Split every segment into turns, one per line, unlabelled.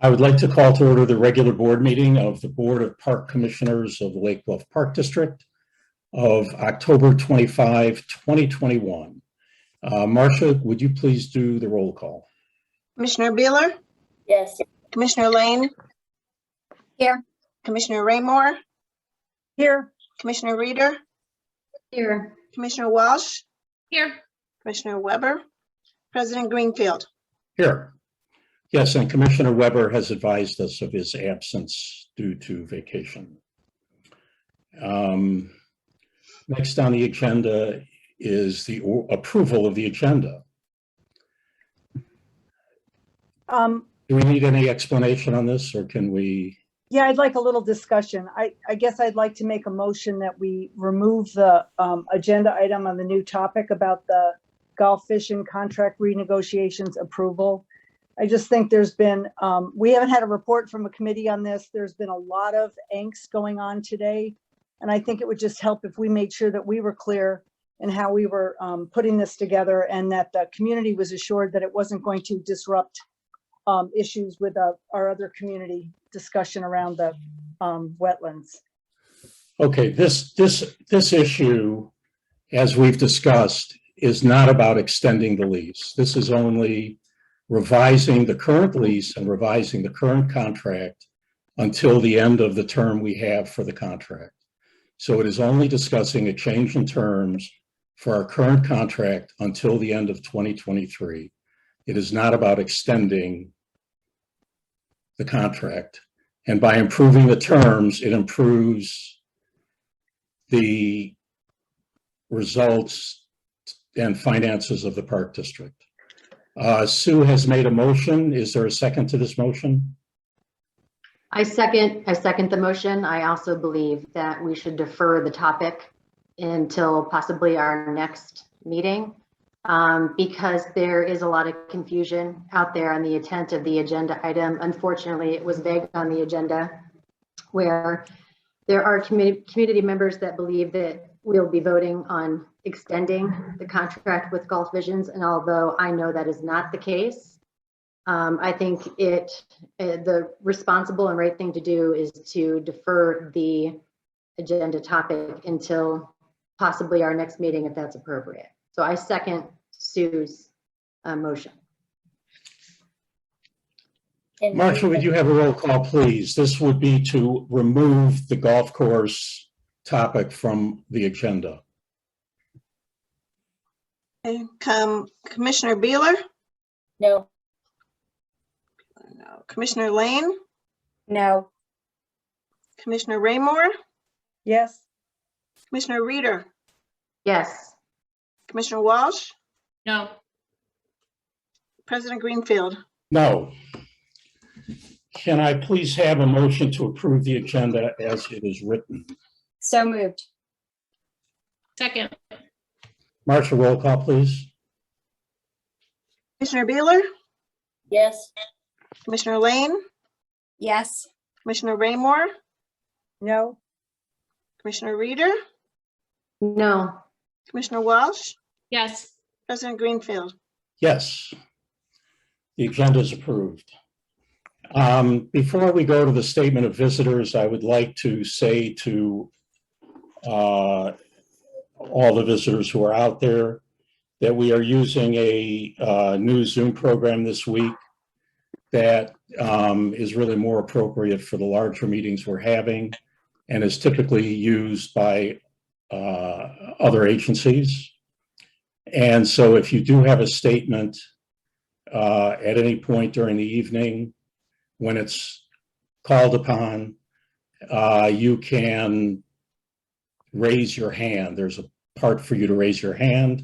I would like to call to order the regular board meeting of the Board of Park Commissioners of the Lake Bluff Park District of October 25, 2021. Marcia, would you please do the roll call?
Commissioner Beeler?
Yes.
Commissioner Lane?
Here.
Commissioner Raymore?
Here.
Commissioner Reeder?
Here.
Commissioner Walsh?
Here.
Commissioner Weber? President Greenfield?
Here. Yes, and Commissioner Weber has advised us of his absence due to vacation. Next on the agenda is the approval of the agenda. Do we need any explanation on this, or can we?
Yeah, I'd like a little discussion. I guess I'd like to make a motion that we remove the agenda item on the new topic about the golf fishing contract renegotiations approval. I just think there's been, we haven't had a report from a committee on this. There's been a lot of angst going on today. And I think it would just help if we made sure that we were clear in how we were putting this together, and that the community was assured that it wasn't going to disrupt issues with our other community discussion around the wetlands.
Okay, this issue, as we've discussed, is not about extending the lease. This is only revising the current lease and revising the current contract until the end of the term we have for the contract. So it is only discussing a change in terms for our current contract until the end of 2023. It is not about extending the contract. And by improving the terms, it improves the results and finances of the Park District. Sue has made a motion. Is there a second to this motion?
I second the motion. I also believe that we should defer the topic until possibly our next meeting, because there is a lot of confusion out there on the intent of the agenda item. Unfortunately, it was vague on the agenda, where there are community members that believe that we'll be voting on extending the contract with Golf Visions. And although I know that is not the case, I think the responsible and right thing to do is to defer the agenda topic until possibly our next meeting, if that's appropriate. So I second Sue's motion.
Marcia, would you have a roll call, please? This would be to remove the golf course topic from the agenda.
Okay. Commissioner Beeler?
No.
No. Commissioner Lane?
No.
Commissioner Raymore?
Yes.
Commissioner Reeder?
Yes.
Commissioner Walsh?
No.
President Greenfield?
No. Can I please have a motion to approve the agenda as it is written?
So moved.
Second.
Marcia, roll call, please.
Commissioner Beeler?
Yes.
Commissioner Lane?
Yes.
Commissioner Raymore?
No.
Commissioner Reeder?
No.
Commissioner Walsh?
Yes.
President Greenfield?
Yes. The agenda is approved. Before we go to the statement of visitors, I would like to say to all the visitors who are out there that we are using a new Zoom program this week that is really more appropriate for the larger meetings we're having and is typically used by other agencies. And so if you do have a statement at any point during the evening when it's called upon, you can raise your hand. There's a part for you to raise your hand,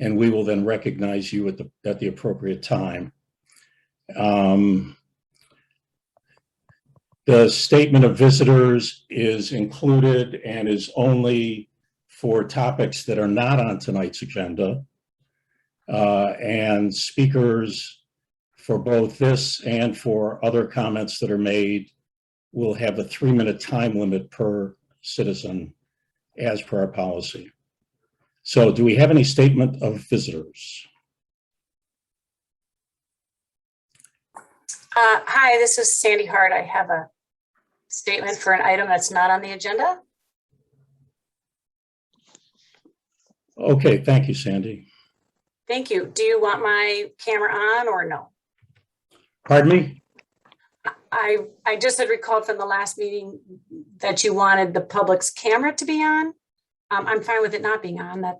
and we will then recognize you at the appropriate time. The statement of visitors is included and is only for topics that are not on tonight's agenda. And speakers for both this and for other comments that are made will have a 3-minute time limit per citizen as per our policy. So do we have any statement of visitors?
Hi, this is Sandy Hart. I have a statement for an item that's not on the agenda.
Okay, thank you, Sandy.
Thank you. Do you want my camera on or no?
Pardon me?
I just had recalled from the last meeting that you wanted the public's camera to be on. I'm fine with it not being on. I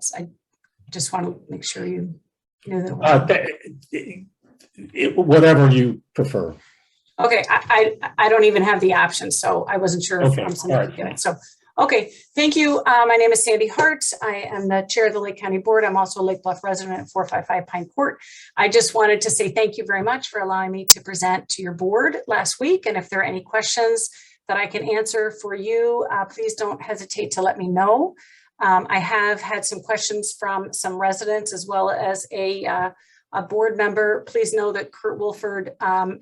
just want to make sure you knew that.
Whatever you prefer.
Okay, I don't even have the option, so I wasn't sure if
Okay,
somebody
all
could get it. So, okay, thank you. My name is Sandy Hart. I am the chair of the Lake County Board. I'm also a Lake Bluff resident at 455 Pine Court. I just wanted to say thank you very much for allowing me to present to your board last week. And if there are any questions that I can answer for you, please don't hesitate to let me know. I have had some questions from some residents as well as a board member. Please know that Kurt Wolford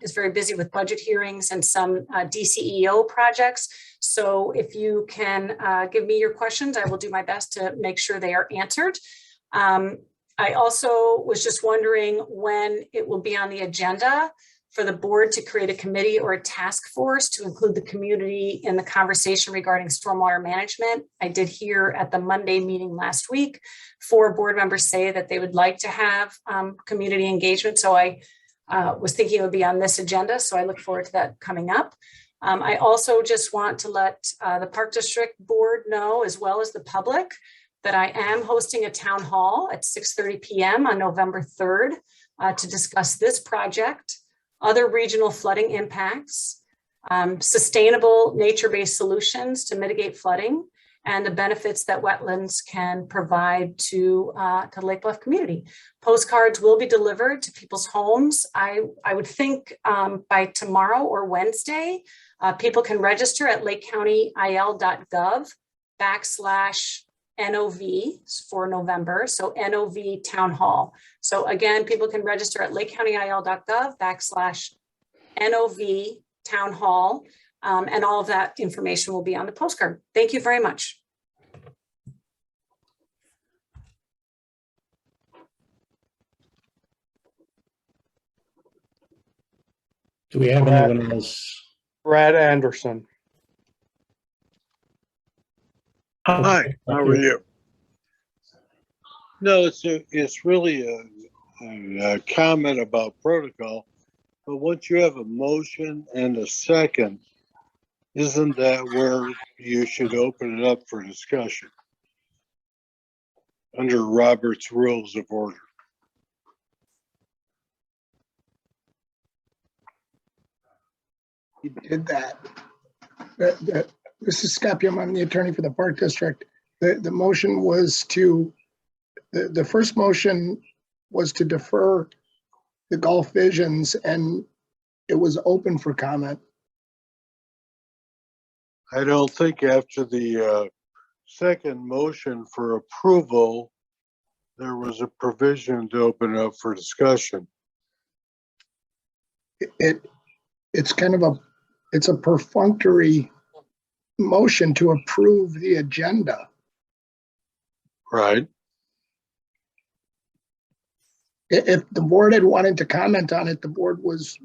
is very busy with budget hearings and some DCEO projects. So if you can give me your questions, I will do my best to make sure they are answered. I also was just wondering when it will be on the agenda for the board to create a committee or a task force to include the community in the conversation regarding stormwater management. I did hear at the Monday meeting last week, 4 board members say that they would like to have community engagement. So I was thinking it would be on this agenda. So I look forward to that coming up. I also just want to let the Park District Board know, as well as the public, that I am hosting a town hall at 6:30 p.m. on November 3rd to discuss this project, other regional flooding impacts, sustainable nature-based solutions to mitigate flooding, and the benefits that wetlands can provide to the Lake Bluff community. Postcards will be delivered to people's homes. I would think by tomorrow or Wednesday. People can register at lakecountyil.gov/NOV for November, so NOV Town Hall. So again, people can register at lakecountyil.gov/NOV Town Hall, and all of that information will be on the postcard. Thank you very much.
Do we have anyone else?
Brad Anderson.
Hi, how are you? No, it's really a comment about protocol, but once you have a motion and a second, isn't that where you should open it up for discussion? Under Robert's Rules of Order.
He did that. This is Scott Pium. I'm the attorney for the Park District. The motion was to, the first motion was to defer the golf visions, and it was open for comment.
I don't think after the second motion for approval, there was a provision to open up for discussion.
It's kind of it's a perfunctory motion to approve the agenda.
Right.
If the board had wanted to comment on it, the board was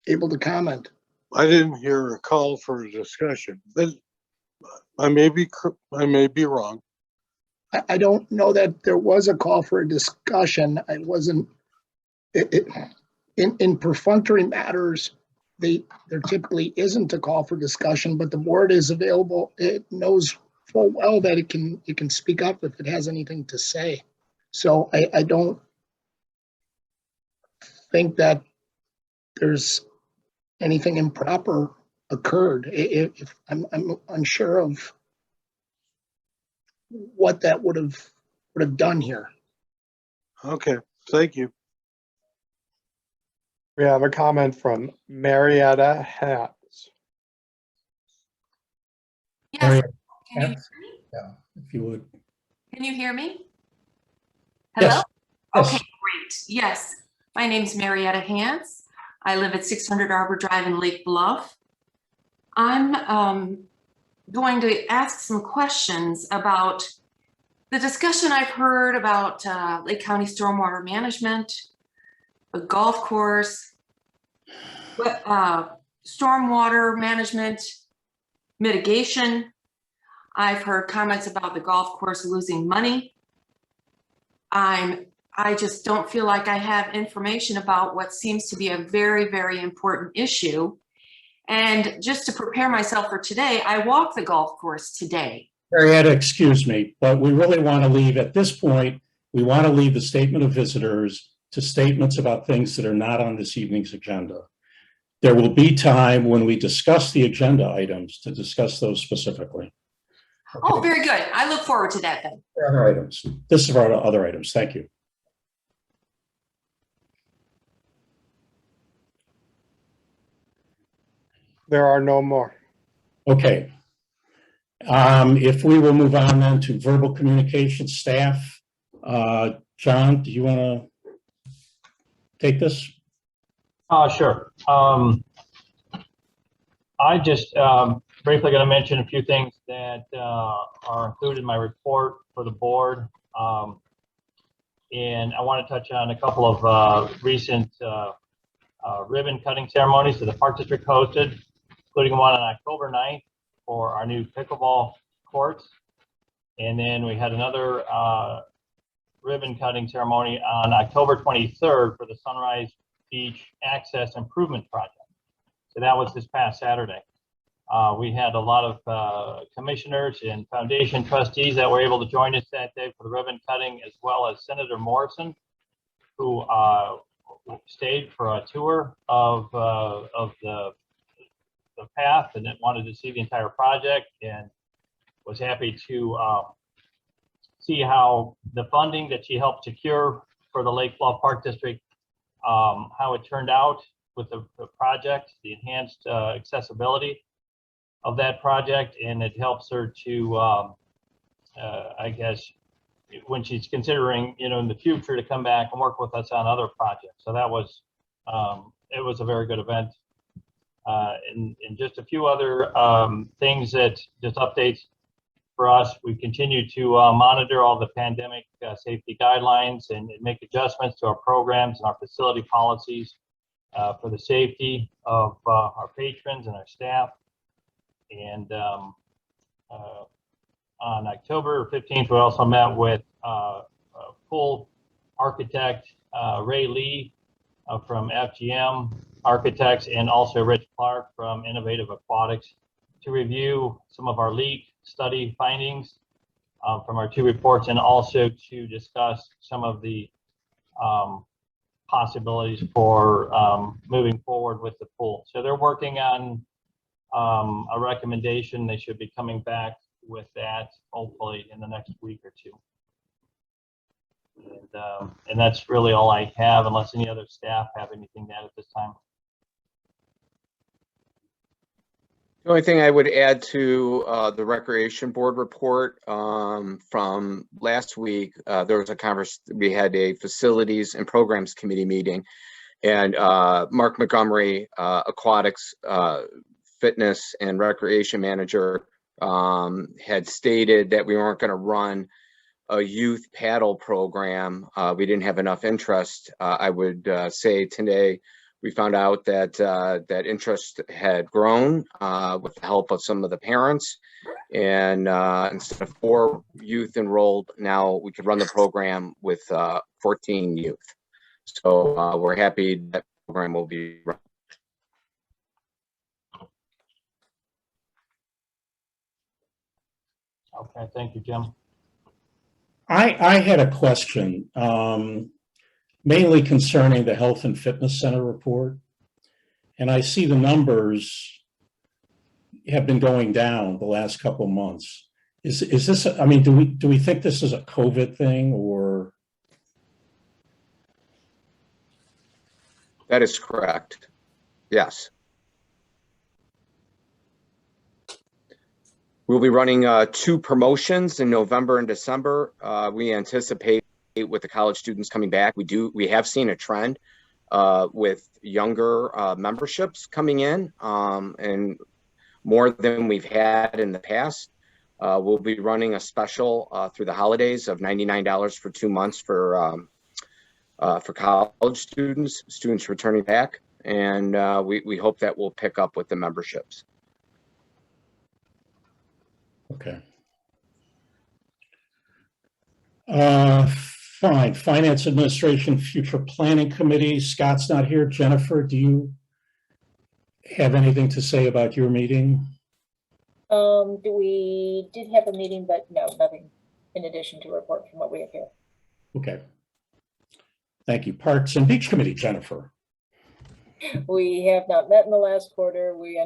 able to comment.
I didn't hear a call for a discussion. I may be wrong.
I don't know that there was a call for a discussion. I wasn't. In perfunctory matters, there typically isn't a call for discussion, but the board is available. It knows full well that it can speak up if it has anything to say. So I don't think that there's anything improper occurred. If I'm unsure of what that would have done here.
Okay, thank you.
We have a comment from Marietta Hatz.
Yes.
Marietta
Can you hear
Hatz?
me?
Yeah, if you would.
Can you hear me? Hello?
Yes. Yes.
Okay, great. Yes. My name's Marietta Hance. I live at 600 Arbor Drive in Lake Bluff. I'm going to ask some questions about the discussion I've heard about Lake County stormwater management, a golf course, stormwater management, mitigation. I've heard comments about the golf course losing money. I just don't feel like I have information about what seems to be a very, very important issue. And just to prepare myself for today, I walked the golf course today.
Marietta, excuse me, but we really want to leave, at this point, we want to leave the statement of visitors to statements about things that are not on this evening's agenda. There will be time when we discuss the agenda items to discuss those specifically. Okay.
Oh, very good. I look forward to that then.
Other items. This is our other items. Thank you.
There are no more.
Okay. If we will move on then to verbal communication staff. John, do you want to take this?
Sure. I just briefly going to mention a few things that are included in my report for the board. And I want to touch on a couple of recent ribbon cutting ceremonies that the Park District hosted, including one on October 9th for our new pickleball courts. And then we had another ribbon cutting ceremony on October 23rd for the Sunrise Beach Access Improvement Project. So that was this past Saturday. We had a lot of commissioners and foundation trustees that were able to join us that day for the ribbon cutting, as well as Senator Morrison, who stayed for a tour of the path and then wanted to see the entire project, and was happy to see how the funding that she helped secure for the Lake Bluff Park District, how it turned out with the project, the enhanced accessibility of that project, and it helps her to, I guess, when she's considering, in the future to come back and work with us on other projects. So that was, it was a very good event. And just a few other things that just updates for us. We continue to monitor all the pandemic safety guidelines and make adjustments to our programs and our facility policies for the safety of our patrons and our staff. And on October 15th, we also met with pool architect Ray Lee from FGM Architects, and also Rich Clark from Innovative Aquatics, to review some of our leak study findings from our two reports, and also to discuss some of the possibilities for moving forward with the pool. So they're working on a recommendation. They should be coming back with that hopefully in the next week or two. And that's really all I have, unless any other staff have anything to add at this time.
The only thing I would add to the Recreation Board report from last week, there was we had a Facilities and Programs Committee meeting, and Mark Montgomery, Aquatics Fitness and Recreation Manager, had stated that we weren't going to run a youth paddle program. We didn't have enough interest. I would say today we found out that that interest had grown with the help of some of the parents, and instead of 4 youth enrolled, now we could run the program with 14 youth. So we're happy that program will be run.
Okay, thank you, Jim.
I had a question, mainly concerning the Health and Fitness Center report. And I see the numbers have been going down the last couple of months. Is this, I mean, do we think this is a COVID thing, or?
That is correct. Yes. We'll be running 2 promotions in November and December. We anticipate with the college students coming back, we have seen a trend with younger memberships coming in, and more than we've had in the past. We'll be running a special through the holidays of $99 for 2 months for college students returning back. And we hope that will pick up with the memberships.
Okay. Fine. Finance Administration Future Planning Committee. Scott's not here. Jennifer, do you have anything to say about your meeting?
We did have a meeting, but no, nothing in addition to report from what we have here.
Okay. Thank you. Parks and Beach Committee, Jennifer.
We have not met in the last quarter. We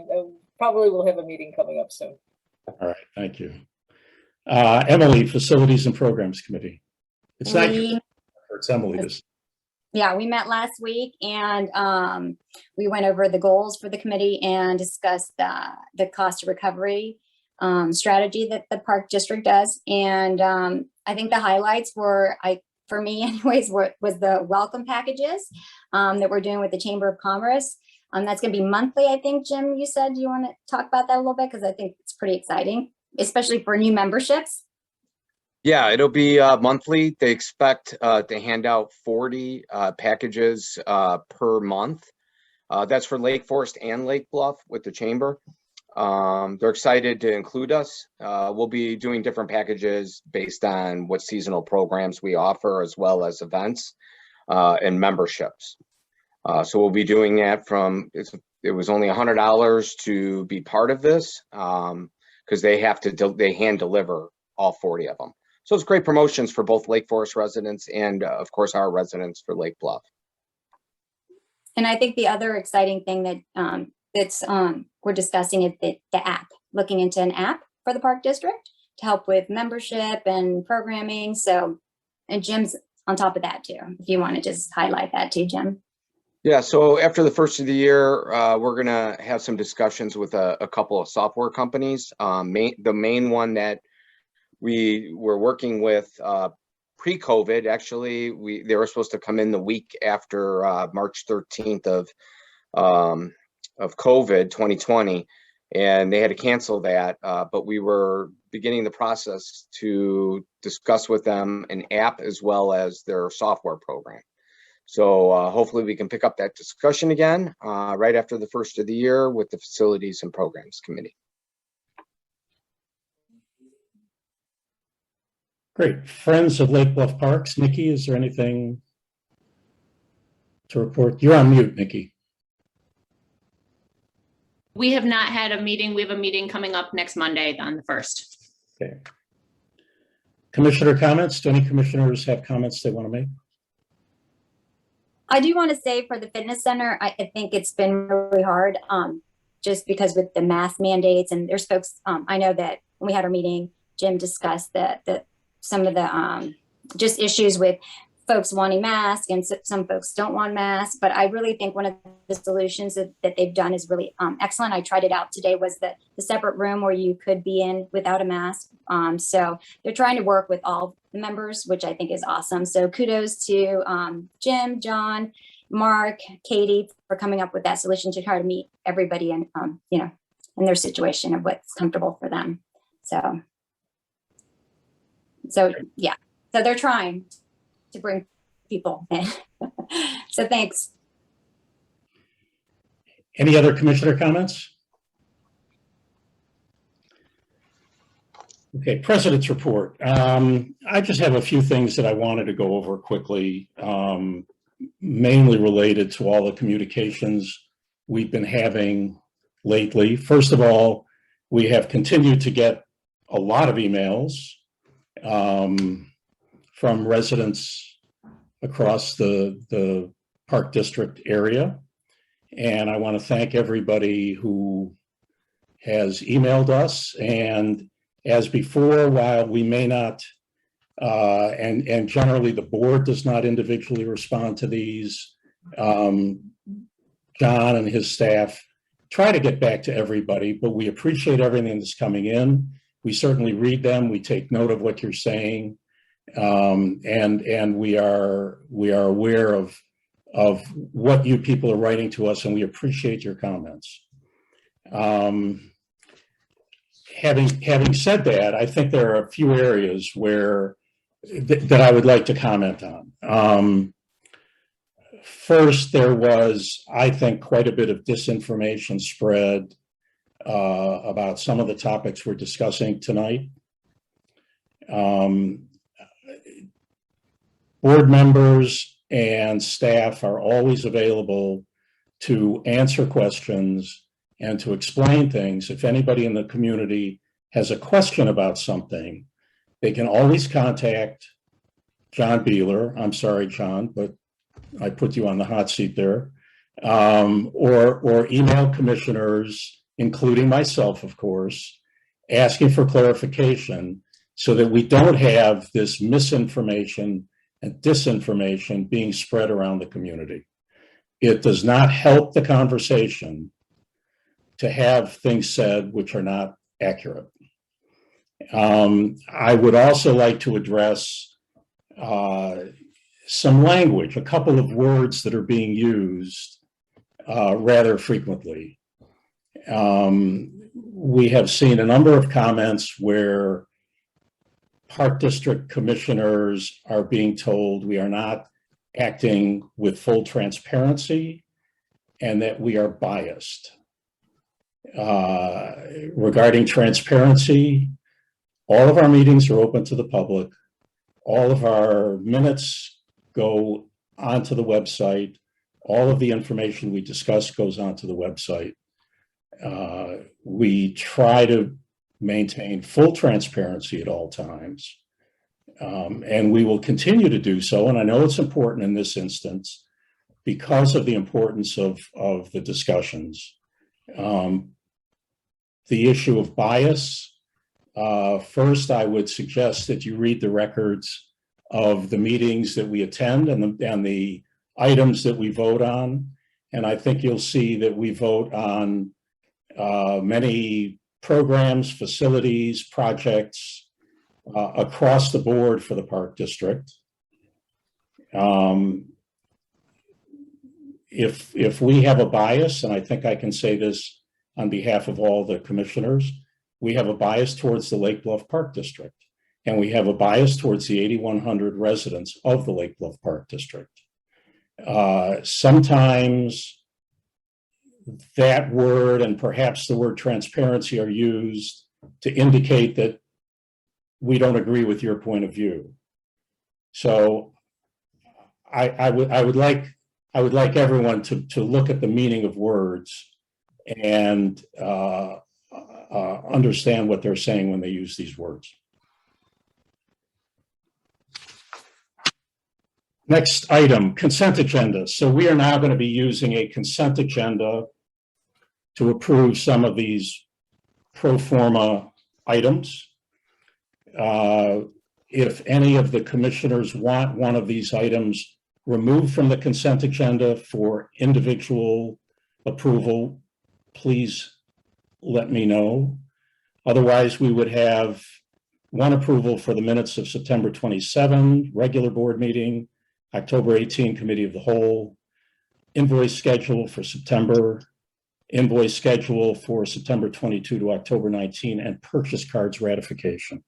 probably will have a meeting coming up soon.
All right. Thank you. Emily, Facilities and Programs Committee. It's not you, it's Emily. This.
Yeah, we met last week and we went over the goals for the committee and discussed the cost of recovery strategy that the Park District does. And I think the highlights were, for me anyways, was the welcome packages that we're doing with the Chamber of Commerce. That's going to be monthly, I think. Jim, you said you want to talk about that a little bit because I think it's pretty exciting, especially for new memberships.
Yeah, it'll be monthly. They expect to hand out 40 packages per month. That's for Lake Forest and Lake Bluff with the chamber. They're excited to include us. We'll be doing different packages based on what seasonal programs we offer, as well as events and memberships. So we'll be doing that from, it was only $100 to be part of this because they have to, they hand deliver all 40 of them. So it's great promotions for both Lake Forest residents and of course our residents for Lake Bluff.
And I think the other exciting thing that we're discussing is the app, looking into an app for the Park District to help with membership and programming. So, and Jim's on top of that too, if you want to just highlight that too, Jim.
Yeah, so after the first of the year, we're gonna have some discussions with a couple of software companies. The main one that we were working with pre-COVID, actually, they were supposed to come in the week after March 13th of COVID 2020, and they had to cancel that. But we were beginning the process to discuss with them an app as well as their software program. So hopefully we can pick up that discussion again right after the first of the year with the Facilities and Programs Committee.
Great. Friends of Lake Bluff Parks. Nikki, is there anything to report? You're on mute, Nikki.
We have not had a meeting. We have a meeting coming up next Monday on the 1st.
Okay. Commissioner comments? Do any commissioners have comments they want to make?
I do want to say for the fitness center, I think it's been really hard just because with the mask mandates and there's folks, I know that when we had our meeting, Jim discussed that some of the just issues with folks wanting masks and some folks don't want masks, but I really think one of the solutions that they've done is really excellent. I tried it out today, was the separate room where you could be in without a mask. So they're trying to work with all the members, which I think is awesome. So kudos to Jim, John, Mark, Katie for coming up with that solution to try to meet everybody and you know, in their situation of what's comfortable for them. So yeah, so they're trying to bring people in. So thanks.
Any other commissioner comments? Okay, President's report. I just have a few things that I wanted to go over quickly, mainly related to all the communications we've been having lately. First of all, we have continued to get a lot of emails from residents across the Park District area. And I want to thank everybody who has emailed us. And as before, while we may not, and generally the board does not individually respond to these, John and his staff try to get back to everybody, but we appreciate everything that's coming in. We certainly read them. We take note of what you're saying. And we are aware of what you people are writing to us, and we appreciate your comments. Having said that, I think there are a few areas where that I would like to comment on. First, there was, I think, quite a bit of disinformation spread about some of the topics we're discussing tonight. Board members and staff are always available to answer questions and to explain things. If anybody in the community has a question about something, they can always contact John Beeler. I'm sorry, John, but I put you on the hot seat there. Or email commissioners, including myself, of course, asking for clarification so that we don't have this misinformation and disinformation being spread around the community. It does not help the conversation to have things said which are not accurate. I would also like to address some language, a couple of words that are being used rather frequently. We have seen a number of comments where Park District commissioners are being told we are not acting with full transparency and that we are biased. Regarding transparency, all of our meetings are open to the public. All of our minutes go onto the website. All of the information we discuss goes onto the website. We try to maintain full transparency at all times. And we will continue to do so. And I know it's important in this instance because of the importance of the discussions. The issue of bias, first, I would suggest that you read the records of the meetings that we attend and the items that we vote on. And I think you'll see that we vote on many programs, facilities, projects across the board for the Park District. If we have a bias, and I think I can say this on behalf of all the commissioners, we have a bias towards the Lake Bluff Park District, and we have a bias towards the 8,100 residents of the Lake Bluff Park District. Sometimes that word and perhaps the word transparency are used to indicate that we don't agree with your point of view. So I would like everyone to look at the meaning of words and understand what they're saying when they use these words. Next item, consent agenda. So we are now going to be using a consent agenda to approve some of these pro forma items. If any of the commissioners want one of these items removed from the consent agenda for individual approval, please let me know. Otherwise, we would have one approval for the minutes of September 27, regular board meeting, October 18, committee of the whole, invoice schedule for September, invoice schedule for September 22 to October 19, and purchase cards ratification.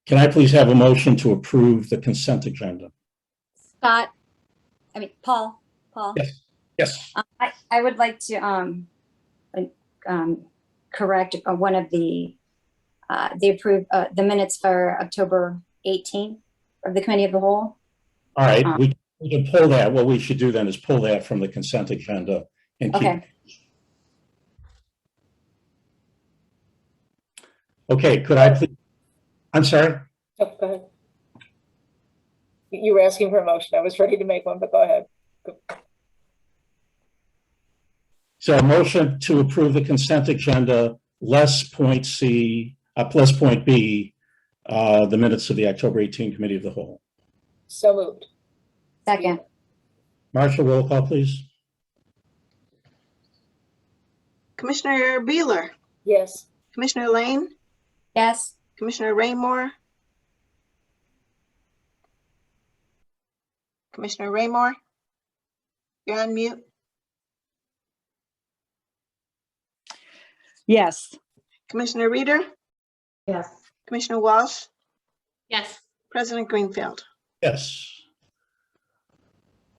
Can I please have a motion to approve the consent agenda?
Paul.
Yes. Yes.
I would like to correct one of the approved the minutes for October 18 of the committee of the whole.
All right, we can pull that. What we should do then is pull that from the consent agenda and keep.
Okay.
Okay, could I please? I'm sorry.
Oh, go ahead. You were asking for a motion. I was ready to make one, but go ahead.
So a motion to approve the consent agenda, less point C, plus point B, the minutes of the October 18 committee of the whole.
So moved.
Second.
Marcia, roll call, please.
Commissioner Beeler,
Yes.
Commissioner Lane,
Yes.
Commissioner Raymore, Commissioner Raymore, you're on mute.
Yes.
Commissioner Reeder,
Yes.
Commissioner Walsh,
Yes.
President Greenfield.
Yes.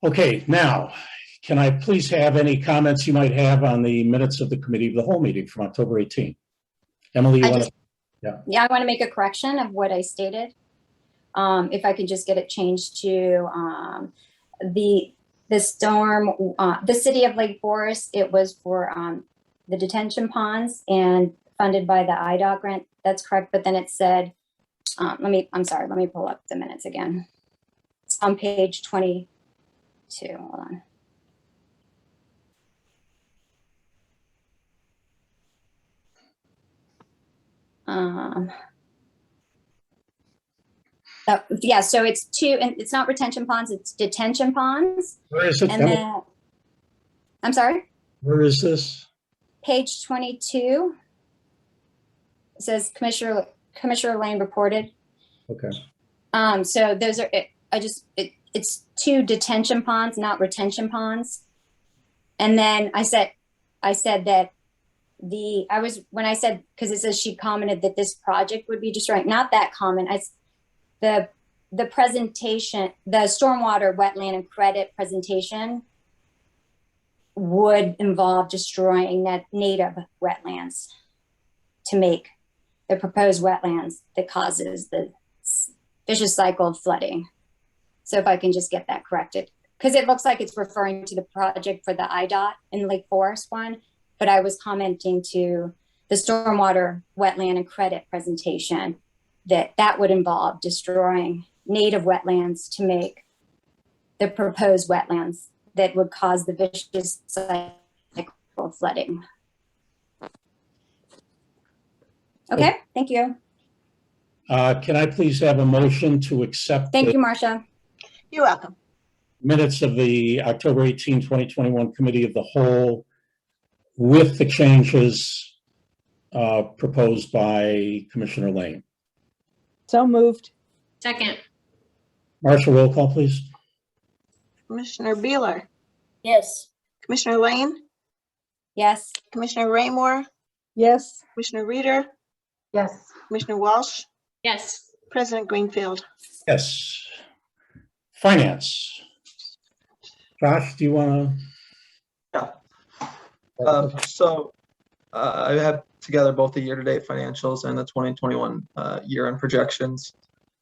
Okay, now, can I please have any comments you might have on the minutes of the committee of the whole meeting from October 18th? Emily, you
I
want
just,
to?
yeah, I want to make a correction of what I stated. If I could just get it changed to the storm, the city of Lake Forest, it was for the detention ponds and funded by the IDOT grant. That's correct. But then it said, I'm sorry, let me pull up the minutes again. It's on page 22. Hold on. Yeah, so it's two, and it's not retention ponds, it's detention ponds.
Where is it?
And then, I'm sorry,
Where is this?
page 22. It says Commissioner Lane reported.
Okay.
So those are, it's two detention ponds, not retention ponds. And then I said that when I said, because it says she commented that this project would be destroying, not that comment. The presentation, the stormwater, wetland, and credit presentation would involve destroying native wetlands to make the proposed wetlands that causes the vicious cycle of flooding. So if I can just get that corrected, because it looks like it's referring to the project for the IDOT in Lake Forest one, but I was commenting to the stormwater, wetland, and credit presentation that would involve destroying native wetlands to make the proposed wetlands that would cause the vicious cycle of flooding. Okay, thank you.
Can I please have a motion to accept
Thank
the
you, Marcia.
You're welcome.
minutes of the October 18, 2021 Committee of the Whole with the changes proposed by Commissioner Lane?
So moved.
Second,
Marcia, roll call, please.
Commissioner Beeler,
Yes.
Commissioner Lane,
Yes.
Commissioner Raymore,
Yes.
Commissioner Reader,
Yes.
Commissioner Walsh,
yes.
President Greenfield.
Yes. Finance. Josh, do you want
Yeah.
to?
I have together both the year-to-date financials and the 2021 year-end projections.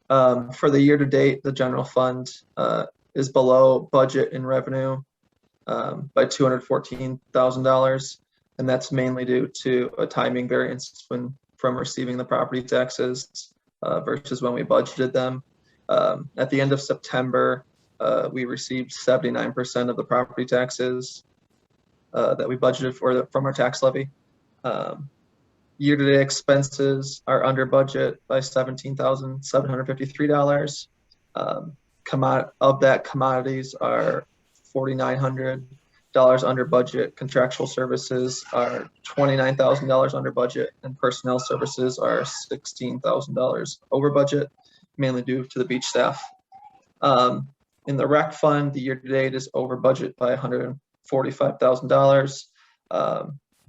For the year-to-date, the general fund is below budget in revenue by $214,000, and that's mainly due to a timing variance from receiving the property taxes versus when we budgeted them. At the end of September, we received 79% of the property taxes that we budgeted for from our tax levy. Year-to-date expenses are under budget by $17,753. Of that, commodities are $4,900 under budget. Contractual services are $29,000 under budget, and personnel services are $16,000 over budget, mainly due to the beach staff. In the rec fund, the year-to-date is over budget by $145,000.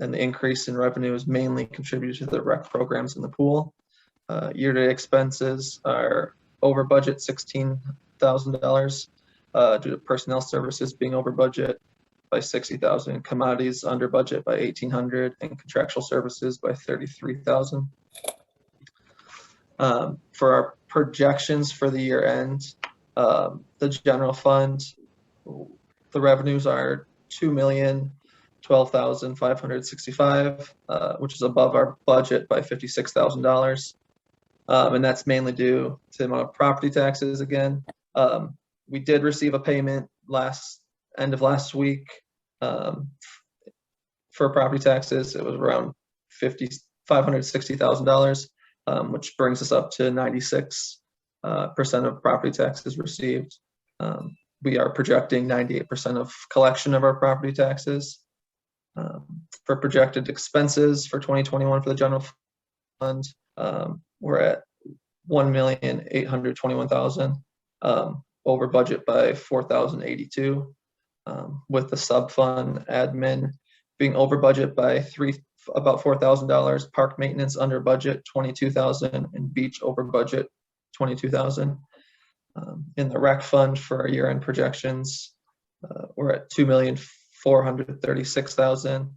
And the increase in revenue is mainly contributed to the rec programs in the pool. Year-to-date expenses are over budget $16,000 due to personnel services being over budget by $60,000, commodities under budget by $1,800, and contractual services by $33,000. For our projections for the year end, the general fund, the revenues are $2,012,565, which is above our budget by $56,000. And that's mainly due to the amount of property taxes again. We did receive a payment end of last week for property taxes. It was around $560,000, which brings us up to 96% of property taxes received. We are projecting 98% of collection of our property taxes. For projected expenses for 2021 for the general fund, we're at $1,821,000, over budget by $4,082, with the sub-fund admin being over budget by about $4,000, park maintenance under budget $22,000, and beach over budget $22,000. In the rec fund for our year-end projections, we're at $2,436,000,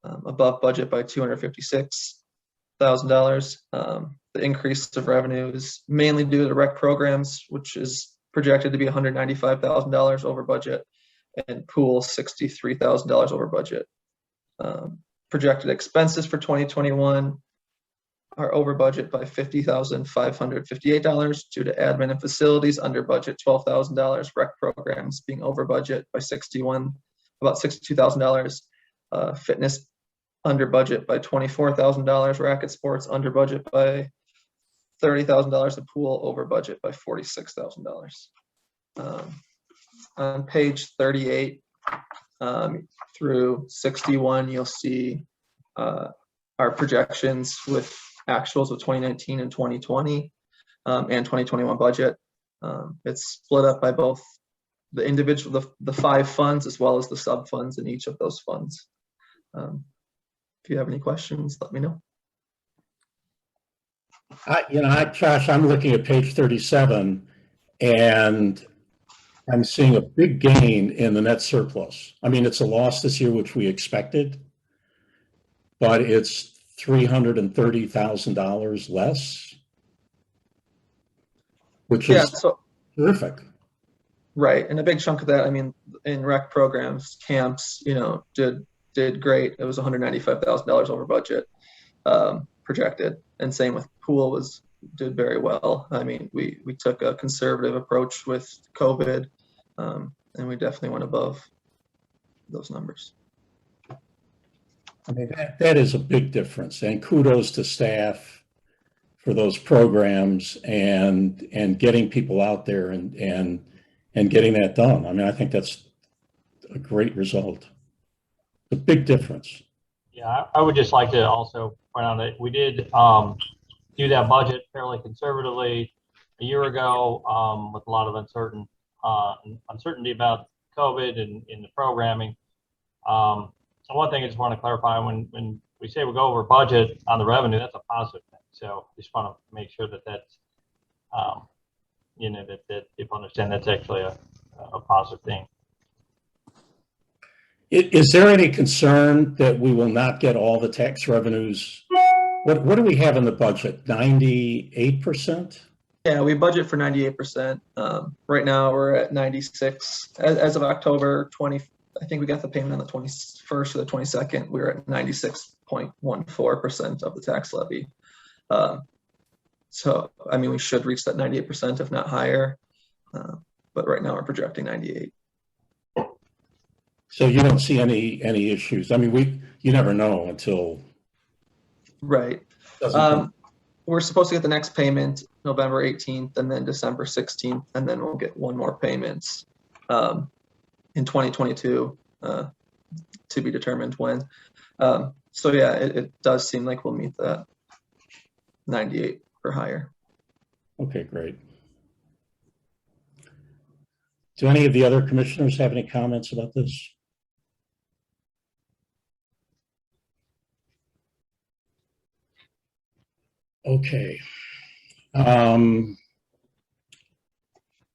above budget by $256,000. The increase of revenue is mainly due to rec programs, which is projected to be $195,000 over budget, and pool $63,000 over budget. Projected expenses for 2021 are over budget by $50,558 due to admin and facilities under budget $12,000, rec programs being over budget by about $62,000, fitness under budget by $24,000, racket sports under budget by $30,000, the pool over budget by $46,000. On page 38 through 61, you'll see our projections with actuals of 2019 and 2020 and 2021 budget. It's split up by both the individual, the 5 funds, as well as the sub funds in each of those funds. If you have any questions, let me know.
Josh, I'm looking at page 37 and I'm seeing a big gain in the net surplus. I mean, it's a loss this year, which we expected, but it's $330,000 less, which is terrific.
Right, and a big chunk of that, I mean, in rec programs, camps, did great. It was $195,000 over budget projected, and same with pool did very well. I mean, we took a conservative approach with COVID, and we definitely went above those numbers.
I mean, that is a big difference, and kudos to staff for those programs and getting people out there and getting that done. I mean, I think that's a great result. A big difference.
Yeah, I would just like to also point out that we did do that budget fairly conservatively a year ago with a lot of uncertainty about COVID and in the programming. So one thing I just want to clarify, when we say we go over budget on the revenue, that's a positive thing. So just want to make sure that that's, that people understand that's actually a positive thing.
Is there any concern that we will not get all the tax revenues? What do we have in the budget? 98%?
Yeah, we budget for 98%. Right now we're at 96. As of October 20, I think we got the payment on the 21st or the 22nd. We were at 96.14% of the tax levy. So, I mean, we should reach that 98%, if not higher. But right now we're projecting 98.
So you don't see any issues? I mean, you never know until.
Right. We're supposed to get the next payment November 18th and then December 16th, and then we'll get one more payment in 2022 to be determined when. So yeah, it does seem like we'll meet that 98 or higher.
Okay, great. Do any of the other commissioners have any comments about this? Okay. Then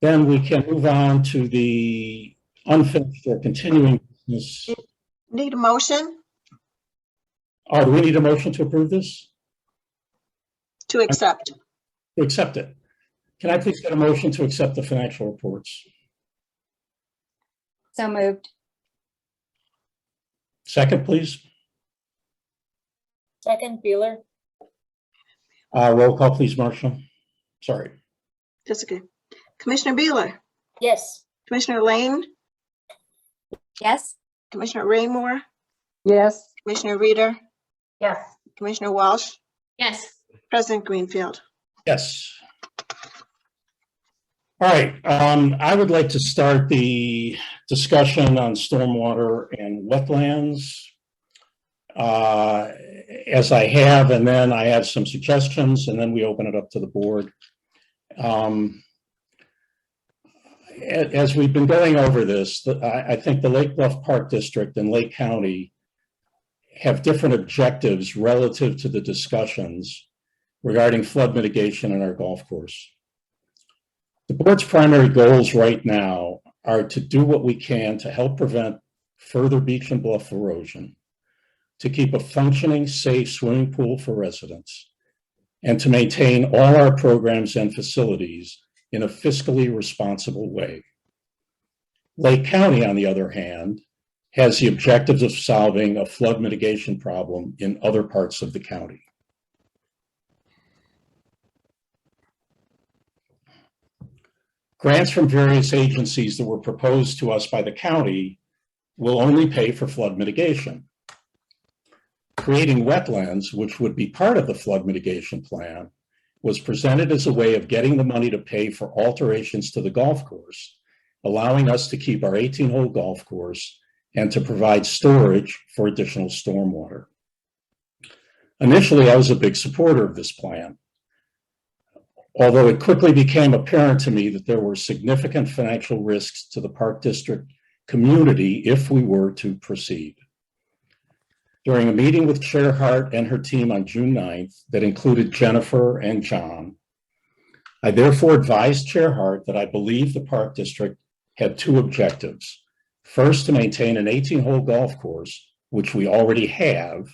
we can move on to the unfinished or continuing business.
Need a motion
Oh, do we need a motion to approve this?
to accept?
To accept it. Can I please get a motion to accept the financial reports?
So moved.
Second, please.
Second, Beeler.
Roll call, please, Marcia. Sorry.
That's okay. Commissioner Beeler,
Yes.
Commissioner Lane,
Yes.
Commissioner Raymore,
Yes.
Commissioner Reader,
Yes.
Commissioner Walsh,
Yes.
President Greenfield.
Yes. All right. I would like to start the discussion on stormwater and wetlands as I have, and then I have some suggestions, and then we open it up to the board. As we've been going over this, I think the Lake Bluff Park District and Lake County have different objectives relative to the discussions regarding flood mitigation in our golf course. The board's primary goals right now are to do what we can to help prevent further beach and bluff erosion, to keep a functioning, safe swimming pool for residents, and to maintain all our programs and facilities in a fiscally responsible way. Lake County, on the other hand, has the objectives of solving a flood mitigation problem in other parts of the county. Grants from various agencies that were proposed to us by the county will only pay for flood mitigation. Creating wetlands, which would be part of the flood mitigation plan, was presented as a way of getting the money to pay for alterations to the golf course, allowing us to keep our 18-hole golf course and to provide storage for additional stormwater. Initially, I was a big supporter of this plan, although it quickly became apparent to me that there were significant financial risks to the Park District community if we were to proceed. During a meeting with Chair Hart and her team on June 9th that included Jennifer and John, I therefore advised Chair Hart that I believe the Park District had two objectives. First, to maintain an 18-hole golf course, which we already have.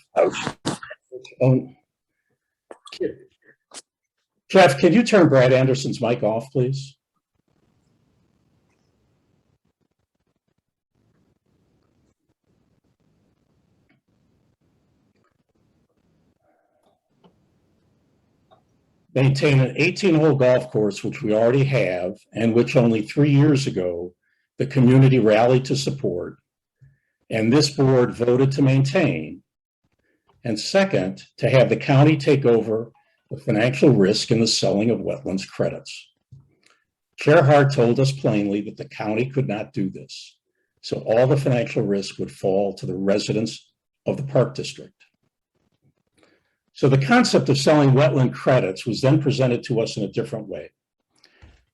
Jeff, can you turn Brad Anderson's mic off, please? Maintain an 18-hole golf course, which we already have, and which only 3 years ago, the community rallied to support, and this board voted to maintain. And second, to have the county take over the financial risk in the selling of wetlands credits. Chair Hart told us plainly that the county could not do this, so all the financial risk would fall to the residents of the Park District. So the concept of selling wetland credits was then presented to us in a different way.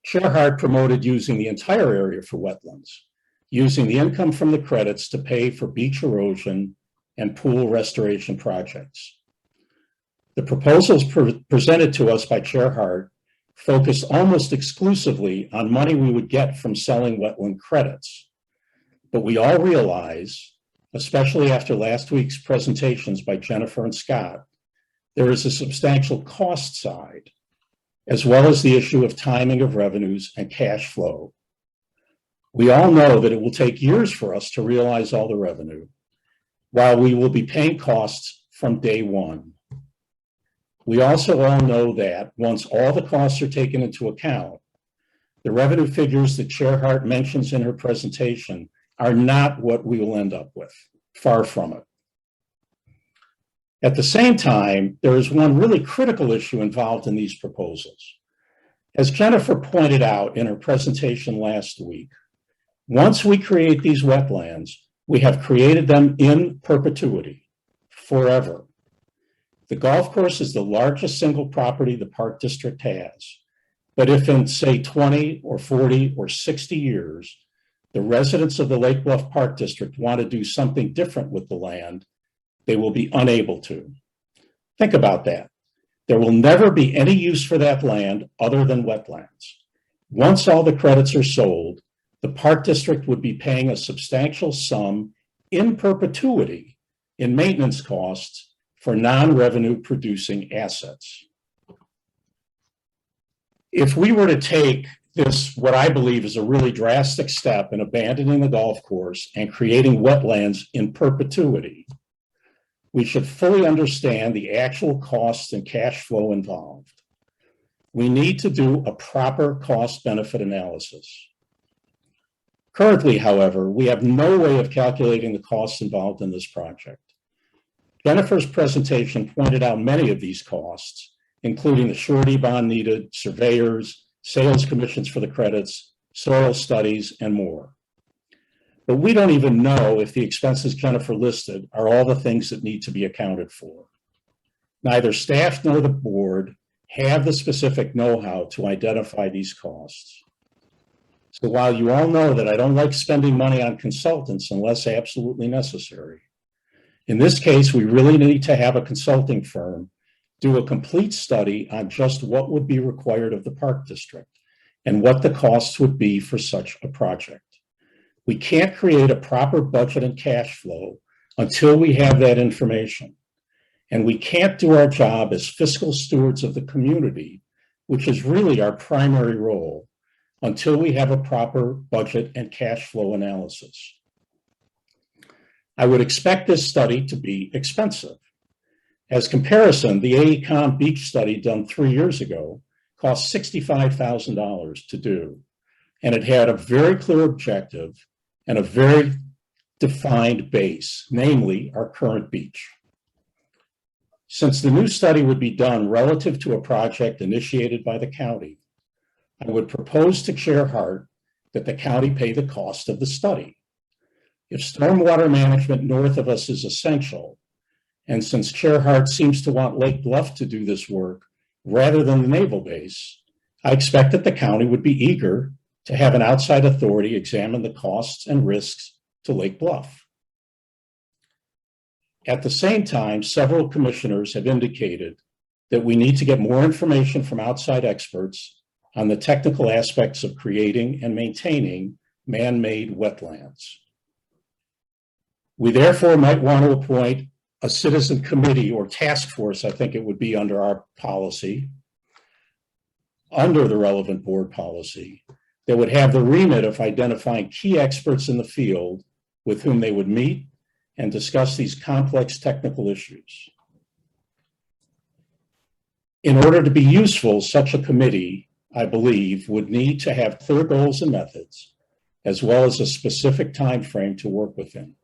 Chair Hart promoted using the entire area for wetlands, using the income from the credits to pay for beach erosion and pool restoration projects. The proposals presented to us by Chair Hart focused almost exclusively on money we would get from selling wetland credits. But we all realize, especially after last week's presentations by Jennifer and Scott, there is a substantial cost side, as well as the issue of timing of revenues and cash flow. We all know that it will take years for us to realize all the revenue, while we will be paying costs from day one. We also all know that once all the costs are taken into account, the revenue figures that Chair Hart mentions in her presentation are not what we will end up with, far from it. At the same time, there is one really critical issue involved in these proposals. As Jennifer pointed out in her presentation last week, once we create these wetlands, we have created them in perpetuity, forever. The golf course is the largest single property the Park District has. But if in, say, 20 or 40 or 60 years, the residents of the Lake Bluff Park District want to do something different with the land, they will be unable to. Think about that. There will never be any use for that land other than wetlands. Once all the credits are sold, the Park District would be paying a substantial sum in perpetuity in maintenance costs for non-revenue producing assets. If we were to take this, what I believe is a really drastic step in abandoning the golf course and creating wetlands in perpetuity, we should fully understand the actual costs and cash flow involved. We need to do a proper cost-benefit analysis. Currently, however, we have no way of calculating the costs involved in this project. Jennifer's presentation pointed out many of these costs, including the surety bond needed, surveyors, sales commissions for the credits, soil studies, and more. But we don't even know if the expenses Jennifer listed are all the things that need to be accounted for. Neither staff nor the board have the specific know-how to identify these costs. So while you all know that I don't like spending money on consultants unless absolutely necessary, in this case, we really need to have a consulting firm do a complete study on just what would be required of the Park District and what the costs would be for such a project. We can't create a proper budget and cash flow until we have that information. And we can't do our job as fiscal stewards of the community, which is really our primary role, until we have a proper budget and cash flow analysis. I would expect this study to be expensive. As comparison, the AECOM beach study done 3 years ago cost $65,000 to do, and it had a very clear objective and a very defined base, namely our current beach. Since the new study would be done relative to a project initiated by the county, I would propose to Chair Hart that the county pay the cost of the study. If stormwater management north of us is essential, and since Chair Hart seems to want Lake Bluff to do this work rather than the naval base, I expect that the county would be eager to have an outside authority examine the costs and risks to Lake Bluff. At the same time, several commissioners have indicated that we need to get more information from outside experts on the technical aspects of creating and maintaining man-made wetlands. We therefore might want to appoint a citizen committee or task force, I think it would be under our policy, under the relevant board policy, that would have the remit of identifying key experts in the field with whom they would meet and discuss these complex technical issues. In order to be useful, such a committee, I believe, would need to have clear goals and methods, as well as a specific time frame to work within.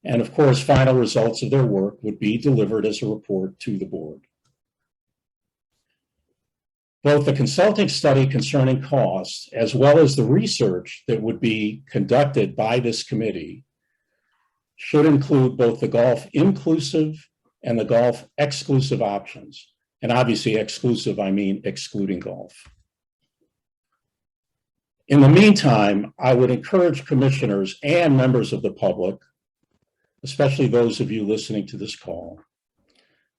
And of course, final results of their work would be delivered as a report to the board. Both the consulting study concerning costs, as well as the research that would be conducted by this committee, should include both the golf inclusive and the golf exclusive options. And obviously exclusive, I mean excluding golf. In the meantime, I would encourage commissioners and members of the public, especially those of you listening to this call,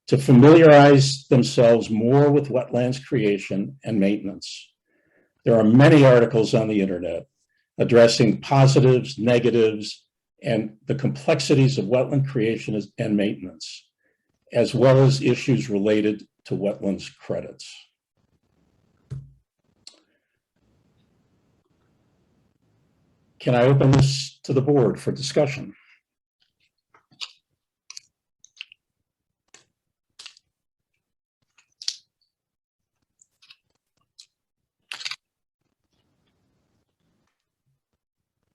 to familiarize themselves more with wetlands creation and maintenance. There are many articles on the internet addressing positives, negatives, and the complexities of wetland creation and maintenance, as well as issues related to wetlands credits. Can I open this to the board for discussion?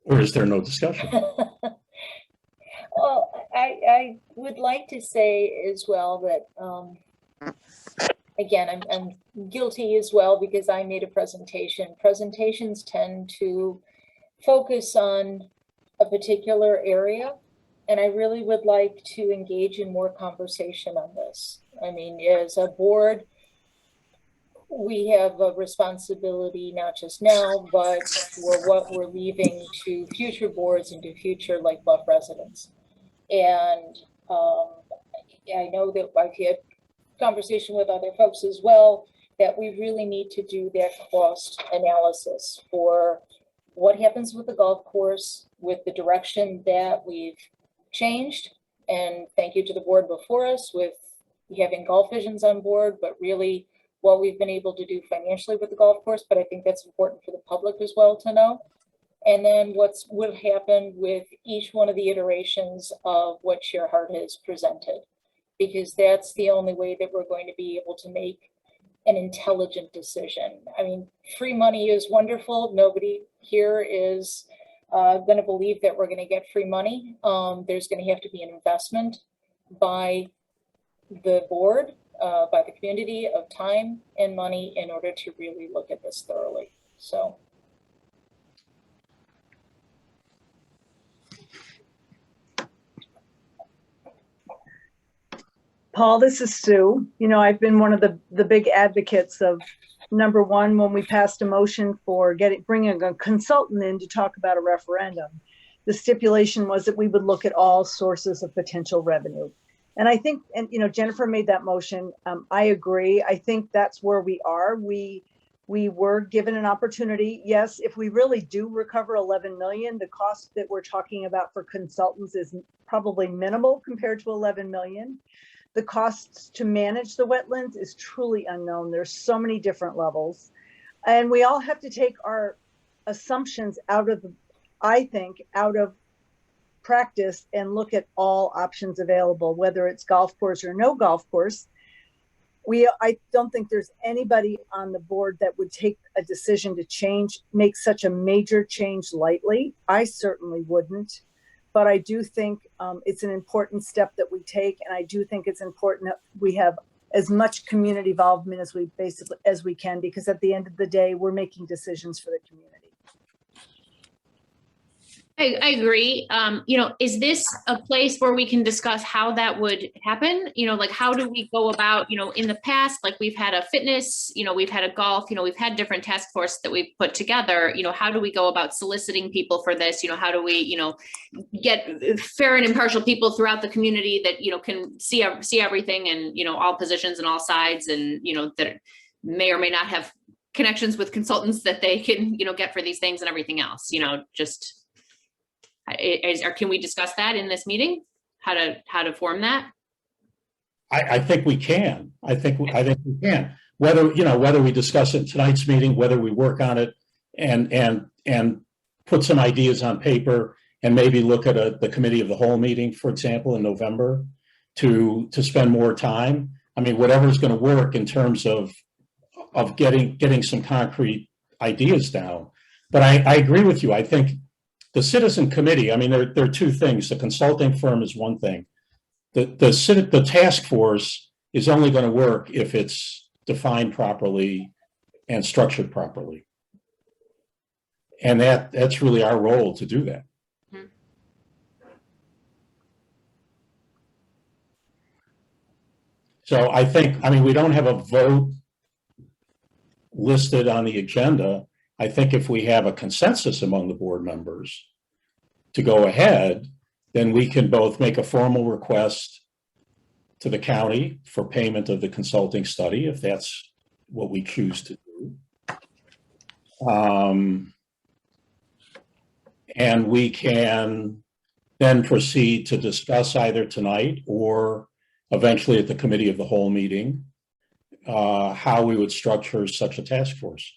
Or is there no discussion?
Well, I would like to say as well that, again, I'm guilty as well because I made a presentation. Presentations tend to focus on a particular area, and I really would like to engage in more conversation on this. I mean, as a board, we have a responsibility, not just now, but for what we're leaving to future boards and to future Lake Bluff residents. And I know that I've had conversation with other folks as well, that we really need to do that cost analysis for what happens with the golf course, with the direction that we've changed. And thank you to the board before us with having Golf Visions on board, but really what we've been able to do financially with the golf course. But I think that's important for the public as well to know. And then what's would happen with each one of the iterations of what Chair Hart has presented, because that's the only way that we're going to be able to make an intelligent decision. I mean, free money is wonderful. Nobody here is going to believe that we're going to get free money. There's going to have to be an investment by the board, by the community of time and money in order to really look at this thoroughly. So.
Paul, this is Sue. You know, I've been one of the big advocates of, number one, when we passed a motion for bringing a consultant in to talk about a referendum, the stipulation was that we would look at all sources of potential revenue. And I think, and you know, Jennifer made that motion. I agree. I think that's where we are. We We were given an opportunity. Yes, if we really do recover 11 million, the cost that we're talking about for consultants is probably minimal compared to 11 million. The costs to manage the wetlands is truly unknown. There's so many different levels. And we all have to take our assumptions out of, I think, out of practice and look at all options available, whether it's golf course or no golf course. I don't think there's anybody on the board that would take a decision to make such a major change lightly. I certainly wouldn't, but I do think it's an important step that we take. And I do think it's important that we have as much community involvement as we can, because at the end of the day, we're making decisions for the community.
I agree. Is this a place where we can discuss how that would happen? Like, how do we go about, in the past, like we've had a fitness, we've had a golf, we've had different task forces that we've put together. How do we go about soliciting people for this? How do we, get fair and impartial people throughout the community that, can see everything and, all positions and all sides and, that may or may not have connections with consultants that they can, get for these things and everything else, can we discuss that in this meeting? How to form that?
I think we can. I think we can. Whether we discuss it in tonight's meeting, whether we work on it and put some ideas on paper and maybe look at the committee of the whole meeting, for example, in November to spend more time. I mean, whatever's going to work in terms of getting some concrete ideas down. But I agree with you. I think the citizen committee, I mean, there are two things. The consulting firm is one thing. The task force is only going to work if it's defined properly and structured properly. And that's really our role to do that.
Mm-hmm.
So I mean, we don't have a vote listed on the agenda. I think if we have a consensus among the board members to go ahead, then we can both make a formal request to the county for payment of the consulting study, if that's what we choose to do. And we can then proceed to discuss either tonight or eventually at the committee of the whole meeting, how we would structure such a task force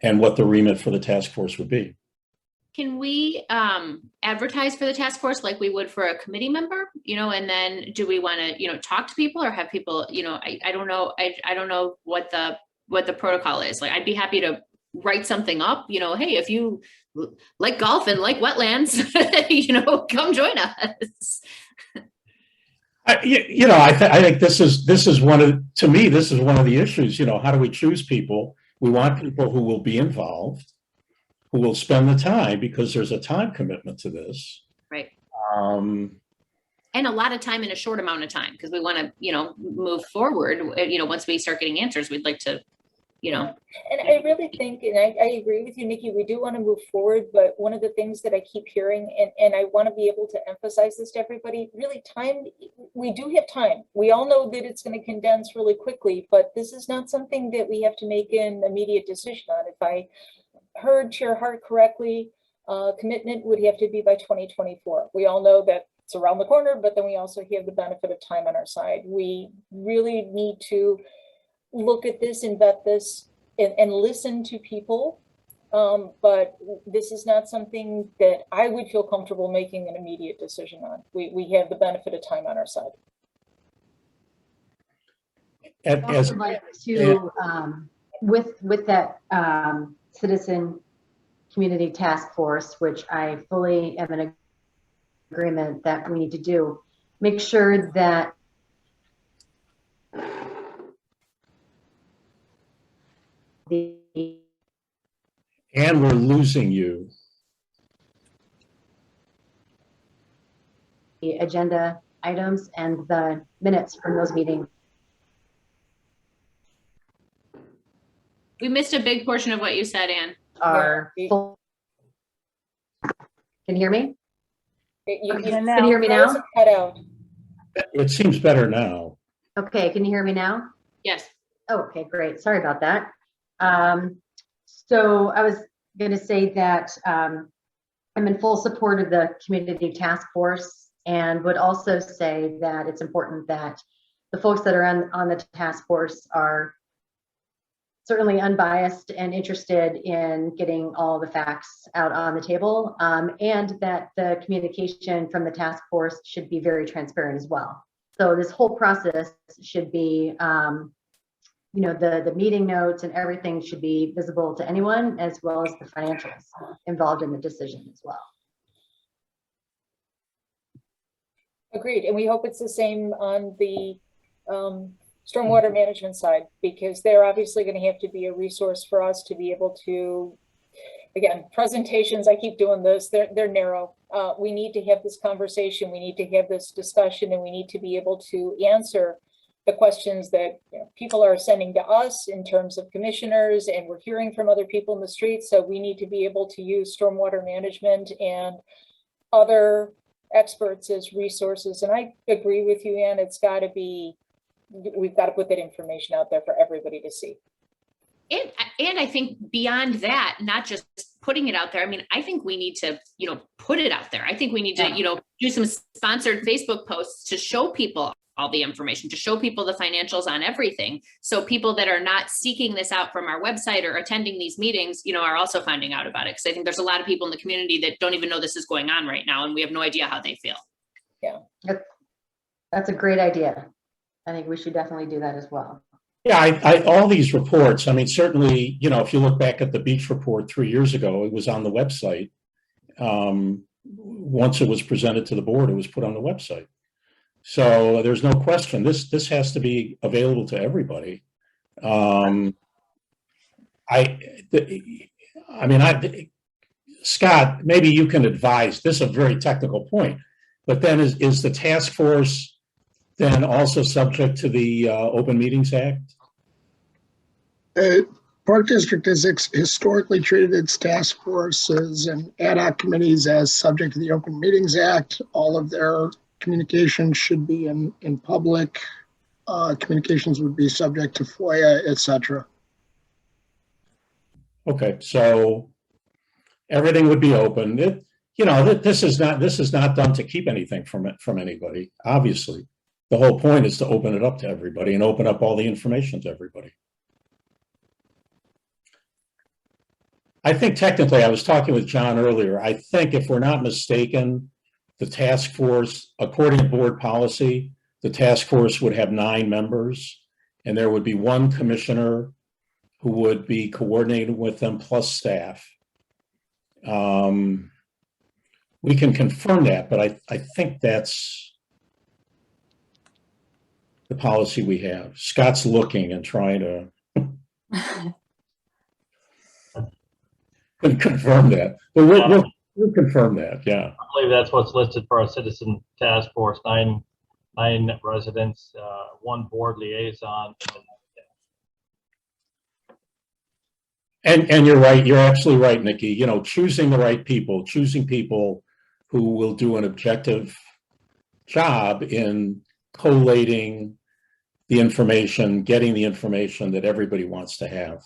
and what the remit for the task force would be.
Can we advertise for the task force like we would for a committee member, and then do we want to, talk to people or have people, I don't know. I don't know what the protocol is. Like, I'd be happy to write something up, hey, if you like golf and like wetlands, come join us.
I think this is one of the issues. How do we choose people? We want people who will be involved, who will spend the time, because there's a time commitment to this.
Right. And a lot of time in a short amount of time, because we want to, move forward. Once we start getting answers, we'd like to,
And I really think, and I agree with you, Nikki, we do want to move forward, but one of the things that I keep hearing, and I want to be able to emphasize this to everybody, really time, we do have time. We all know that it's going to condense really quickly, but this is not something that we have to make an immediate decision on. If I heard Chair Hart correctly, commitment would have to be by 2024. We all know that it's around the corner, but then we also have the benefit of time on our side. We really need to look at this and vet this and listen to people. But this is not something that I would feel comfortable making an immediate decision on. We have the benefit of time on our side.
I'd also like to, with that citizen community task force, which I fully am in agreement that we need to do, make sure that
And we're losing you.
The agenda items and the minutes from those meetings.
We missed a big portion of what you said, Ann.
Are full. Can you hear me?
You
can you hear me now?
Cut out.
It seems better now.
Okay, can you hear me now?
Yes.
Oh, okay, great. Sorry about that. So I was going to say that I'm in full support of the community task force, and would also say that it's important that the folks that are on the task force are certainly unbiased and interested in getting all the facts out on the table, and that the communication from the task force should be very transparent as well. So this whole process should be, the meeting notes and everything should be visible to anyone, as well as the financials involved in the decision as well.
Agreed, and we hope it's the same on the stormwater management side, because they're obviously going to have to be a resource for us to be able to, again, presentations, I keep doing this, they're narrow. We need to have this conversation, we need to have this discussion, and we need to be able to answer the questions that people are sending to us in terms of commissioners, and we're hearing from other people in the streets. So we need to be able to use stormwater management and other experts as resources. And I agree with you, Ann, it's got to be, we've got to put that information out there for everybody to see.
And I think beyond that, not just putting it out there. I mean, I think we need to, put it out there. I think we need to, do some sponsored Facebook posts to show people all the information, to show people the financials on everything. So people that are not seeking this out from our website or attending these meetings, are also finding out about it. Because I think there's a lot of people in the community that don't even know this is going on right now, and we have no idea how they feel.
Yeah,
That's a great idea. I think we should definitely do that as well.
Yeah, all these reports, I mean, certainly, if you look back at the beach report 3 years ago, it was on the website. Once it was presented to the board, it was put on the website. So there's no question, this has to be available to everybody. Scott, maybe you can advise, this is a very technical point, but then is the task force then also subject to the Open Meetings Act?
Park District has historically treated its task forces and ad hoc committees as subject to the Open Meetings Act. All of their communications should be in public. Communications would be subject to FOIA, etc.
Okay, so everything would be open. This is not done to keep anything from anybody, obviously. The whole point is to open it up to everybody and open up all the information to everybody. I think technically, I was talking with John earlier, I think if we're not mistaken, the task force, according to board policy, the task force would have 9 members, and there would be 1 commissioner who would be coordinating with them plus staff. We can confirm that, but I think that's the policy we have. Scott's looking and trying to confirm that, but we'll confirm that. Yeah,
I believe that's what's listed for our citizen task force: 9 residents, 1 board liaison.
and you're right. You're absolutely right, Nikki. Choosing the right people, choosing people who will do an objective job in collating the information, getting the information that everybody wants to have.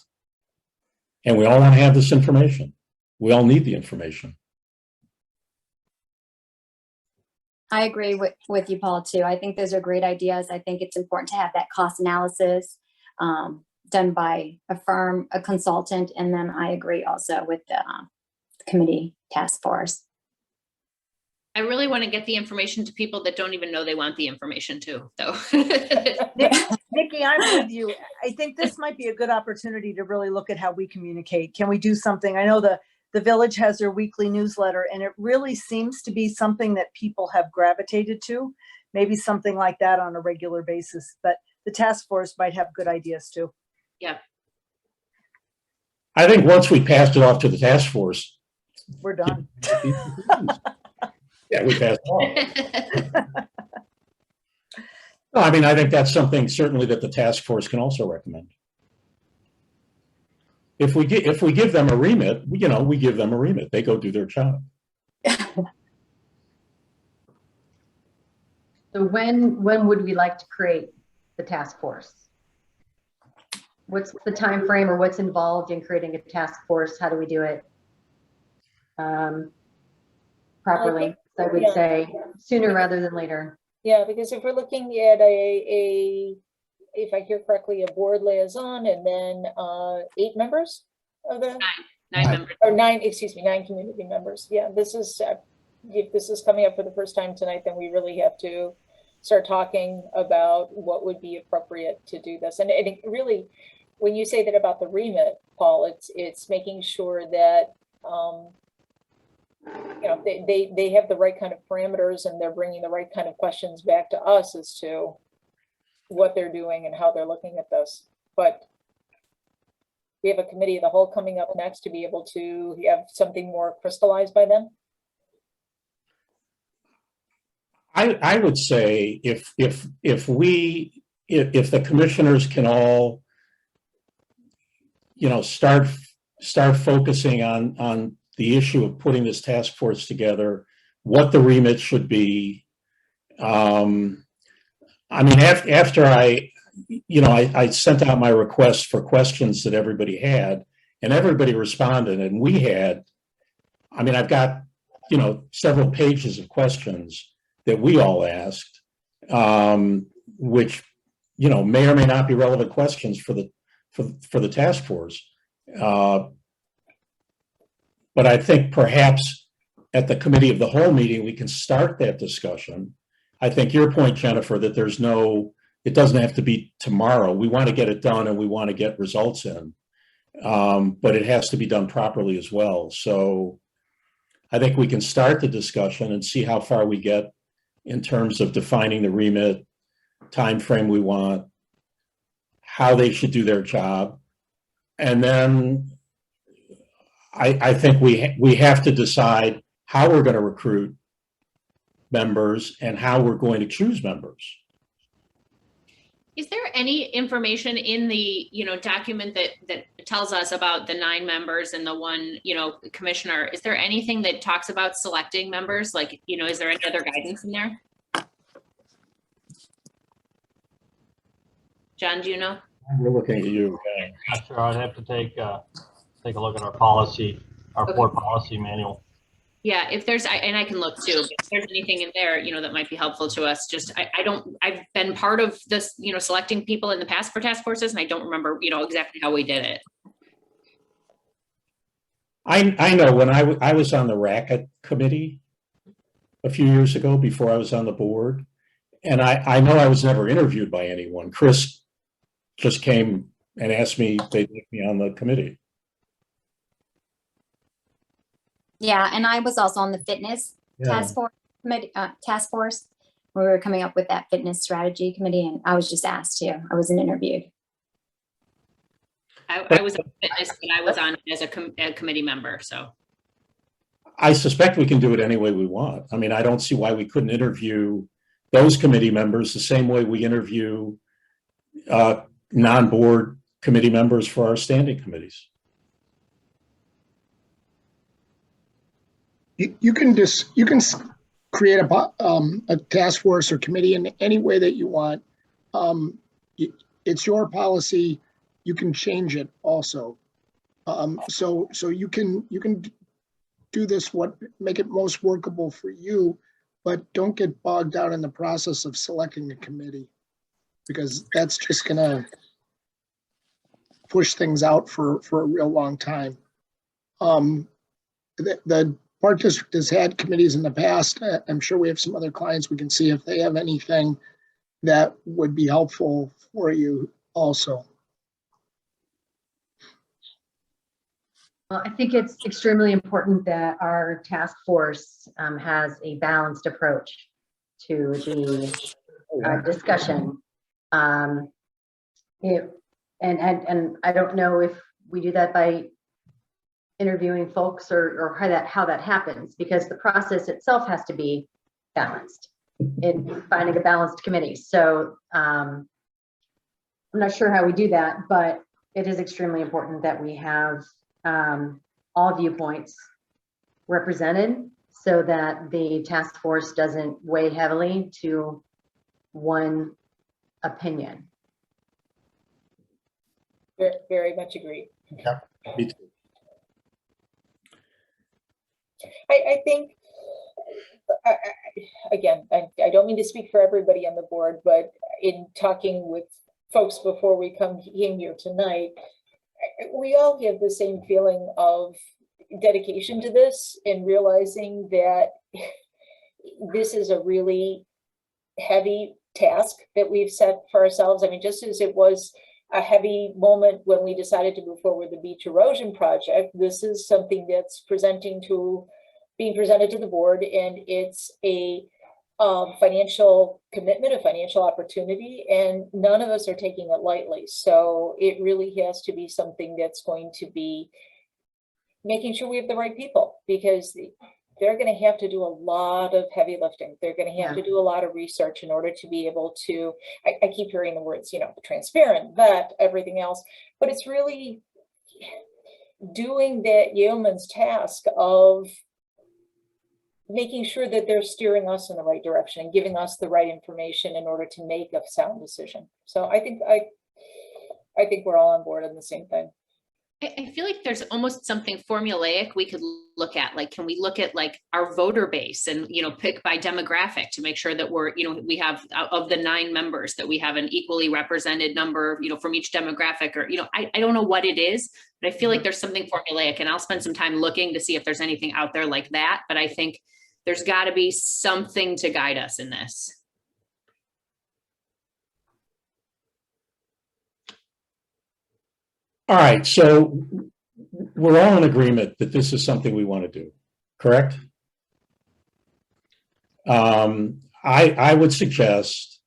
And we all want to have this information. We all need the information.
I agree with you, Paul, too. I think those are great ideas. I think it's important to have that cost analysis done by a firm, a consultant, and then I agree also with the committee task force.
I really want to get the information to people that don't even know they want the information too, though.
Nikki, I'm with you. I think this might be a good opportunity to really look at how we communicate. Can we do something? I know the village has their weekly newsletter, and it really seems to be something that people have gravitated to. Maybe something like that on a regular basis, but the task force might have good ideas too.
Yeah.
I think once we passed it off to the task force,
we're done.
Yeah, we passed it off. No, I mean, I think that's something certainly that the task force can also recommend. If we give them a remit, we give them a remit. They go do their job.
So when would we like to create the task force? what's the time frame, or what's involved in creating a task force? How do we do it properly? I would say sooner rather than later.
Yeah, because if we're looking at if I hear correctly, a board liaison and then 8 members of the
Nine members.
or 9, excuse me, 9 community members. Yeah, this is if this is coming up for the first time tonight, then we really have to start talking about what would be appropriate to do this. And it really, when you say that about the remit, Paul, it's making sure that you know, they have the right kind of parameters and they're bringing the right kind of questions back to us as to what they're doing and how they're looking at this. But we have a committee of the whole coming up next to be able to have something more crystallized by then.
I would say if the commissioners can all, you know, start focusing on the issue of putting this task force together, what the remit should be. I mean, after I sent out my request for questions that everybody had, and everybody responded, and we had, I mean, I've got, you know, several pages of questions that we all asked, which, you know, may or may not be relevant questions for the task force. But I think perhaps at the committee of the whole meeting, we can start that discussion. I think your point, Jennifer, that it doesn't have to be tomorrow. We want to get it done and we want to get results in, but it has to be done properly as well. So I think we can start the discussion and see how far we get in terms of defining the remit, time frame we want, how they should do their job. And then I think we have to decide how we're going to recruit members and how we're going to choose members.
Is there any information in the, you know, document that tells us about the 9 members and the 1, you know, commissioner? Is there anything that talks about selecting members? Like, you know, is there any other guidance in there? John, do you know?
We're looking at you.
Not sure. I'd have to take a look at our policy, our board policy manual.
Yeah, if there's, and I can look too, but if there's anything in there, you know, that might be helpful to us. Just, I've been part of this, you know, selecting people in the past for task forces, and I don't remember, you know, exactly how we did it.
I know when I was on the racket committee a few years ago before I was on the board, and I know I was never interviewed by anyone. Chris just came and asked me if they'd make me on the committee.
Yeah, and I was also on the fitness task force committee, task force. We were coming up with that fitness strategy committee, and I was just asked to. I wasn't interviewed.
I was on fitness, but I was on as a committee member, so.
I suspect we can do it any way we want. I mean, I don't see why we couldn't interview those committee members the same way we interview non-board committee members for our standing committees.
You can create a task force or committee in any way that you want. It's your policy. You can change it also. So you can do this, make it most workable for you, but don't get bogged down in the process of selecting a committee, because that's just gonna push things out for a real long time. The Park District has had committees in the past. I'm sure we have some other clients. We can see if they have anything that would be helpful for you also.
I think it's extremely important that our task force has a balanced approach to the discussion. And I don't know if we do that by interviewing folks or how that happens, because the process itself has to be balanced in finding a balanced committee. So I'm not sure how we do that, but it is extremely important that we have all viewpoints represented so that the task force doesn't weigh heavily to one opinion.
Very, very much agree.
Yeah, me too.
I think, again, I don't mean to speak for everybody on the board, but in talking with folks before we came here tonight, we all have the same feeling of dedication to this and realizing that this is a really heavy task that we've set for ourselves. I mean, just as it was a heavy moment when we decided to move forward with the beach erosion project, this is something that's being presented to the board, and it's a financial commitment, a financial opportunity, and none of us are taking it lightly. So it really has to be something that's going to be making sure we have the right people, because they're going to have to do a lot of heavy lifting. They're going to have to do a lot of research in order to be able to, I keep hearing the words, transparent, vet, everything else, but it's really doing that yeoman's task of making sure that they're steering us in the right direction and giving us the right information in order to make a sound decision. So I think we're all on board on the same thing.
I feel like there's almost something formulaic we could look at. Like, can we look at like our voter base and, pick by demographic to make sure that we're, we have of the 9 members that we have an equally represented number, from each demographic, or, I don't know what it is, but I feel like there's something formulaic, and I'll spend some time looking to see if there's anything out there like that. But I think there's got to be something to guide us in this.
All right, so we're all in agreement that this is something we want to do, correct? I would suggest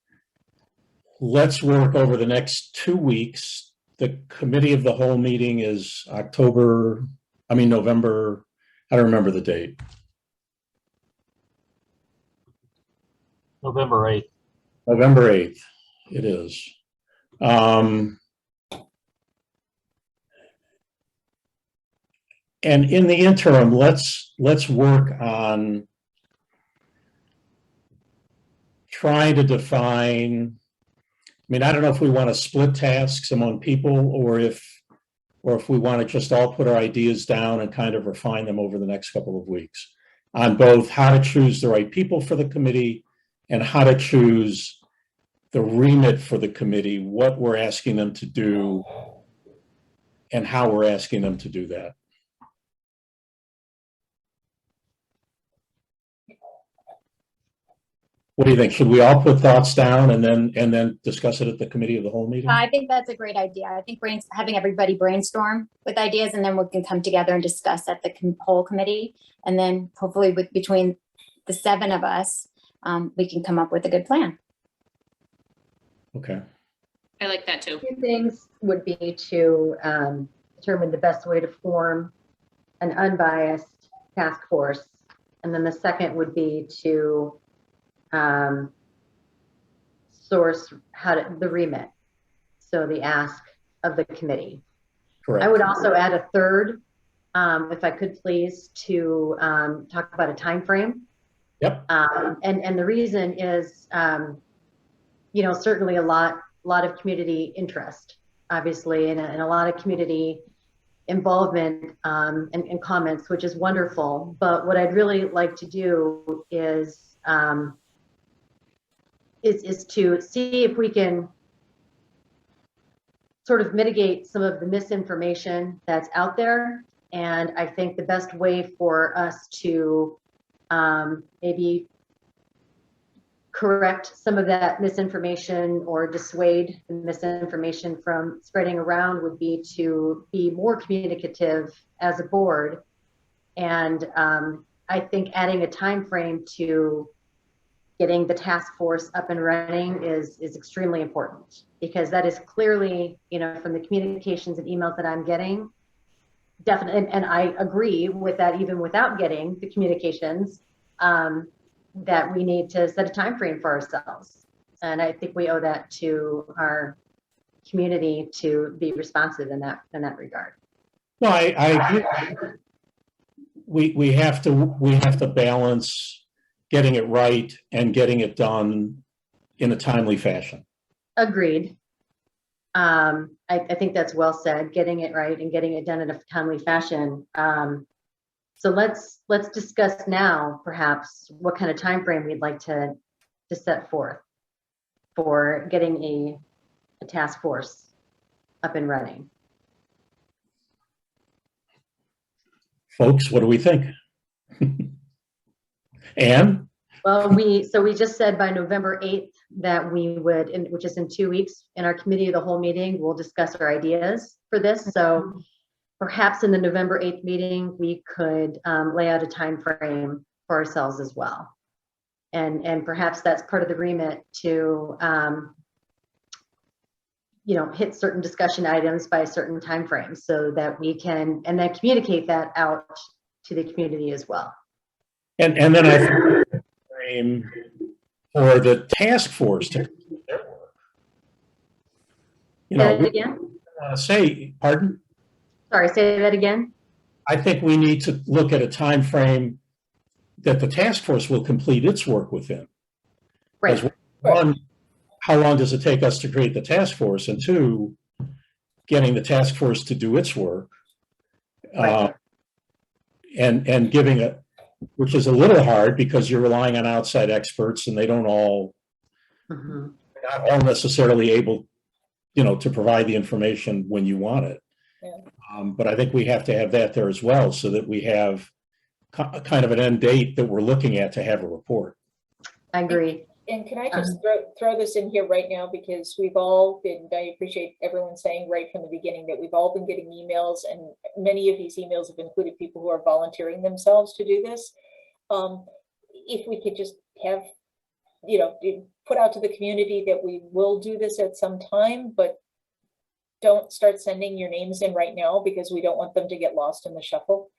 let's work over the next 2 weeks. The committee of the whole meeting is November, I don't remember the date.
November 8th.
November 8th, it is. And in the interim, let's work on trying to define, I don't know if we want to split tasks among people, or if we want to just all put our ideas down and kind of refine them over the next couple of weeks on both how to choose the right people for the committee and how to choose the remit for the committee, what we're asking them to do and how we're asking them to do that. What do you think? Should we all put thoughts down and then discuss it at the committee of the whole meeting?
I think that's a great idea. I think having everybody brainstorm with ideas, and then we can come together and discuss at the whole committee. And then hopefully between the 7 of us, we can come up with a good plan.
Okay.
I like that too.
2 things would be to determine the best way to form an unbiased task force. And then the second would be to source the remit, so the ask of the committee.
Correct.
I would also add a third, if I could please, to talk about a time frame.
Yep.
And the reason is, certainly a lot of community interest, obviously, and a lot of community involvement and comments, which is wonderful. But what I'd really like to do is to see if we can sort of mitigate some of the misinformation that's out there. And I think the best way for us to maybe correct some of that misinformation or dissuade the misinformation from spreading around would be to be more communicative as a board. And I think adding a time frame to getting the task force up and running is extremely important, because that is clearly, from the communications and emails that I'm getting, definitely, and I agree with that even without getting the communications, that we need to set a time frame for ourselves. And I think we owe that to our community to be responsive in that regard.
No, I agree. We have to balance getting it right and getting it done in a timely fashion.
Agreed. I think that's well said, getting it right and getting it done in a timely fashion. So let's discuss now, perhaps, what kind of time frame we'd like to set forth for getting a task force up and running.
Folks, what do we think? Anne?
Well, we just said by November 8th that we would, which is in 2 weeks, in our committee of the whole meeting, we'll discuss our ideas for this. So perhaps in the November 8th meeting, we could lay out a time frame for ourselves as well. And perhaps that's part of the agreement to hit certain discussion items by a certain time frame so that we can, and then communicate that out to the community as well.
And then I think frame for the task force to complete their work.
Say that again?
Pardon?
Sorry, say that again.
I think we need to look at a time frame that the task force will complete its work within.
Right.
One, how long does it take us to create the task force? And two, getting the task force to do its work.
Right.
And giving it, which is a little hard because you're relying on outside experts and they don't all, not all necessarily able, to provide the information when you want it.
Yeah.
But I think we have to have that there as well so that we have kind of an end date that we're looking at to have a report.
I agree.
And can I just throw this in here right now, because we've all been, I appreciate everyone saying right from the beginning that we've all been getting emails, and many of these emails have included people who are volunteering themselves to do this. If we could just have, put out to the community that we will do this at some time, but don't start sending your names in right now because we don't want them to get lost in the shuffle.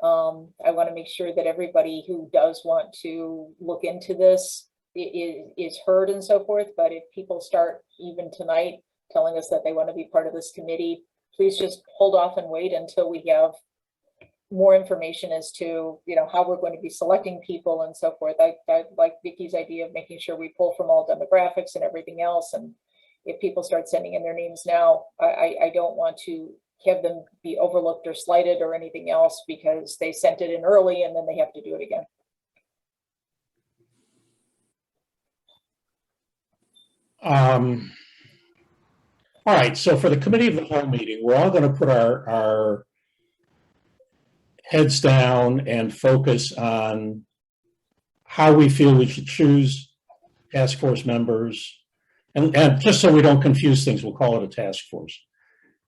I want to make sure that everybody who does want to look into this is heard and so forth. But if people start even tonight telling us that they want to be part of this committee, please just hold off and wait until we have more information as to how we're going to be selecting people and so forth. I like Vicky's idea of making sure we pull from all demographics and everything else. And if people start sending in their names now, I don't want to have them be overlooked or slighted or anything else because they sent it in early and then they have to do it again.
All right, so for the committee of the whole meeting, we're all going to put our heads down and focus on how we feel we should choose task force members. And just so we don't confuse things, we'll call it a task force.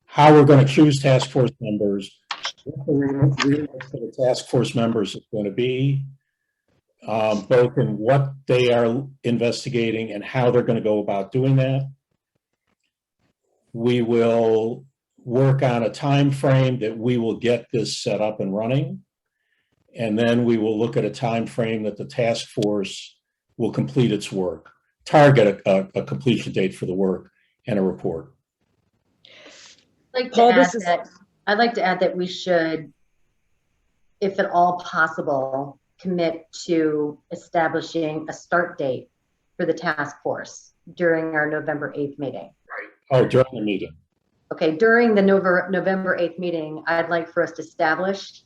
How we're going to choose task force members, what the remit for the task force members is going to be, both in what they are investigating and how they're going to go about doing that. We will work on a time frame that we will get this set up and running. And then we will look at a time frame that the task force will complete its work, target a completion date for the work and a report.
I'd like to add that we should, if at all possible, commit to establishing a start date for the task force during our November 8th meeting.
Oh, during the meeting.
Okay, during the November 8th meeting, I'd like for us to establish,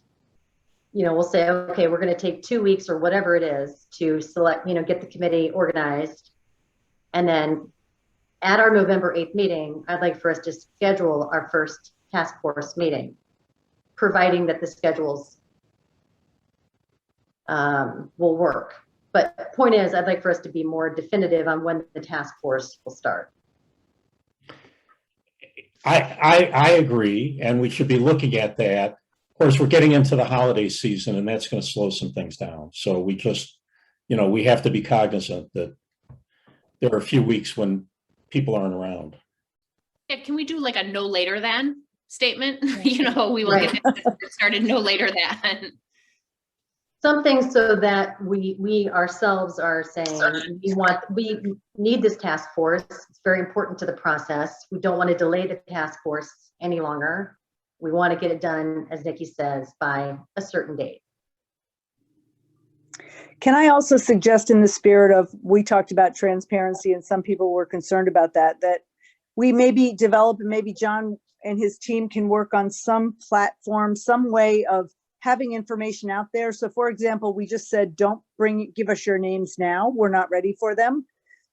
we'll say, okay, we're going to take 2 weeks or whatever it is to select, get the committee organized. And then at our November 8th meeting, I'd like for us to schedule our first task force meeting, providing that the schedules will work. But the point is, I'd like for us to be more definitive on when the task force will start.
I agree, and we should be looking at that. Of course, we're getting into the holiday season, and that's going to slow some things down. So we just, we have to be cognizant that there are a few weeks when people aren't around.
Yeah, can we do like a no later than statement? We will get it started no later than.
Something so that we ourselves are saying we need this task force. It's very important to the process. We don't want to delay the task force any longer. We want to get it done, as Nikki says, by a certain date.
Can I also suggest, in the spirit of, we talked about transparency and some people were concerned about that we maybe develop, and maybe John and his team can work on some platform, some way of having information out there. So for example, we just said, don't give us your names now. We're not ready for them.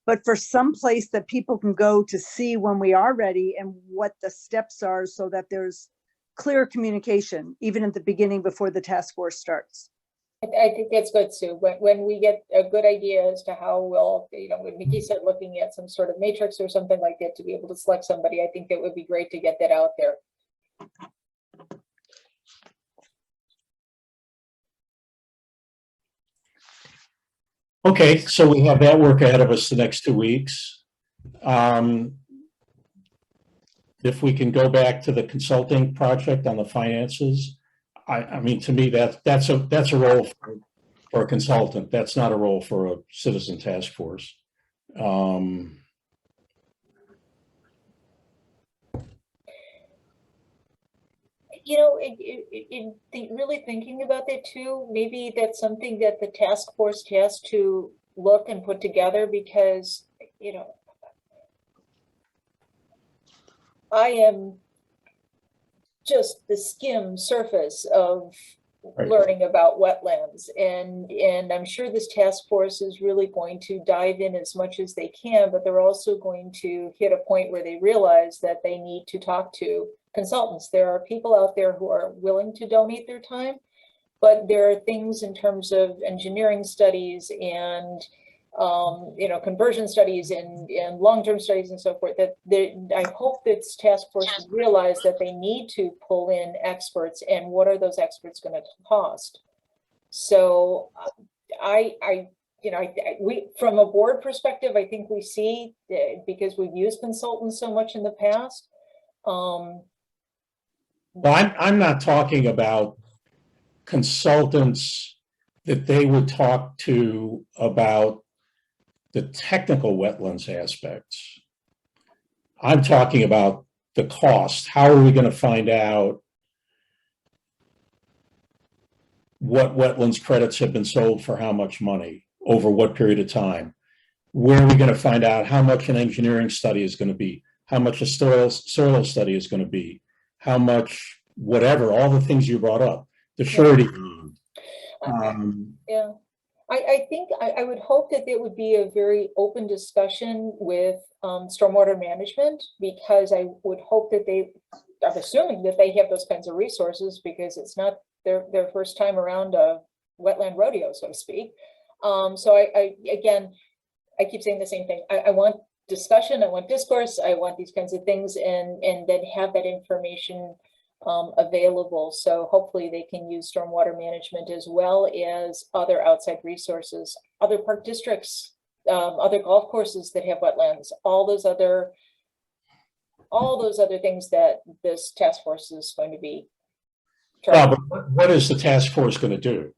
But for some place that people can go to see when we are ready and what the steps are, so that there's clear communication, even at the beginning before the task force starts.
I think that's good, Sue. When we get a good idea as to how we'll, when Nikki said looking at some sort of matrix or something like that to be able to select somebody, I think that would be great to get that out there.
Okay, so we have that work ahead of us the next 2 weeks. If we can go back to the consulting project on the finances, I mean, to me, that's a role for a consultant. That's not a role for a citizen task force.
Really thinking about that too, maybe that's something that the task force has to look and put together, because, I am just the skim surface of learning about wetlands, and I'm sure this task force is really going to dive in as much as they can, but they're also going to hit a point where they realize that they need to talk to consultants. There are people out there who are willing to donate their time, but there are things in terms of engineering studies and conversion studies and long-term studies and so forth, that I hope this task force realize that they need to pull in experts, and what are those experts going to cost. So we, from a board perspective, I think we see, because we've used consultants so much in the past.
Well, I'm not talking about consultants that they would talk to about the technical wetlands aspects. I'm talking about the cost. How are we going to find out what wetlands credits have been sold for how much money over what period of time? Where are we going to find out how much an engineering study is going to be, how much a soil study is going to be, how much whatever, all the things you brought up, the surety.
Yeah. I think I would hope that it would be a very open discussion with stormwater management, because I would hope that I'm assuming that they have those kinds of resources, because it's not their first time around a wetland rodeo, so to speak. So I keep saying the same thing. I want discussion, I want discourse, I want these kinds of things, and then have that information available. So hopefully they can use stormwater management as well as other outside resources, other park districts, other golf courses that have wetlands, all those other things that this task force is going to be.
But what is the task force going to do?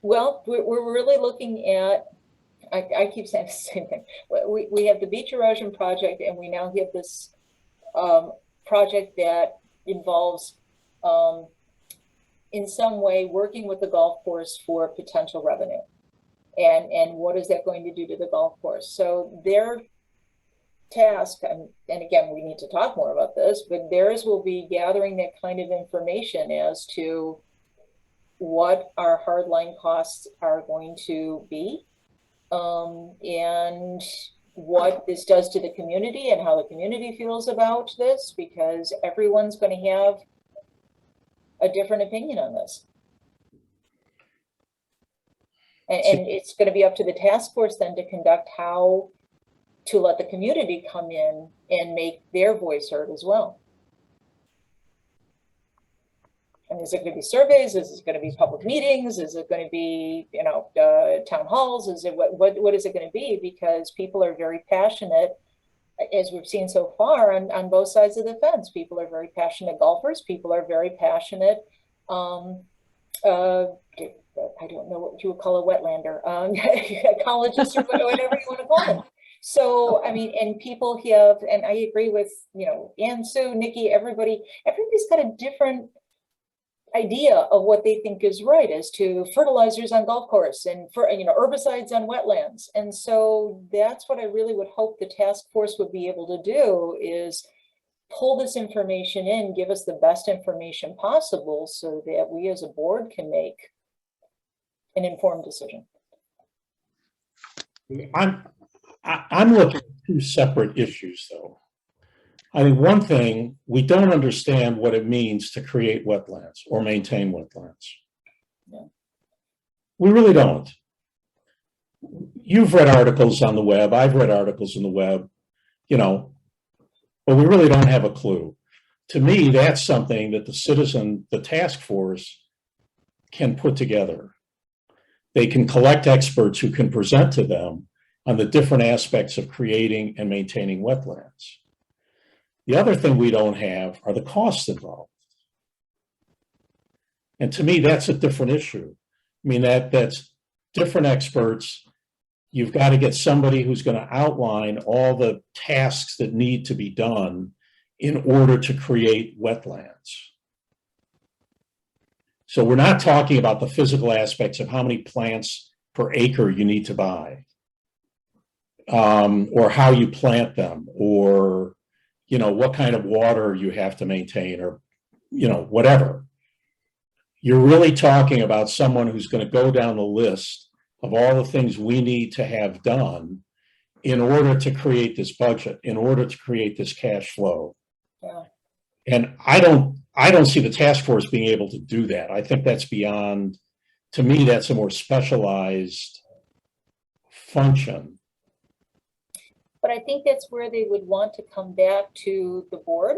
Well, we're really looking at, I keep saying the same thing. We have the beach erosion project, and we now have this project that involves in some way working with the golf course for potential revenue, and what is that going to do to the golf course. So their task, and again, we need to talk more about this, but theirs will be gathering that kind of information as to what our hardline costs are going to be, and what this does to the community and how the community feels about this, because everyone's going to have a different opinion on this. And it's going to be up to the task force then to conduct how to let the community come in and make their voice heard as well. And is it going to be surveys? Is it going to be public meetings? Is it going to be, town halls? Is it what is it going to be? Because people are very passionate, as we've seen so far on both sides of the fence. People are very passionate golfers. People are very passionate. I don't know what you would call a wetlander, ecologists or whatever you want to call them. So, I mean, and people have, and I agree with, Ann, Sue, Nikki, everybody's got a different idea of what they think is right as to fertilizers on golf course and for, herbicides on wetlands. And so that's what I really would hope the task force would be able to do, is pull this information in, give us the best information possible so that we as a board can make an informed decision.
I'm looking at two separate issues, though. I mean, one thing, we don't understand what it means to create wetlands or maintain wetlands.
Yeah.
We really don't. You've read articles on the web, I've read articles on the web, but we really don't have a clue. To me, that's something that the task force can put together. They can collect experts who can present to them on the different aspects of creating and maintaining wetlands. The other thing we don't have are the costs involved. And to me, that's a different issue. I mean, that's different experts. You've got to get somebody who's going to outline all the tasks that need to be done in order to create wetlands. So we're not talking about the physical aspects of how many plants per acre you need to buy, or how you plant them, or what kind of water you have to maintain, or whatever. You're really talking about someone who's going to go down the list of all the things we need to have done in order to create this budget, in order to create this cash flow.
Yeah.
And I don't see the task force being able to do that. I think that's beyond, to me, that's a more specialized function.
But I think that's where they would want to come back to the board.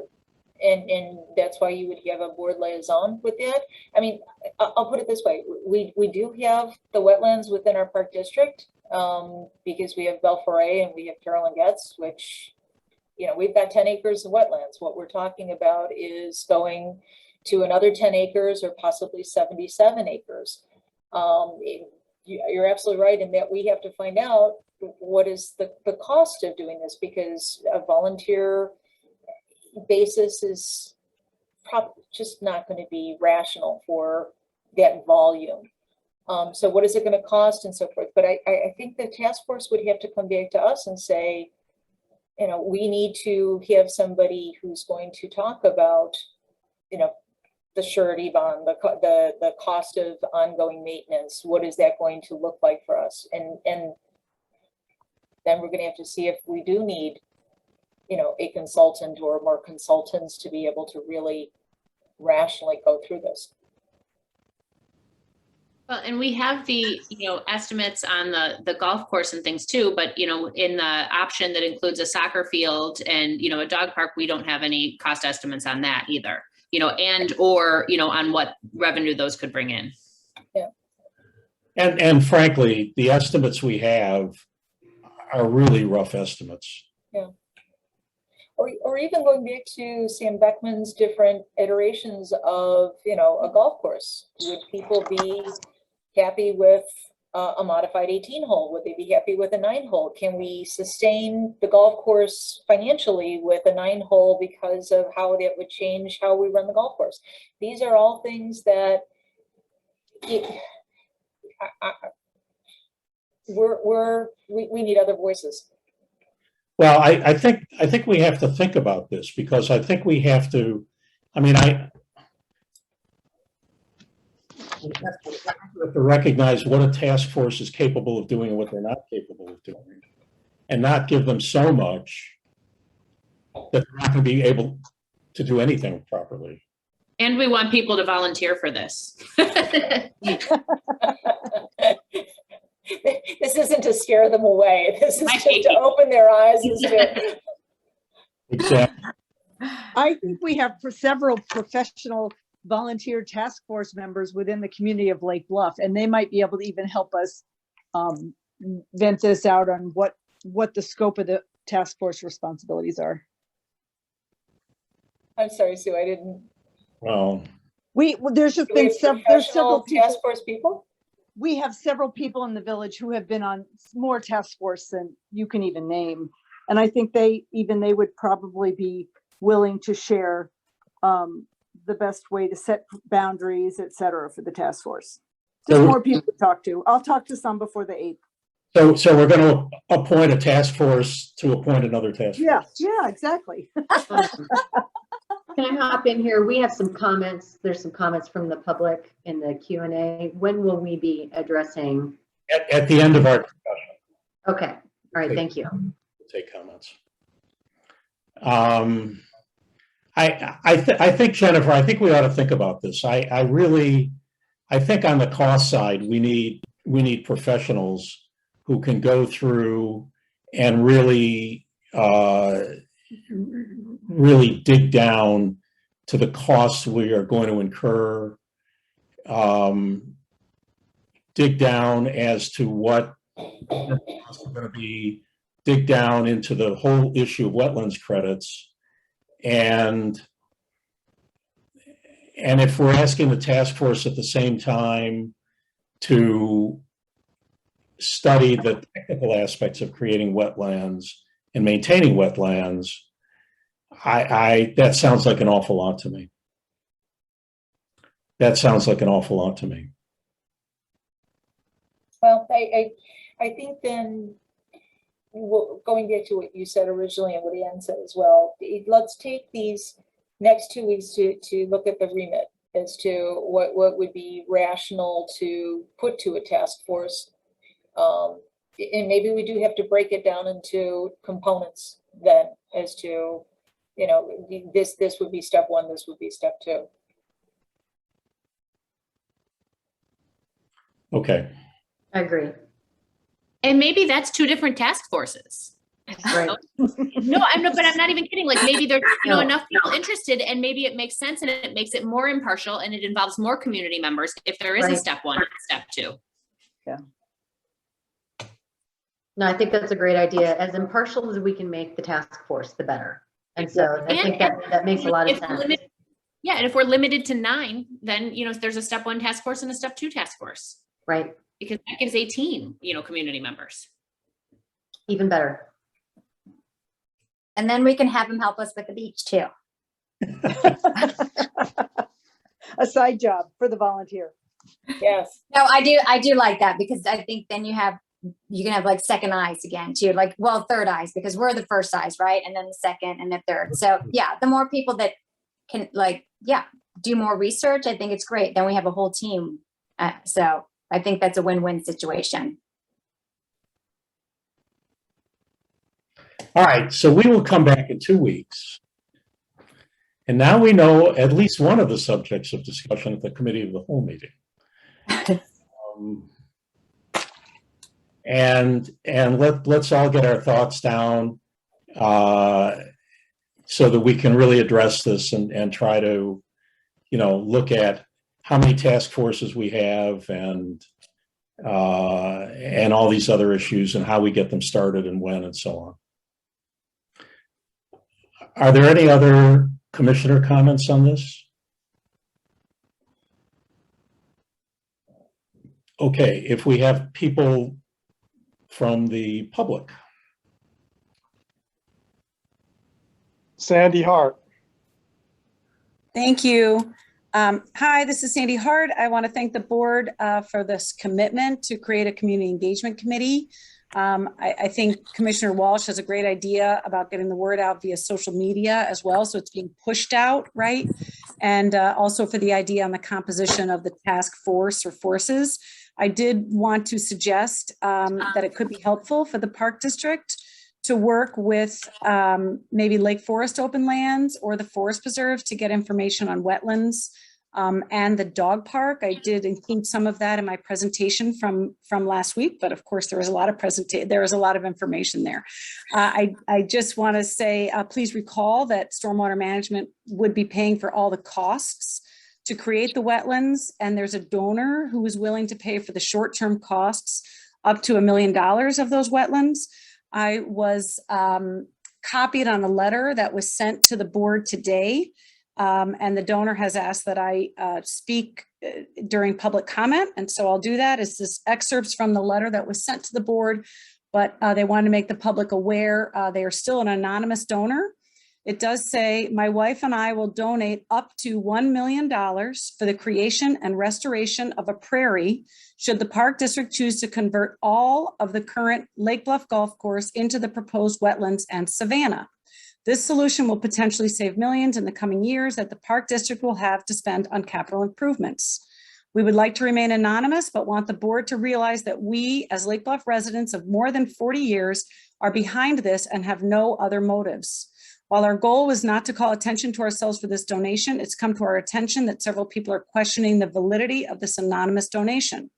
And that's why you would have a board liaison with that. I mean, I'll put it this way. We do have the wetlands within our park district, because we have Belforet and we have Carolyn Getz, which, we've got 10 acres of wetlands. What we're talking about is going to another 10 acres or possibly 77 acres. You're absolutely right in that we have to find out what is the cost of doing this, because a volunteer basis is probably just not going to be rational for that volume. So what is it going to cost and so forth? But I think the task force would have to come back to us and say, we need to have somebody who's going to talk about, the surety bond, the cost of ongoing maintenance. What is that going to look like for us? And then we're going to have to see if we do need, a consultant or more consultants to be able to really rationally go through this.
Well, and we have the, estimates on the golf course and things too, but, in the option that includes a soccer field and, a dog park, we don't have any cost estimates on that either, or on what revenue those could bring in.
Yeah.
And frankly, the estimates we have are really rough estimates.
Yeah. Or even going back to Sam Beckman's different iterations of, a golf course. Would people be happy with a modified 18-hole? Would they be happy with a 9-hole? Can we sustain the golf course financially with a 9-hole because of how that would change how we run the golf course? These are all things that we need other voices.
Well, I think we have to think about this, because I think we have to, we have to recognize what a task force is capable of doing and what they're not capable of doing, and not give them so much that they're not going to be able to do anything properly.
And we want people to volunteer for this.
This isn't to scare them away. This is just to open their eyes.
Exactly.
I think we have several professional volunteer task force members within the community of Lake Bluff, and they might be able to even help us vent this out on what the scope of the task force responsibilities are.
I'm sorry, Sue, I didn't.
Well,
there's several
task force people.
We have several people in the village who have been on more task force than you can even name. And I think they would probably be willing to share the best way to set boundaries, et cetera, for the task force. Just
So-
more people to talk to. I'll talk to some before the 8th.
So we're going to appoint a task force to appoint another task force.
Yeah, exactly.
Can I hop in here? We have some comments. There's some comments from the public in the Q&A. When will we be addressing?
At the end of our discussion,
Okay, all right, thank you.
we'll take comments. I think, Jennifer, I think we ought to think about this. I think on the cost side, we need professionals who can go through and really dig down to the costs we are going to incur, dig down as to what it's going to be, dig down into the whole issue of wetlands credits. And if we're asking the task force at the same time to study the technical aspects of creating wetlands and maintaining wetlands, that sounds like an awful lot to me. That sounds like an awful lot to me.
Well, I think then, going back to what you said originally and what Ann said as well, let's take these next 2 weeks to look at the remit as to what would be rational to put to a task force. And maybe we do have to break it down into components then as to, you know, this would be step 1, this would be step 2.
Okay.
I agree.
And maybe that's 2 different task forces.
Right.
No, but I'm not even kidding. Like maybe there's enough people interested, and maybe it makes sense and it makes it more impartial and it involves more community members if there is a step 1 and step 2.
Yeah.
No, I think that's a great idea. As impartial as we can make the task force, the better. And so I think that makes a lot of sense.
Yeah, and if we're limited to 9, then there's a step 1 task force and a step 2 task force.
Right.
Because that gives 18, community members.
Even better.
And then we can have him help us with the beach too.
A side job for the volunteer.
Yes.
No, I do like that, because I think then you can have like second eyes again too, like, well, third eyes, because we're the first eyes, right? And then the second and the third. So yeah, the more people that can do more research, I think it's great. Then we have a whole team. So I think that's a win-win situation.
All right, so we will come back in 2 weeks. And now we know at least one of the subjects of discussion at the committee of the whole meeting. And let's all get our thoughts down so that we can really address this and try to, look at how many task forces we have and all these other issues and how we get them started and when and so on. Are there any other commissioner comments on this? Okay, if we have people from the public.
Sandy Hart.
Thank you. Hi, this is Sandy Hart. I want to thank the board for this commitment to create a community engagement committee. I think Commissioner Walsh has a great idea about getting the word out via social media as well. So it's being pushed out, right? And also for the idea on the composition of the task force or forces. I did want to suggest that it could be helpful for the Park District to work with maybe Lake Forest Open Lands or the Forest Preserve to get information on wetlands and the dog park. I did include some of that in my presentation from last week, but of course there was a lot of information there. I just want to say, please recall that stormwater management would be paying for all the costs to create the wetlands, and there's a donor who is willing to pay for the short-term costs up to $1 million of those wetlands. I was copied on a letter that was sent to the board today, and the donor has asked that I speak during public comment, and so I'll do that. It's this excerpts from the letter that was sent to the board, but they wanted to make the public aware they are still an anonymous donor.
it does say, my wife and I will donate up to $1 million for the creation and restoration of a prairie should the Park District choose to convert all of the current Lake Bluff Golf Course into the proposed wetlands and savanna. This solution will potentially save millions in the coming years that the Park District will have to spend on capital improvements. We would like to remain anonymous, but want the board to realize that we, as Lake Bluff residents of more than 40 years, are behind this and have no other motives. While our goal was not to call attention to ourselves for this donation, it's come to our attention that several people are questioning the validity of this anonymous donation.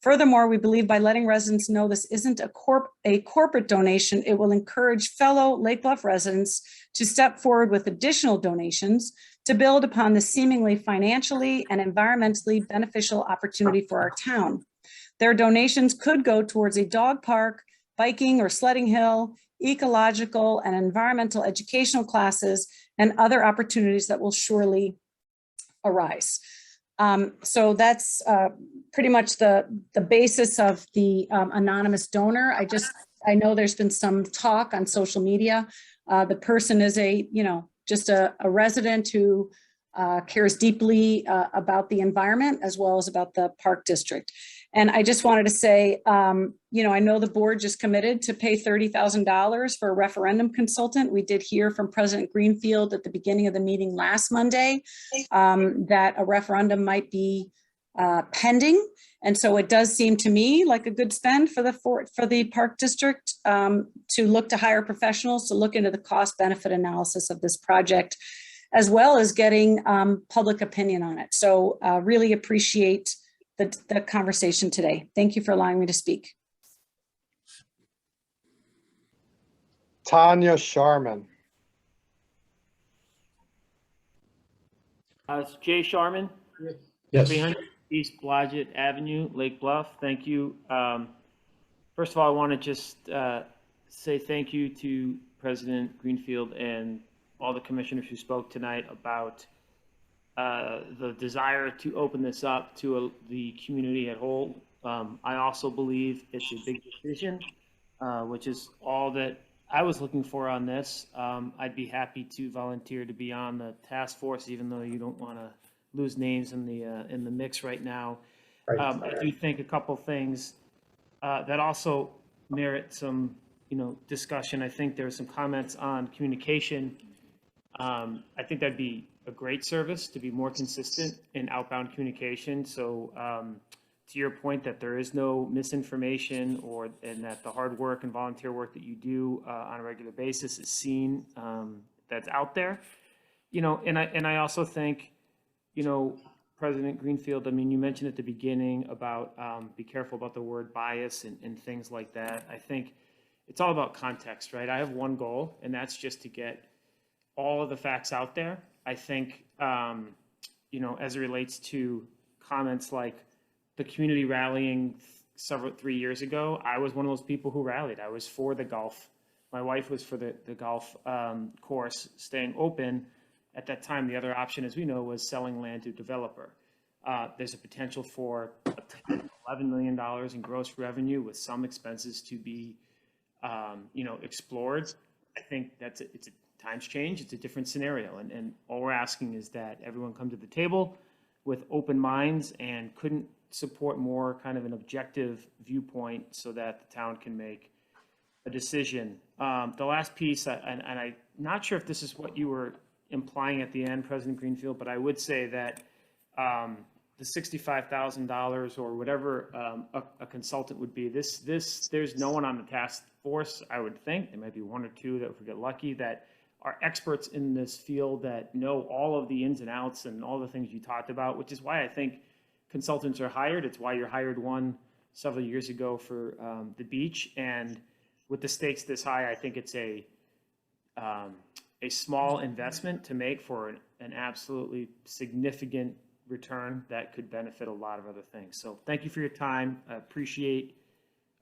Furthermore, we believe by letting residents know this isn't a corporate donation, it will encourage fellow Lake Bluff residents to step forward with additional donations to build upon the seemingly financially and environmentally beneficial opportunity for our town. Their donations could go towards a dog park, biking or sledding hill, ecological and environmental educational classes, and other opportunities that will surely arise. So that's pretty much the basis of the anonymous donor. I know there's been some talk on social media. The person is just a resident who cares deeply about the environment as well as about the Park District. And I just wanted to say, I know the board just committed to pay $30,000 for a referendum consultant. We did hear from President Greenfield at the beginning of the meeting last Monday that a referendum might be pending. And so it does seem to me like a good spend for the Park District to look to hire professionals to look into the cost benefit analysis of this project, as well as getting public opinion on it. So really appreciate the conversation today. Thank you for allowing me to speak.
Tanya Sharman.
It's Jay Sharman.
Yes.
300 East Blodgett Avenue, Lake Bluff. Thank you. First of all, I want to just say thank you to President Greenfield and all the commissioners who spoke tonight about the desire to open this up to the community at whole. I also believe it's a big decision, which is all that I was looking for on this. I'd be happy to volunteer to be on the task force, even though you don't want to lose names in the mix right now.
Right.
I do think a couple things that also merit some discussion. I think there were some comments on communication. I think that'd be a great service to be more consistent in outbound communication. So to your point that there is no misinformation and that the hard work and volunteer work that you do on a regular basis is seen, that's out there. And I also think, President Greenfield, I mean, you mentioned at the beginning about be careful about the word bias and things like that. I think it's all about context, right? I have one goal, and that's just to get all of the facts out there. I think, as it relates to comments like the community rallying 3 years ago, I was one of those people who rallied. I was for the golf. My wife was for the golf course staying open. At that time, the other option, as we know, was selling land to a developer. There's a potential for $11 million in gross revenue with some expenses to be, explored. I think it's a times change. It's a different scenario. And all we're asking is that everyone come to the table with open minds and couldn't support more kind of an objective viewpoint so that the town can make a decision. The last piece, and I'm not sure if this is what you were implying at the end, President Greenfield, but I would say that the $65,000 or whatever a consultant would be, there's no one on the task force, I would think. There might be one or two that if we get lucky that are experts in this field that know all of the ins and outs and all the things you talked about, which is why I think consultants are hired. It's why you hired one several years ago for the beach. And with the stakes this high, I think it's a small investment to make for an absolutely significant return that could benefit a lot of other things. So thank you for your time. I appreciate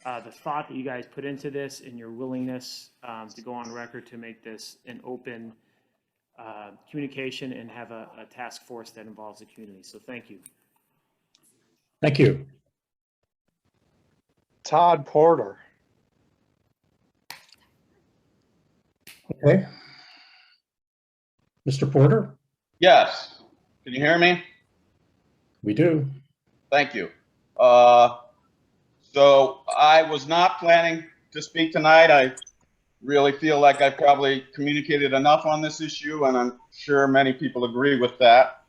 the thought that you guys put into this and your willingness to go on record to make this an open communication and have a task force that involves the community. So thank you.
Thank you.
Todd Porter.
Okay. Mr. Porter?
Yes. Can you hear me?
We do.
Thank you. So I was not planning to speak tonight. I really feel like I've probably communicated enough on this issue, and I'm sure many people agree with that.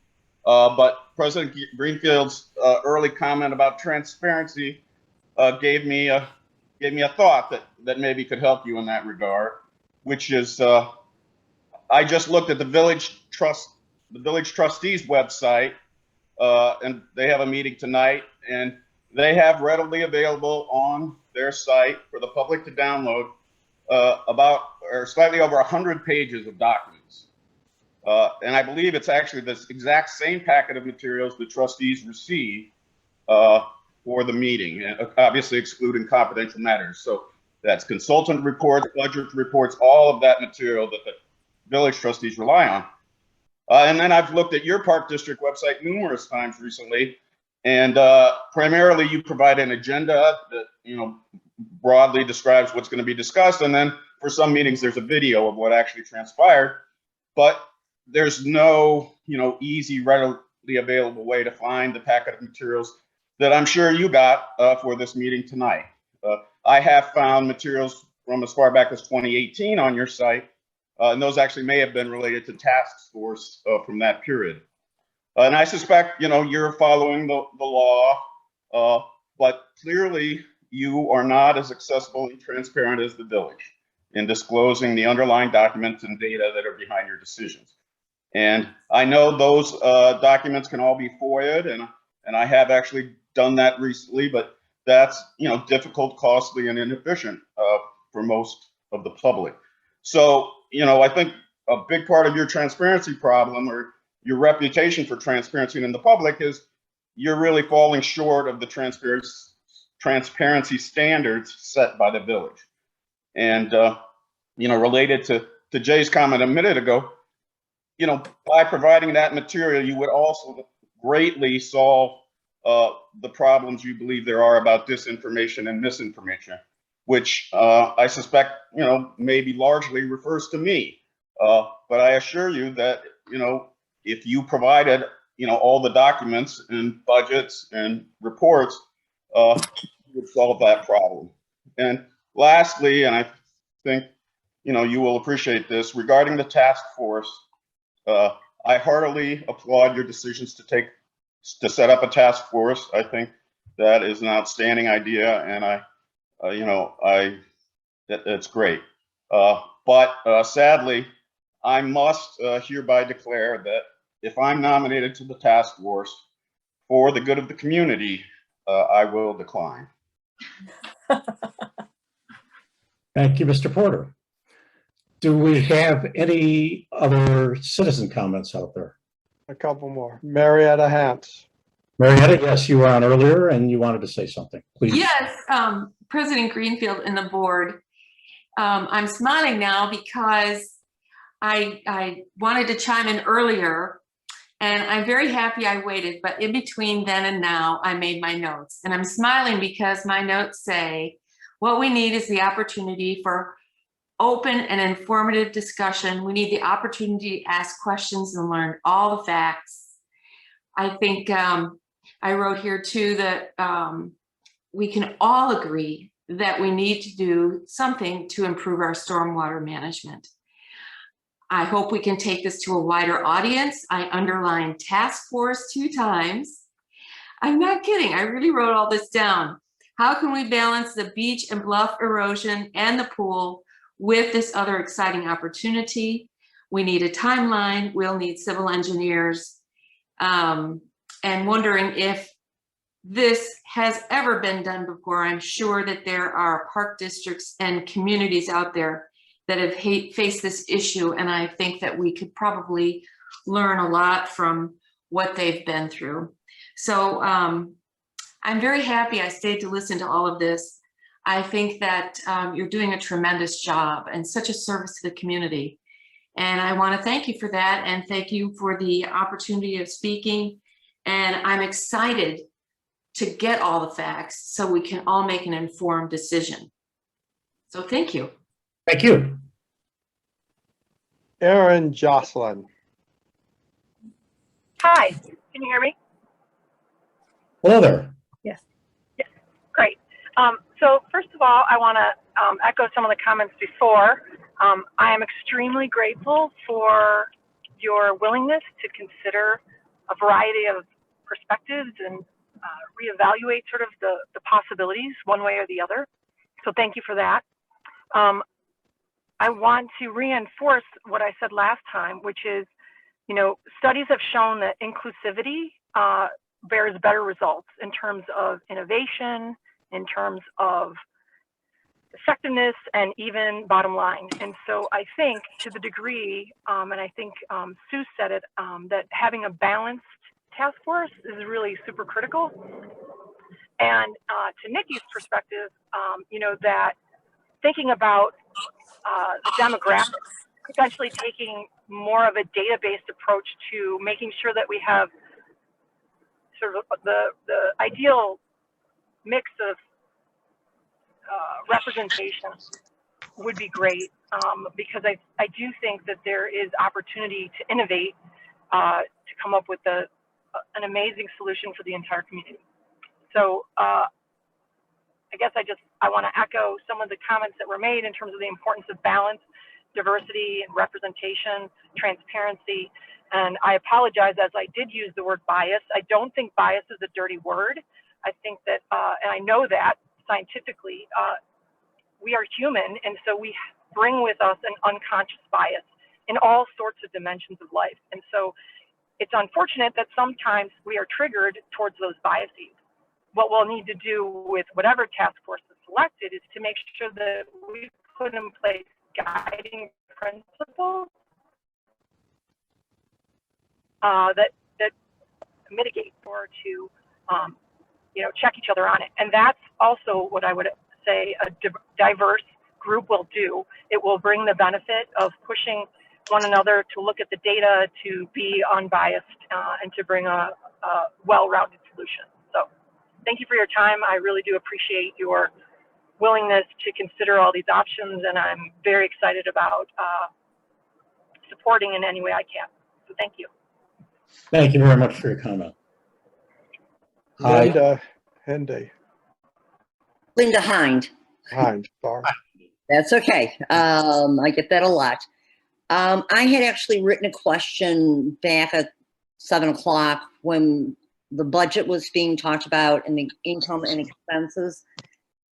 But President Greenfield's early comment about transparency gave me a thought that maybe could help you in that regard, which is I just looked at the village trustees website, and they have a meeting tonight, and they have readily available on their site for the public to download slightly over 100 pages of documents. And I believe it's actually this exact same packet of materials the trustees receive for the meeting, and obviously excluding confidential matters. So that's consultant reports, budget reports, all of that material that the village trustees rely on. And then I've looked at your park district website numerous times recently, and primarily you provide an agenda that broadly describes what's going to be discussed, and then for some meetings there's a video of what actually transpired, but there's no easy, readily available way to find the packet of materials that I'm sure you got for this meeting tonight. I have found materials from as far back as 2018 on your site, and those actually may have been related to task force from that period. And I suspect, you're following the law, but clearly you are not as accessible and transparent as the village in disclosing the underlying documents and data that are behind your decisions. And I know those documents can all be FOIA'd, and I have actually done that recently, but that's difficult, costly, and inefficient for most of the public. So I think a big part of your transparency problem, or your reputation for transparency in the public, is you're really falling short of the transparency standards set by the village. And related to Jay's comment a minute ago, by providing that material, you would also greatly solve the problems you believe there are about disinformation and misinformation, which I suspect maybe largely refers to me. But I assure you that if you provided all the documents and budgets and reports, you would solve that problem. And lastly, and I think you will appreciate this, regarding the task force, I heartily applaud your decisions to set up a task force. I think that is an outstanding idea, and it's great. But sadly, I must hereby declare that if I'm nominated to the task force for the good of the community, I will decline.
Thank you, Mr. Porter. Do we have any other citizen comments out there?
A couple more. Marietta Hance.
Marietta, yes, you were on earlier and you wanted to say something, please.
Yes, President Greenfield and the board. I'm smiling now because I wanted to chime in earlier, and I'm very happy I waited, but in between then and now, I made my notes. And I'm smiling because my notes say, what we need is the opportunity for open and informative discussion. We need the opportunity to ask questions and learn all the facts. I think I wrote here too that we can all agree that we need to do something to improve our stormwater management. I hope we can take this to a wider audience. I underlined task force 2 times. I'm not kidding, I really wrote all this down. How can we balance the beach and bluff erosion and the pool with this other exciting opportunity? We need a timeline, we'll need civil engineers, and wondering if this has ever been done before. I'm sure that there are park districts and communities out there that have faced this issue, and I think that we could probably learn a lot from what they've been through. So I'm very happy I stayed to listen to all of this. I think that you're doing a tremendous job and such a service to the community. And I want to thank you for that, and thank you for the opportunity of speaking. And I'm excited to get all the facts so we can all make an informed decision. So thank you.
Thank you.
Aaron Jocelyn.
Hi, can you hear me?
Hello there.
Yes. Yes, great. So first of all, I want to echo some of the comments before. I am extremely grateful for your willingness to consider a variety of perspectives and reevaluate sort of the possibilities one way or the other. So thank you for that. I want to reinforce what I said last time, which is, you know, studies have shown that inclusivity bears better results in terms of innovation, in terms of effectiveness, and even bottom line. And so I think to the degree, and I think Sue said it, that having a balanced task force is really super critical. And to Nikki's perspective, you know, that thinking about the demographics, potentially taking more of a data-based approach to making sure that we have sort of the ideal mix of representation would be great, because I do think that there is opportunity to innovate, to come up with an amazing solution for the entire community. So I guess I want to echo some of the comments that were made in terms of the importance of balance, diversity, and representation, transparency. And I apologize, as I did use the word bias. I don't think bias is a dirty word. I think that, and I know that scientifically, we are human, and so we bring with us an unconscious bias in all sorts of dimensions of life. And so it's unfortunate that sometimes we are triggered towards those biases. What we'll need to do with whatever task force is selected is to make sure that we put in place guiding principles that mitigate or to you know, check each other on it. And that's also what I would say a diverse group will do. It will bring the benefit of pushing one another to look at the data, to be unbiased, and to bring a well-rounded solution. So thank you for your time. I really do appreciate your willingness to consider all these options, and I'm very excited about supporting in any way I can. So thank you.
Thank you very much for your comment.
Linda Hendy.
Linda Hind.
Hind, sorry.
That's okay. I get that a lot. I had actually written a question back at 7 o'clock when the budget was being talked about and the income and expenses.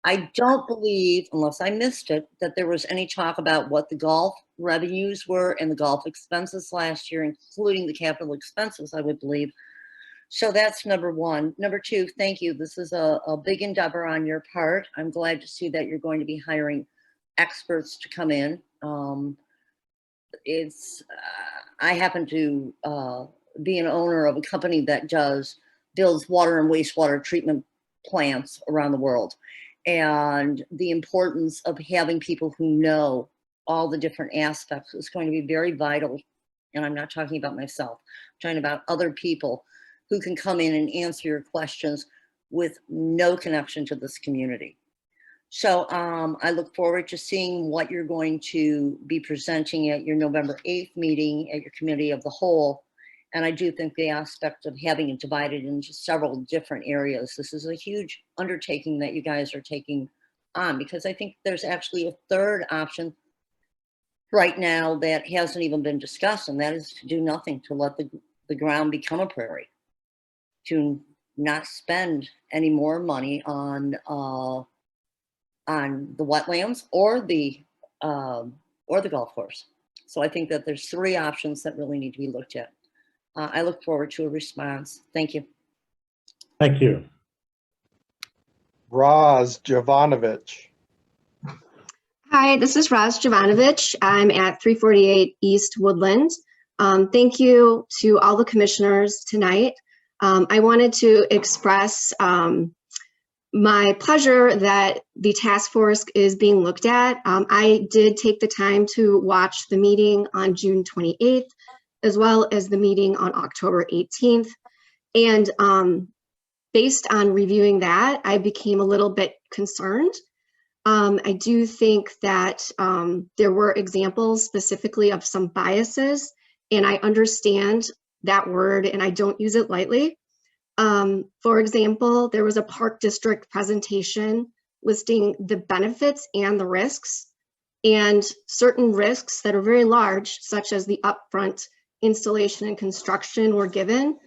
I don't believe, unless I missed it, that there was any talk about what the golf revenues were and the golf expenses last year, including the capital expenses, I would believe. So that's number one. Number two, thank you. This is a big endeavor on your part. I'm glad to see that you're going to be hiring experts to come in. I happen to be an owner of a company that builds water and wastewater treatment plants around the world. And the importance of having people who know all the different aspects is going to be very vital. And I'm not talking about myself, I'm talking about other people who can come in and answer your questions with no connection to this community. So I look forward to seeing what you're going to be presenting at your November 8th meeting at your committee of the whole. And I do think the aspect of having it divided into several different areas, this is a huge undertaking that you guys are taking on, because I think there's actually a third option right now that hasn't even been discussed, and that is to do nothing, to let the ground become a prairie, to not spend any more money on the wetlands or the golf course. So I think that there's three options that really need to be looked at. I look forward to a response. Thank you.
Thank you.
Roz Jovanovich.
Hi, this is Roz Jovanovich. I'm at 348 East Woodland. Thank you to all the commissioners tonight. I wanted to express my pleasure that the task force is being looked at. I did take the time to watch the meeting on June 28th, as well as the meeting on October 18th. And based on reviewing that, I became a little bit concerned. I do think that there were examples specifically of some biases, and I understand that word and I don't use it lightly. For example, there was a park district presentation listing the benefits and the risks, and certain risks that are very large, such as the upfront installation and construction, were given.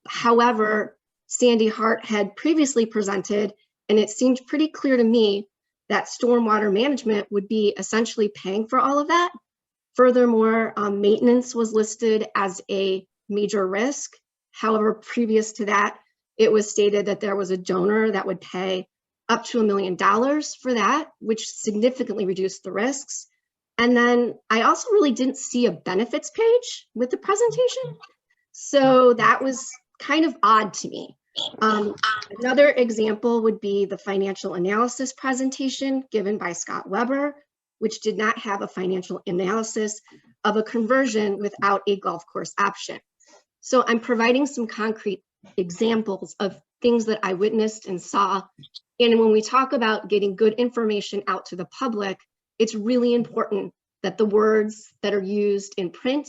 However, Sandy Hart had previously presented, and it seemed pretty clear to me that stormwater management would be essentially paying for all of that. Furthermore, maintenance was listed as a major risk. However, previous to that, it was stated that there was a donor that would pay up to $1 million for that, which significantly reduced the risks. And then I also really didn't see a benefits page with the presentation. So that was kind of odd to me. Another example would be the financial analysis presentation given by Scott Weber, which did not have a financial analysis of a conversion without a golf course option. So I'm providing some concrete examples of things that I witnessed and saw. And when we talk about getting good information out to the public, it's really important that the words that are used in print,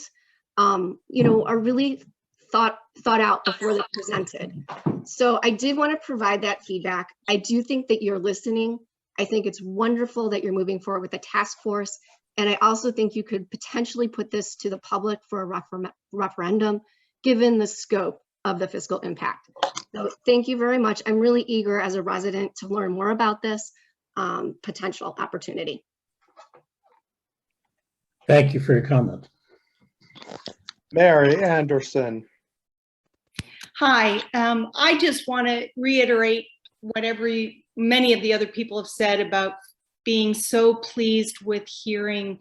are really thought out before they're presented. So I did want to provide that feedback. I do think that you're listening. I think it's wonderful that you're moving forward with the task force. And I also think you could potentially put this to the public for a referendum, given the scope of the fiscal impact. So thank you very much. I'm really eager as a resident to learn more about this potential opportunity.
Thank you for your comment.
Mary Anderson.
Hi, I just want to reiterate what many of the other people have said about being so pleased with hearing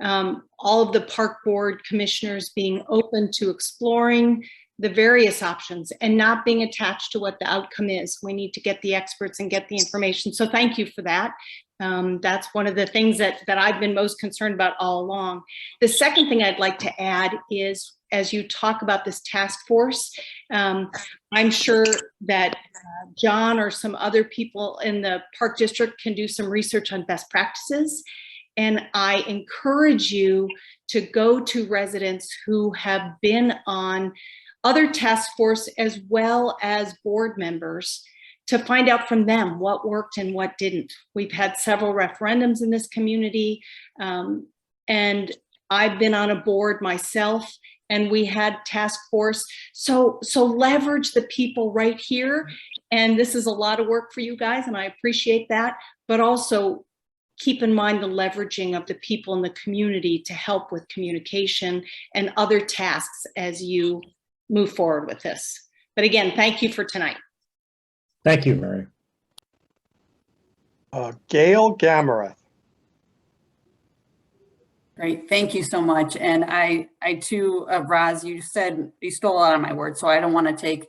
all of the park board commissioners being open to exploring the various options and not being attached to what the outcome is. We need to get the experts and get the information. So thank you for that. That's one of the things that I've been most concerned about all along. The second thing I'd like to add is, as you talk about this task force, I'm sure that John or some other people in the park district can do some research on best practices. And I encourage you to go to residents who have been on other task force as well as board members to find out from them what worked and what didn't. We've had several referendums in this community, and I've been on a board myself, and we had task force. So leverage the people right here. And this is a lot of work for you guys, and I appreciate that, but also keep in mind the leveraging of the people in the community to help with communication and other tasks as you move forward with this. But again, thank you for tonight.
Thank you, Mary.
Gail Gamerath.
Great, thank you so much. And I too, Roz, you stole a lot of my words, so I don't want to take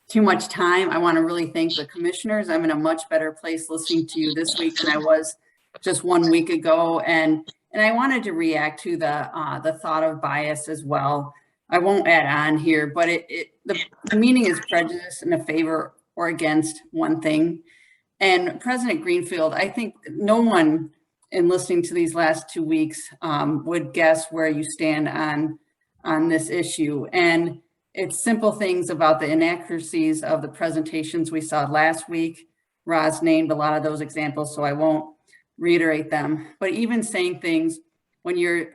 too much time. I want to really thank the commissioners. I'm in a much better place listening to you this week than I was just 1 week ago. And I wanted to react to the thought of bias as well. I won't add on here, but the meaning is prejudice in a favor or against one thing. And President Greenfield, I think no one in listening to these last 2 weeks would guess where you stand on this issue. And it's simple things about the inaccuracies of the presentations we saw last week. Roz named a lot of those examples, so I won't reiterate them. But even saying things when you're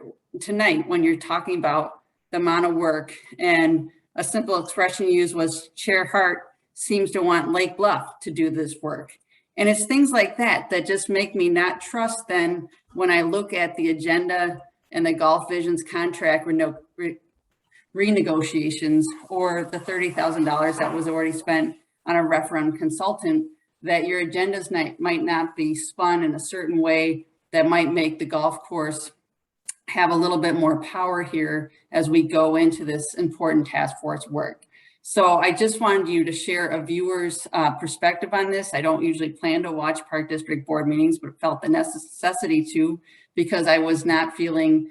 talking about the amount of work, and a simple expression used was Chair Hart seems to want Lake Bluff to do this work. And it's things like that that just make me not trust then when I look at the agenda and the Golf Visions contract renegotiations, or the $30,000 that was already spent on a referendum consultant, that your agendas might not be spun in a certain way that might make the golf course have a little bit more power here as we go into this important task force work. So I just wanted you to share a viewer's perspective on this. I don't usually plan to watch Park District board meetings, but felt the necessity to, because I was not feeling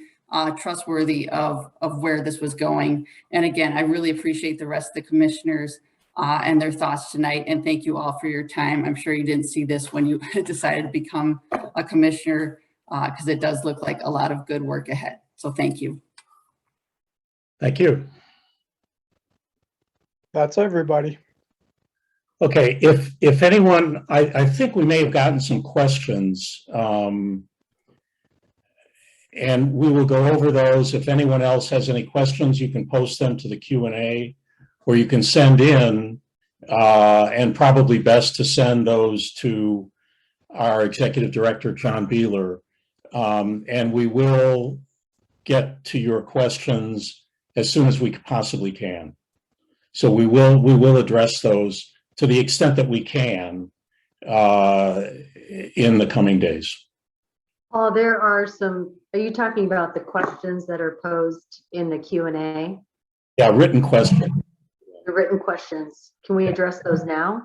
trustworthy of where this was going. And again, I really appreciate the rest of the commissioners and their thoughts tonight. And thank you all for your time. I'm sure you didn't see this when you decided to become a commissioner, because it does look like a lot of good work ahead. So thank you.
Thank you.
That's everybody.
Okay, if anyone, I think we may have gotten some questions, and we will go over those. If anyone else has any questions, you can post them to the Q&A, or you can send in, and probably best to send those to our Executive Director, John Beeler, and we will get to your questions as soon as we possibly can. So we will address those to the extent that we can in the coming days.
Oh, there are some, are you talking about the questions that are posed in the Q&A?
Yeah, written question.
The written questions. Can we address those now?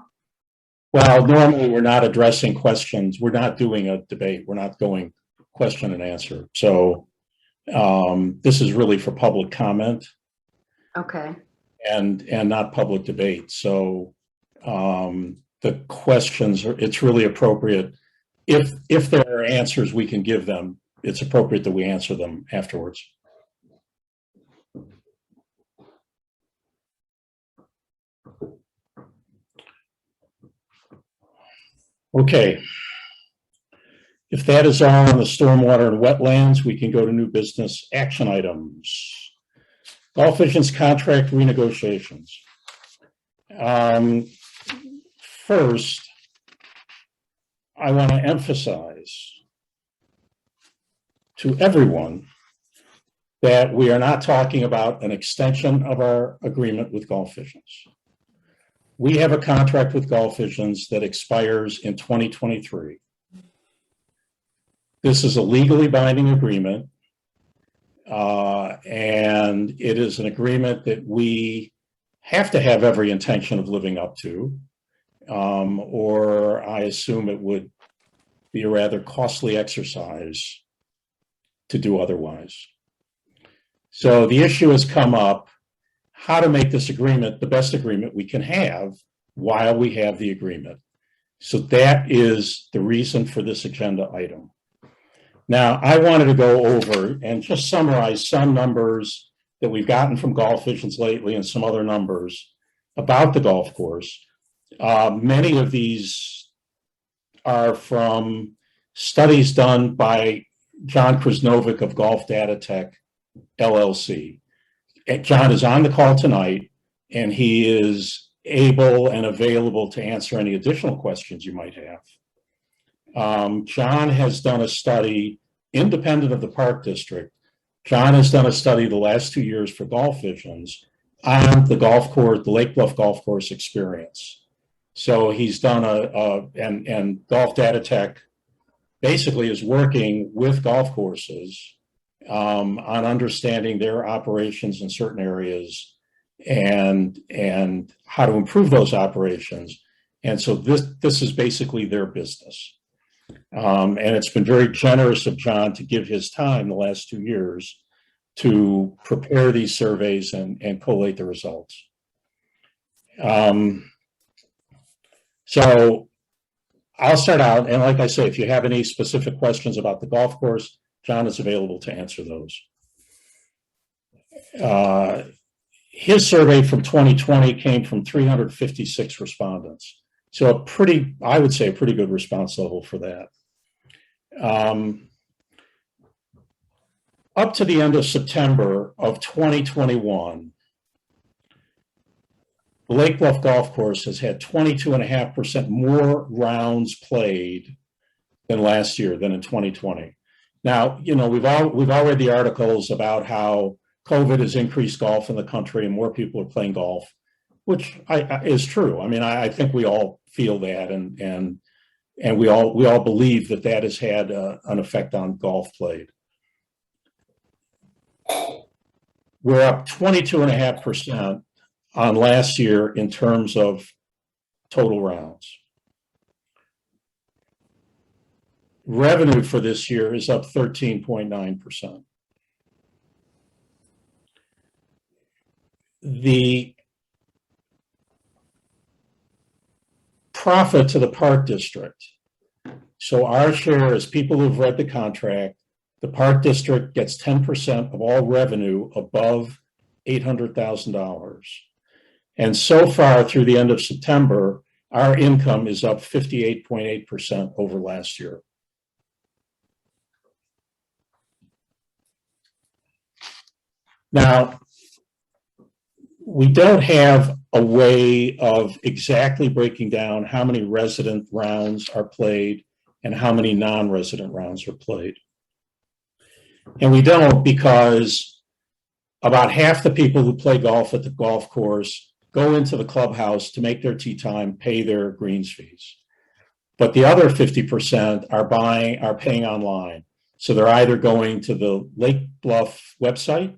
Well, normally we're not addressing questions. We're not doing a debate. We're not going question and answer. So this is really for public comment.
Okay.
And not public debate. So the questions are, it's really appropriate. If there are answers we can give them, it's appropriate that we answer them afterwards. Okay. If that is all on the stormwater and wetlands, we can go to new business action items. Gulf Vision's contract renegotiations. First, I want to emphasize to everyone that we are not talking about an extension of our agreement with Gulf Visions. We have a contract with Gulf Visions that expires in 2023. This is a legally binding agreement, and it is an agreement that we have to have every intention of living up to, or I assume it would be a rather costly exercise to do otherwise. So the issue has come up, how to make this agreement the best agreement we can have while we have the agreement. So that is the reason for this agenda item. Now, I wanted to go over and just summarize some numbers that we've gotten from Gulf Visions lately and some other numbers about the golf course. Many of these are from studies done by John Krasnovic of Golf Data Tech, LLC. John is on the call tonight, and he is able and available to answer any additional questions you might have. John has done a study independent of the Park District. John has done a study the last 2 years for Gulf Visions on the golf course, the Lake Bluff Golf Course experience. So he's done and Golf Data Tech basically is working with golf courses on understanding their operations in certain areas and how to improve those operations. And so this is basically their business. And it's been very generous of John to give his time the last 2 years to prepare these surveys and collate the results. So I'll start out, and like I say, if you have any specific questions about the golf course, John is available to answer those. His survey from 2020 came from 356 respondents. So I would say a pretty good response level for that. Up to the end of September of 2021, the Lake Bluff Golf Course has had 22.5% more rounds played than last year, than in 2020. Now, you know, we've all read the articles about how COVID has increased golf in the country and more people are playing golf, which is true. I mean, I think we all feel that, and we all believe that that has had an effect on golf played. We're up 22.5% on last year in terms of total rounds. Revenue for this year is up 13.9%. The profit to the Park District. So our share is people who've read the contract. The Park District gets 10% of all revenue above $800,000. And so far through the end of September, our income is up 58.8% over last year. Now, we don't have a way of exactly breaking down how many resident rounds are played and how many non-resident rounds are played. And we don't because about half the people who play golf at the golf course go into the clubhouse to make their tee time, pay their greens fees. But the other 50% are paying online. So they're either going to the Lake Bluff website,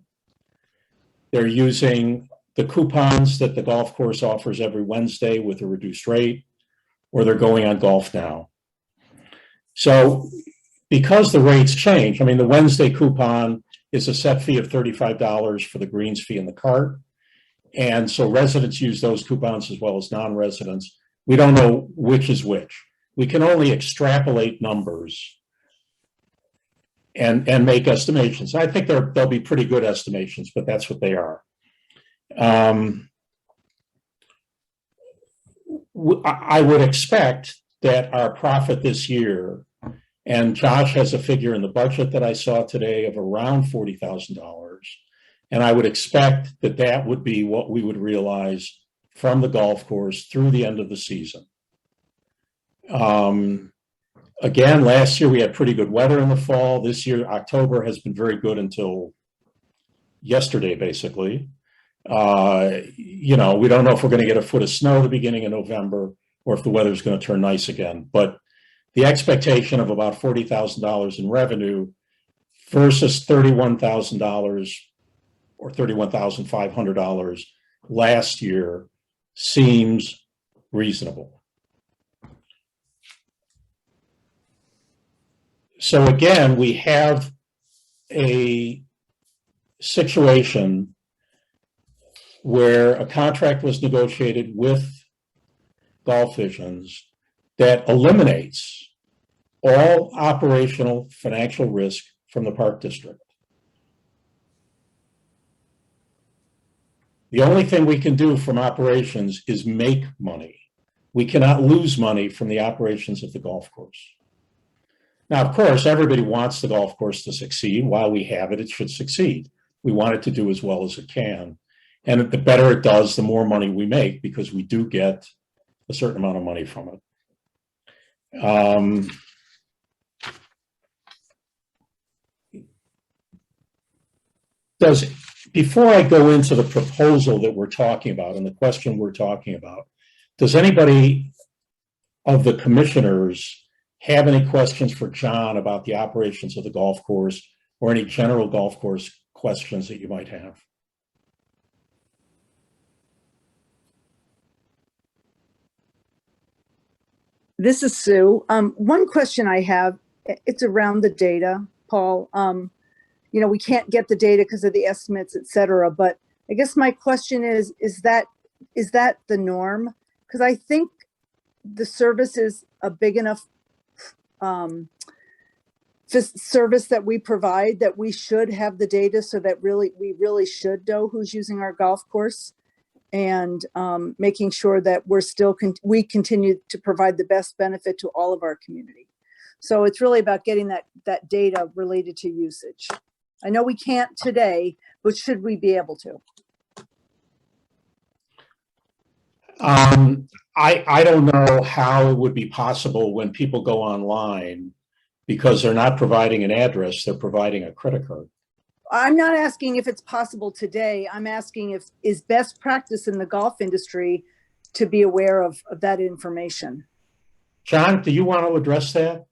they're using the coupons that the golf course offers every Wednesday with a reduced rate, or they're going on Golf Now. So because the rates change, I mean, the Wednesday coupon is a set fee of $35 for the greens fee in the cart. And so residents use those coupons as well as non-residents. We don't know which is which. We can only extrapolate numbers and make estimations. I think they'll be pretty good estimations, but that's what they are. I would expect that our profit this year, and Josh has a figure in the budget that I saw today of around $40,000, and I would expect that that would be what we would realize from the golf course through the end of the season. Again, last year we had pretty good weather in the fall. This year, October has been very good until yesterday, basically. You know, we don't know if we're going to get a foot of snow at the beginning of November or if the weather's going to turn nice again. But the expectation of about $40,000 in revenue versus $31,000 or $31,500 last year seems reasonable. So again, we have a situation where a contract was negotiated with Golf Visions that eliminates all operational financial risk from the Park District. The only thing we can do from operations is make money. We cannot lose money from the operations of the golf course. Now, of course, everybody wants the golf course to succeed. While we have it, it should succeed. We want it to do as well as it can. And the better it does, the more money we make, because we do get a certain amount of money from it. Before I go into the proposal that we're talking about and the question we're talking about, does anybody of the commissioners have any questions for John about the operations of the golf course or any general golf course questions that you might have?
This is Sue. One question I have, it's around the data, Paul. You know, we can't get the data because of the estimates, et cetera, but I guess my question is that the norm? Because I think the service is a big enough service that we provide that we should have the data so that we really should know who's using our golf course, and making sure that we continue to provide the best benefit to all of our community. So it's really about getting that data related to usage. I know we can't today, but should we be able to?
I don't know how it would be possible when people go online because they're not providing an address, they're providing a credit card.
I'm not asking if it's possible today. I'm asking if is best practice in the golf industry to be aware of that information.
John, do you want to address that?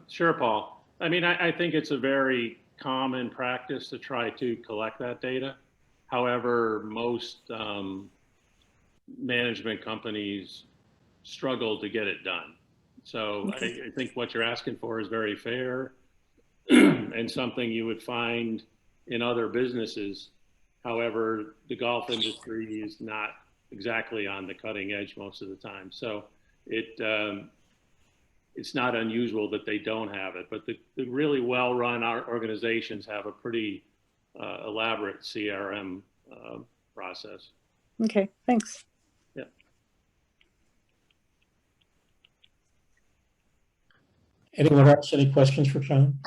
Sure, Paul. I mean, I think it's a very common practice to try to collect that data. However, most management companies struggle to get it done. So I think what you're asking for is very fair and something you would find in other businesses. However, the golf industry is not exactly on the cutting edge most of the time. So it's not unusual that they don't have it, but the really well-run organizations have a pretty elaborate CRM process.
Okay, thanks.
Anyone else, any questions for John?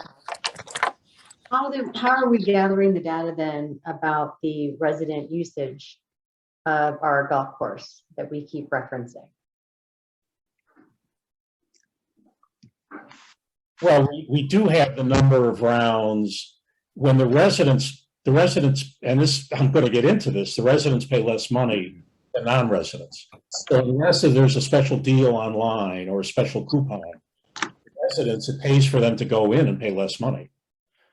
How are we gathering the data then about the resident usage of our golf course that we keep referencing?
Well, we do have the number of rounds when the residents, and this, I'm going to get into this, the residents pay less money than non-residents. So unless there's a special deal online or a special coupon, residents, it pays for them to go in and pay less money.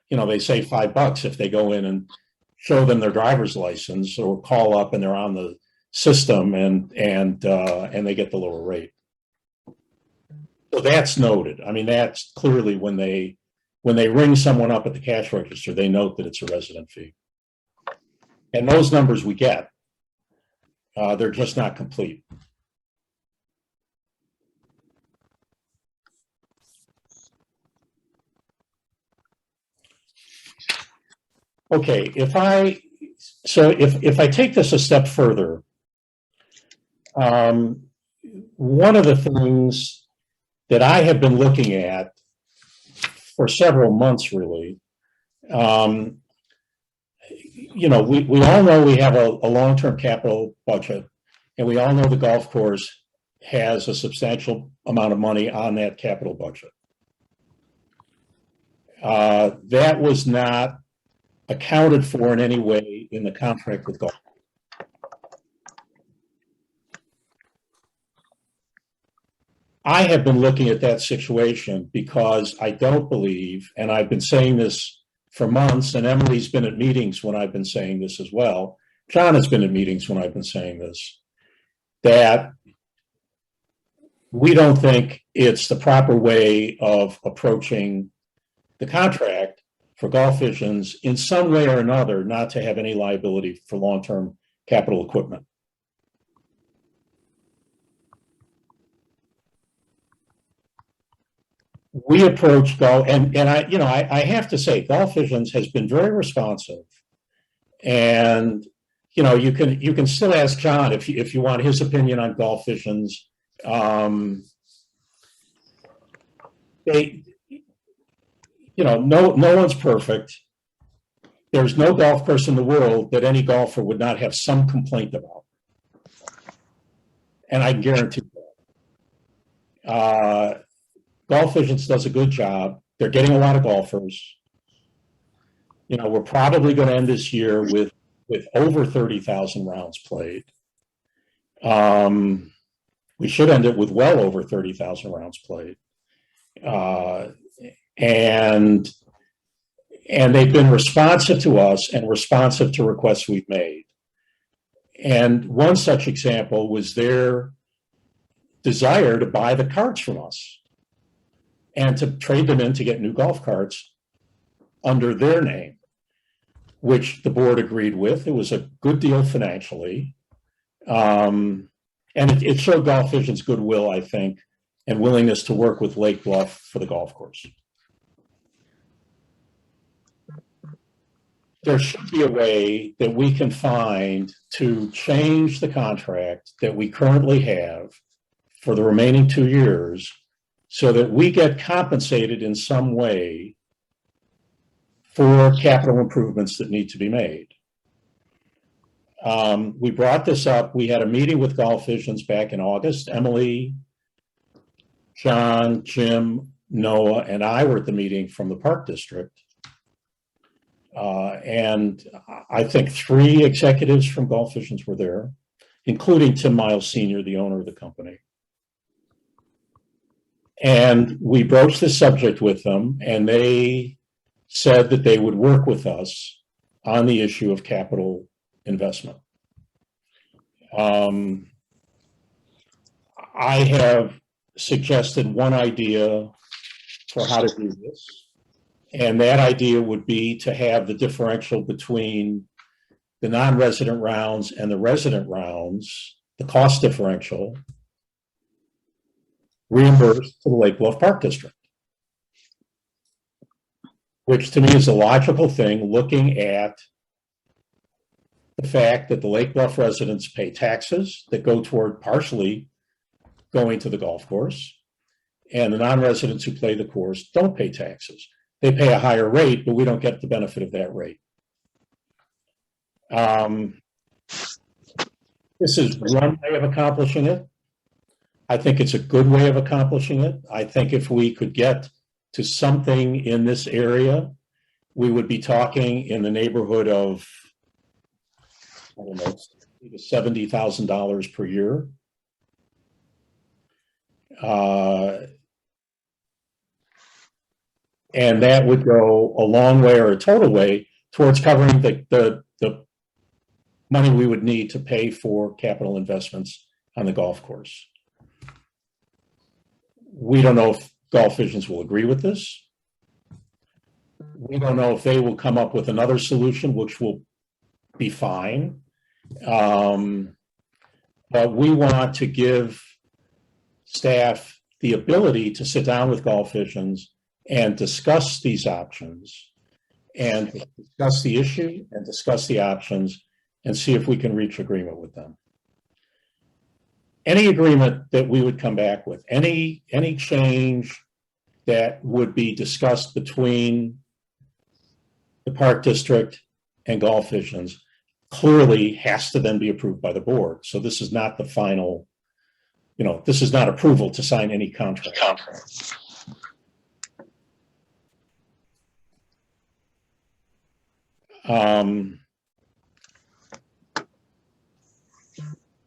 You know, they save $5 if they go in and show them their driver's license or call up and they're on the system and they get the lower rate. So that's noted. I mean, that's clearly when they ring someone up at the cash register, they note that it's a resident fee. And those numbers we get, they're just not complete. Okay, if I take this a step further, one of the things that I have been looking at for several months, really, you know, we all know we have a long-term capital budget, and we all know the golf course has a substantial amount of money on that capital budget. That was not accounted for in any way in the contract with golf. I have been looking at that situation because I don't believe, and I've been saying this for months, and Emily's been at meetings when I've been saying this as well. John has been at meetings when I've been saying this, that we don't think it's the proper way of approaching the contract for Golf Visions in some way or another not to have any liability for long-term capital equipment. We approach golf, and I have to say, Golf Visions has been very responsive, and you know, you can still ask John if you want his opinion on Golf Visions. You know, no one's perfect. There's no golf course in the world that any golfer would not have some complaint about, and I guarantee that. Golf Visions does a good job. They're getting a lot of golfers. You know, we're probably going to end this year with over 30,000 rounds played. We should end it with well over 30,000 rounds played. And they've been responsive to us and responsive to requests we've made. And one such example was their desire to buy the carts from us and to trade them in to get new golf carts under their name, which the board agreed with. It was a good deal financially. And it showed Golf Visions goodwill, I think, and willingness to work with Lake Bluff for the golf course. There should be a way that we can find to change the contract that we currently have for the remaining 2 years so that we get compensated in some way for capital improvements that need to be made. We brought this up. We had a meeting with Golf Visions back in August. Emily, John, Jim, Noah, and I were at the meeting from the Park District. And I think 3 executives from Golf Visions were there, including Tim Miles Sr., the owner of the company. And we broached the subject with them, and they said that they would work with us on the issue of capital investment. I have suggested one idea for how to do this, and that idea would be to have the differential between the non-resident rounds and the resident rounds, the cost differential, reimbursed to the Lake Bluff Park District, which to me is a logical thing looking at the fact that the Lake Bluff residents pay taxes that go toward partially going to the golf course, and the non-residents who play the course don't pay taxes. They pay a higher rate, but we don't get the benefit of that rate. This is one way of accomplishing it. I think it's a good way of accomplishing it. I think if we could get to something in this area, we would be talking in the neighborhood of, I don't know, $70,000 per year. And that would go a long way, or a total way, towards covering the money we would need to pay for capital investments on the golf course. We don't know if Golf Visions will agree with this. We don't know if they will come up with another solution, which will be fine. But we want to give staff the ability to sit down with Golf Visions and discuss these options, and discuss the issue and discuss the options, and see if we can reach agreement with them. Any agreement that we would come back with, any change that would be discussed between the Park District and Golf Visions clearly has to then be approved by the board. So this is not the final, this is not approval to sign any contract.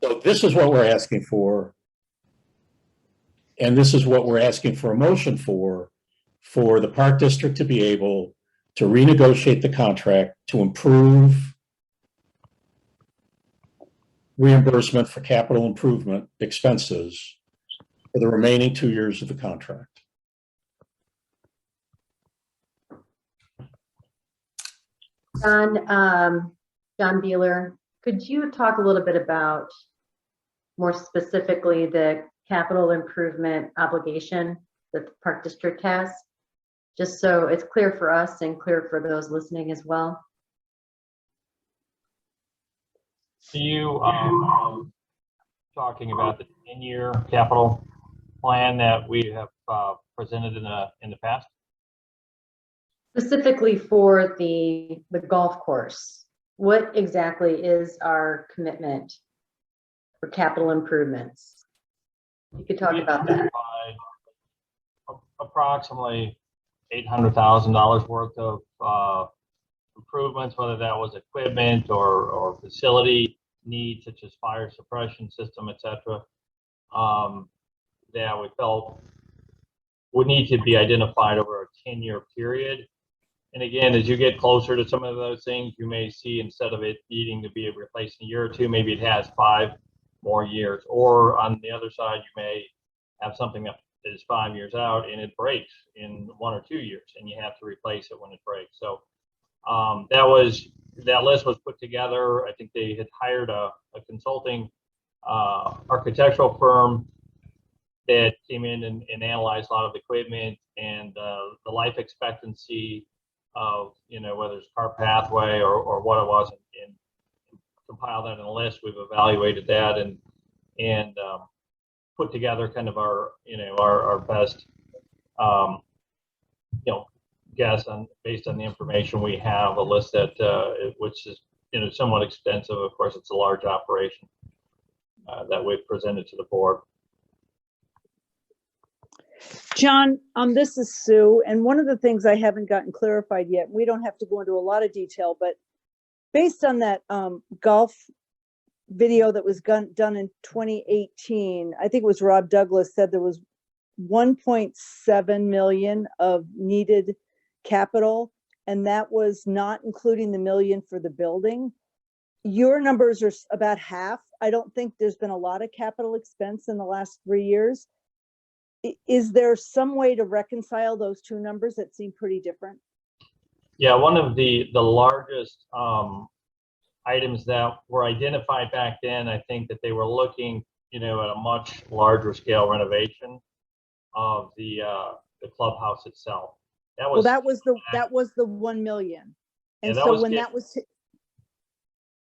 So this is what we're asking for, and this is what we're asking for a motion for the Park District to be able to renegotiate the contract to improve reimbursement for capital improvement expenses for the remaining 2 years of the contract.
John Beeler, could you talk a little bit about more specifically the capital improvement obligation that the Park District has? Just so it's clear for us and clear for those listening as well.
Are you talking about the 10-year capital plan that we have presented in the past?
Specifically for the golf course, what exactly is our commitment for capital improvements? You could talk about that.
Approximately $800,000 worth of improvements, whether that was equipment or facility needs such as fire suppression system, etc. That we felt would need to be identified over a 10-year period. And again, as you get closer to some of those things, you may see instead of it needing to be replaced in a year or two, maybe it has 5 more years. Or on the other side, you may have something that is 5 years out and it breaks in 1 or 2 years, and you have to replace it when it breaks. So that list was put together. I think they had hired a consulting architectural firm that came in and analyzed a lot of equipment and the life expectancy of, whether it's car pathway or what it was, and compile that in a list. We've evaluated that and put together kind of our best guess based on the information we have, a list that which is somewhat extensive. Of course, it's a large operation that we've presented to the board.
John, this is Sue, and one of the things I haven't gotten clarified yet, we don't have to go into a lot of detail, but based on that golf video that was done in 2018, I think it was Rob Douglas said there was 1.7 million of needed capital, and that was not including the million for the building. Your numbers are about half. I don't think there's been a lot of capital expense in the last 3 years. Is there some way to reconcile those two numbers that seem pretty different?
Yeah, one of the largest items that were identified back then, I think that they were looking, at a much larger scale renovation of the clubhouse itself. That was
that was the 1 million. And
yeah,
so when that was,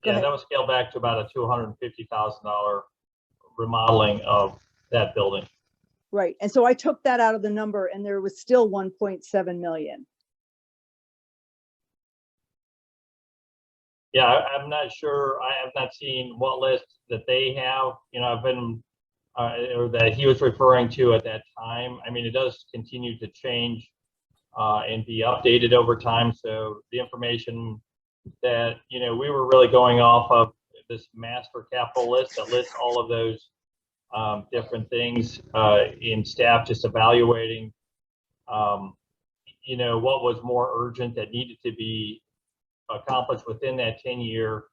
Yeah,
ahead.
that was scaled back to about a $250,000 remodeling of that building.
Right. And so I took that out of the number and there was still 1.7 million.
Yeah, I'm not sure. I have not seen what list that they have. You know, I've been, or that he was referring to at that time. I mean, it does continue to change and be updated over time. So the information that, you know, we were really going off of this master capital list that lists all of those different things in staff just evaluating, you know, what was more urgent that needed to be accomplished within that 10-year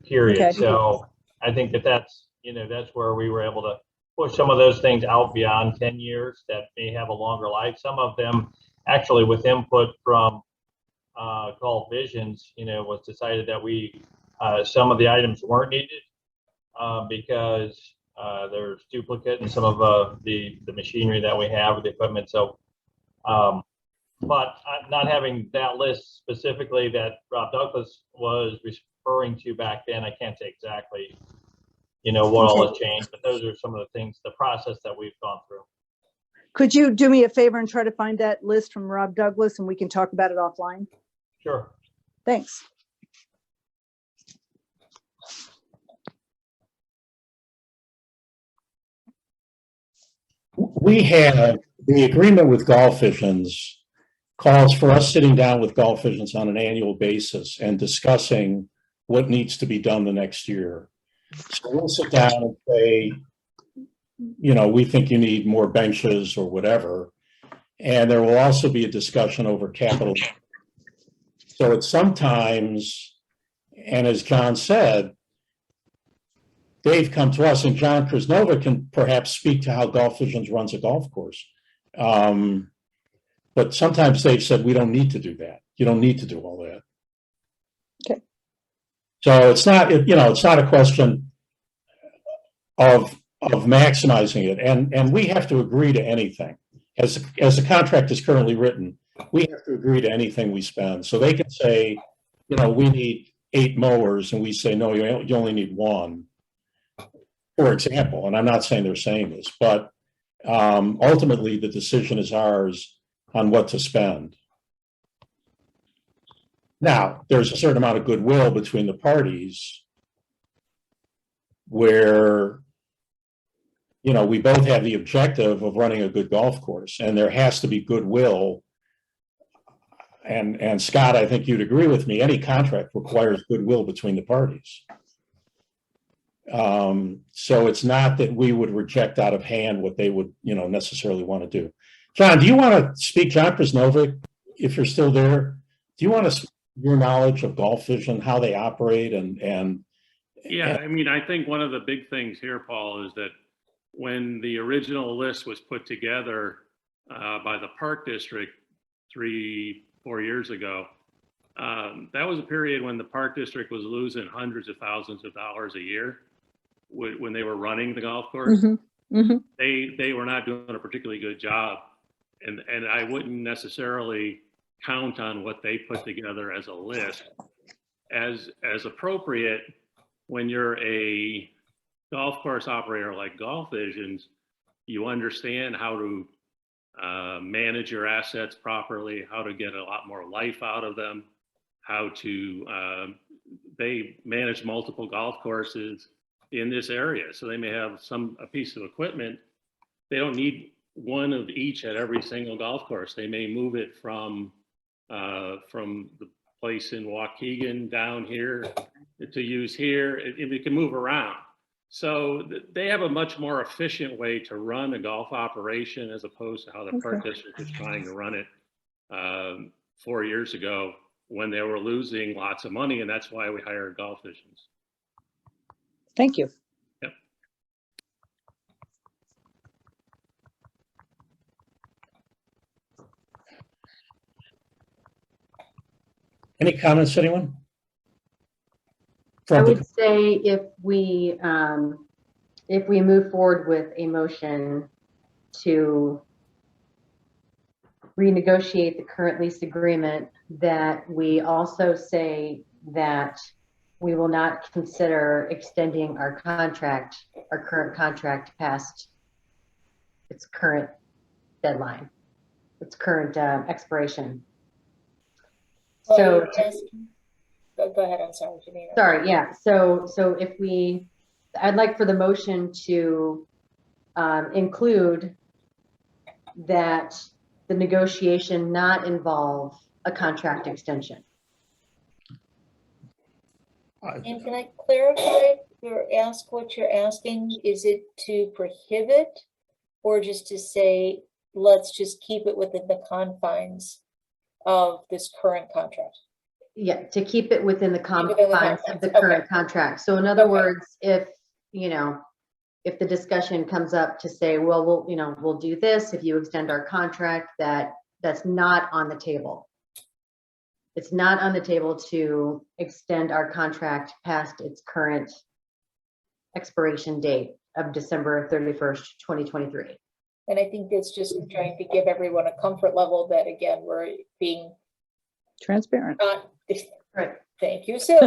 period.
Okay.
So I think that that's, you know, that's where we were able to push some of those things out beyond 10 years that may have a longer life. Some of them actually with input from Gulf Visions, you know, was decided that we, some of the items weren't needed because there's duplicate in some of the machinery that we have with the equipment. So, but not having that list specifically that Rob Douglas was referring to back then, I can't say exactly, you know, what all has changed, but those are some of the things, the process that we've gone through.
Could you do me a favor and try to find that list from Rob Douglas and we can talk about it offline?
Sure.
Thanks.
We have the agreement with Gulf Visions calls for us sitting down with Gulf Visions on an annual basis and discussing what needs to be done the next year. So we'll sit down and say, you know, we think you need more benches or whatever. And there will also be a discussion over capital. So it's sometimes, and as John said, they've come to us, and John Krasnova can perhaps speak to how Gulf Visions runs a golf course. But sometimes they've said, we don't need to do that. You don't need to do all that.
Okay.
So it's not, you know, it's not a question of maximizing it. And we have to agree to anything. As the contract is currently written, we have to agree to anything we spend. So they can say, you know, we need 8 mowers, and we say, no, you only need 1, for example. And I'm not saying they're saying this, but ultimately the decision is ours on what to spend. Now, there's a certain amount of goodwill between the parties where, you know, we both have the objective of running a good golf course, and there has to be goodwill. And Scott, I think you'd agree with me, any contract requires goodwill between the parties. So it's not that we would reject out of hand what they would, you know, necessarily want to do. John, do you want to speak, John Krasnovic, if you're still there? Do you want to speak your knowledge of Gulf Vision, how they operate, and
Yeah, I mean, I think one of the big things here, Paul, is that when the original list was put together by the Park District 3-4 years ago, that was a period when the Park District was losing hundreds of thousands of dollars a year when they were running the golf course.
Mm-hmm. Mm-hmm.
They were not doing a particularly good job. And I wouldn't necessarily count on what they put together as a list as appropriate when you're a golf course operator like Gulf Visions. You understand how to manage your assets properly, how to get a lot more life out of them, how to, they manage multiple golf courses in this area. So they may have a piece of equipment. They don't need one of each at every single golf course. They may move it from the place in Waukegan down here to use here. It can move around. So they have a much more efficient way to run a golf operation as opposed to how the Park District was trying to run it 4 years ago when they were losing lots of money, and that's why we hired Gulf Visions.
Thank you.
Yep.
any comments, anyone?
I would say if we move forward with a motion to renegotiate the current lease agreement, that we also say that we will not consider extending our current contract past its current deadline, its current expiration.
Well,
So,
you're asking- Go ahead, I'm sorry, Janina.
sorry, yeah. So I'd like for the motion to include that the negotiation not involve a contract extension.
And can I clarify or ask what you're asking? Is it to prohibit or just to say, let's just keep it within the confines of this current contract?
Yeah, to keep it within the confines of the
Okay.
current contract. So in other words, if, you know, if the discussion comes up to say, well, we'll do this if you extend our contract, that's not on the table. It's not on the table to extend our contract past its current expiration date of December 31st, 2023.
And I think it's just trying to give everyone a comfort level that, again, we're being
Transparent.
Right.
Thank you, Sue.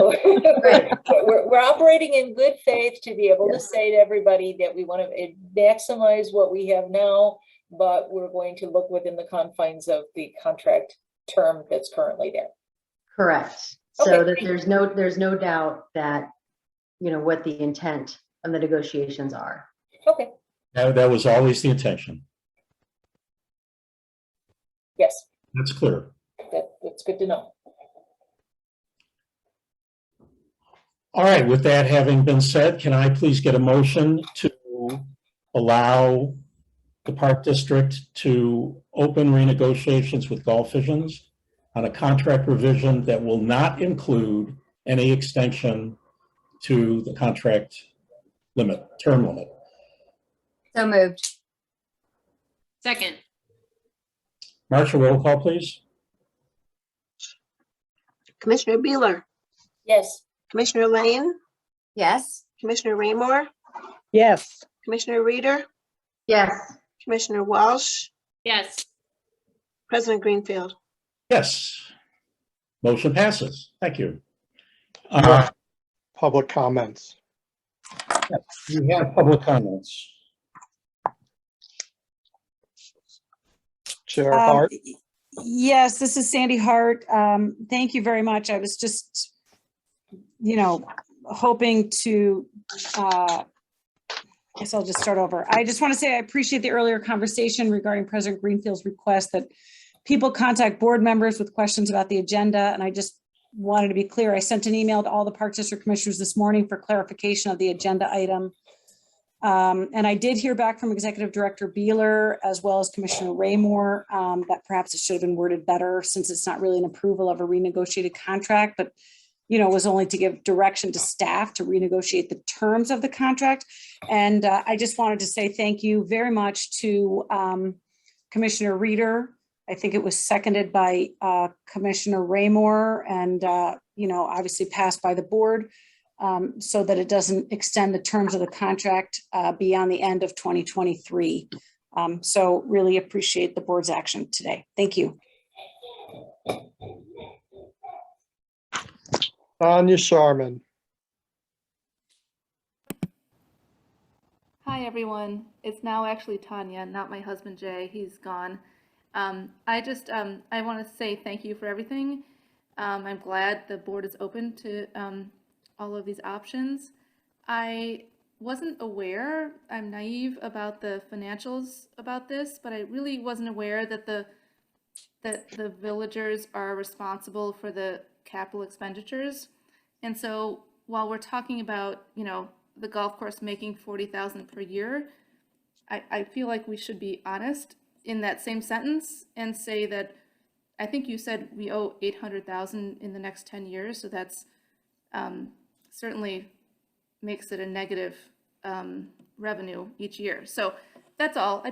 Right.
We're operating in good faith to be able to say to everybody that we want to maximize what we have now, but we're going to look within the confines of the contract term that's currently there.
Correct. So that there's no doubt that, you know, what the intent of the negotiations are.
Okay.
That was always the intention.
Yes.
That's clear.
That's good to know.
All right, with that having been said, can I please get a motion to allow the Park District to open renegotiations with Gulf Visions on a contract revision that will not include any extension to the contract term limit?
So moved.
Second.
Marcia, roll call, please.
Commissioner Beeler,
Yes.
Commissioner Lane,
Yes.
Commissioner Raymore,
Yes.
Commissioner Reader,
Yes.
Commissioner Walsh,
Yes.
President Greenfield.
Yes. Motion passes. Thank you.
Public comments.
We have public comments.
Chair Hart.
Yes, this is Sandy Hart. Thank you very much. I was just, you know, hoping to, I guess I'll just start over. I just want to say I appreciate the earlier conversation regarding President Greenfield's request that people contact board members with questions about the agenda. And I just wanted to be clear. I sent an email to all the Park District Commissioners this morning for clarification of the agenda item. And I did hear back from Executive Director Beeler as well as Commissioner Raymore that perhaps it should have been worded better since it's not really an approval of a renegotiated contract, but you know, was only to give direction to staff to renegotiate the terms of the contract. And I just wanted to say thank you very much to Commissioner Reader. I think it was seconded by Commissioner Raymore and, you know, obviously passed by the board. So that it doesn't extend the terms of the contract beyond the end of 2023. So really appreciate the board's action today. Thank you.
Tanya Sharman.
Hi, everyone. It's now actually Tanya, not my husband, Jay. He's gone. I want to say thank you for everything. I'm glad the board is open to all of these options. I wasn't aware, I'm naive about the financials about this, but I really wasn't aware that the villagers are responsible for the capital expenditures. And so while we're talking about, you know, the golf course making $40,000 per year, I feel like we should be honest in that same sentence and say that I think you said we owe $800,000 in the next 10 years. So that's certainly makes it a negative revenue each year. So that's all. I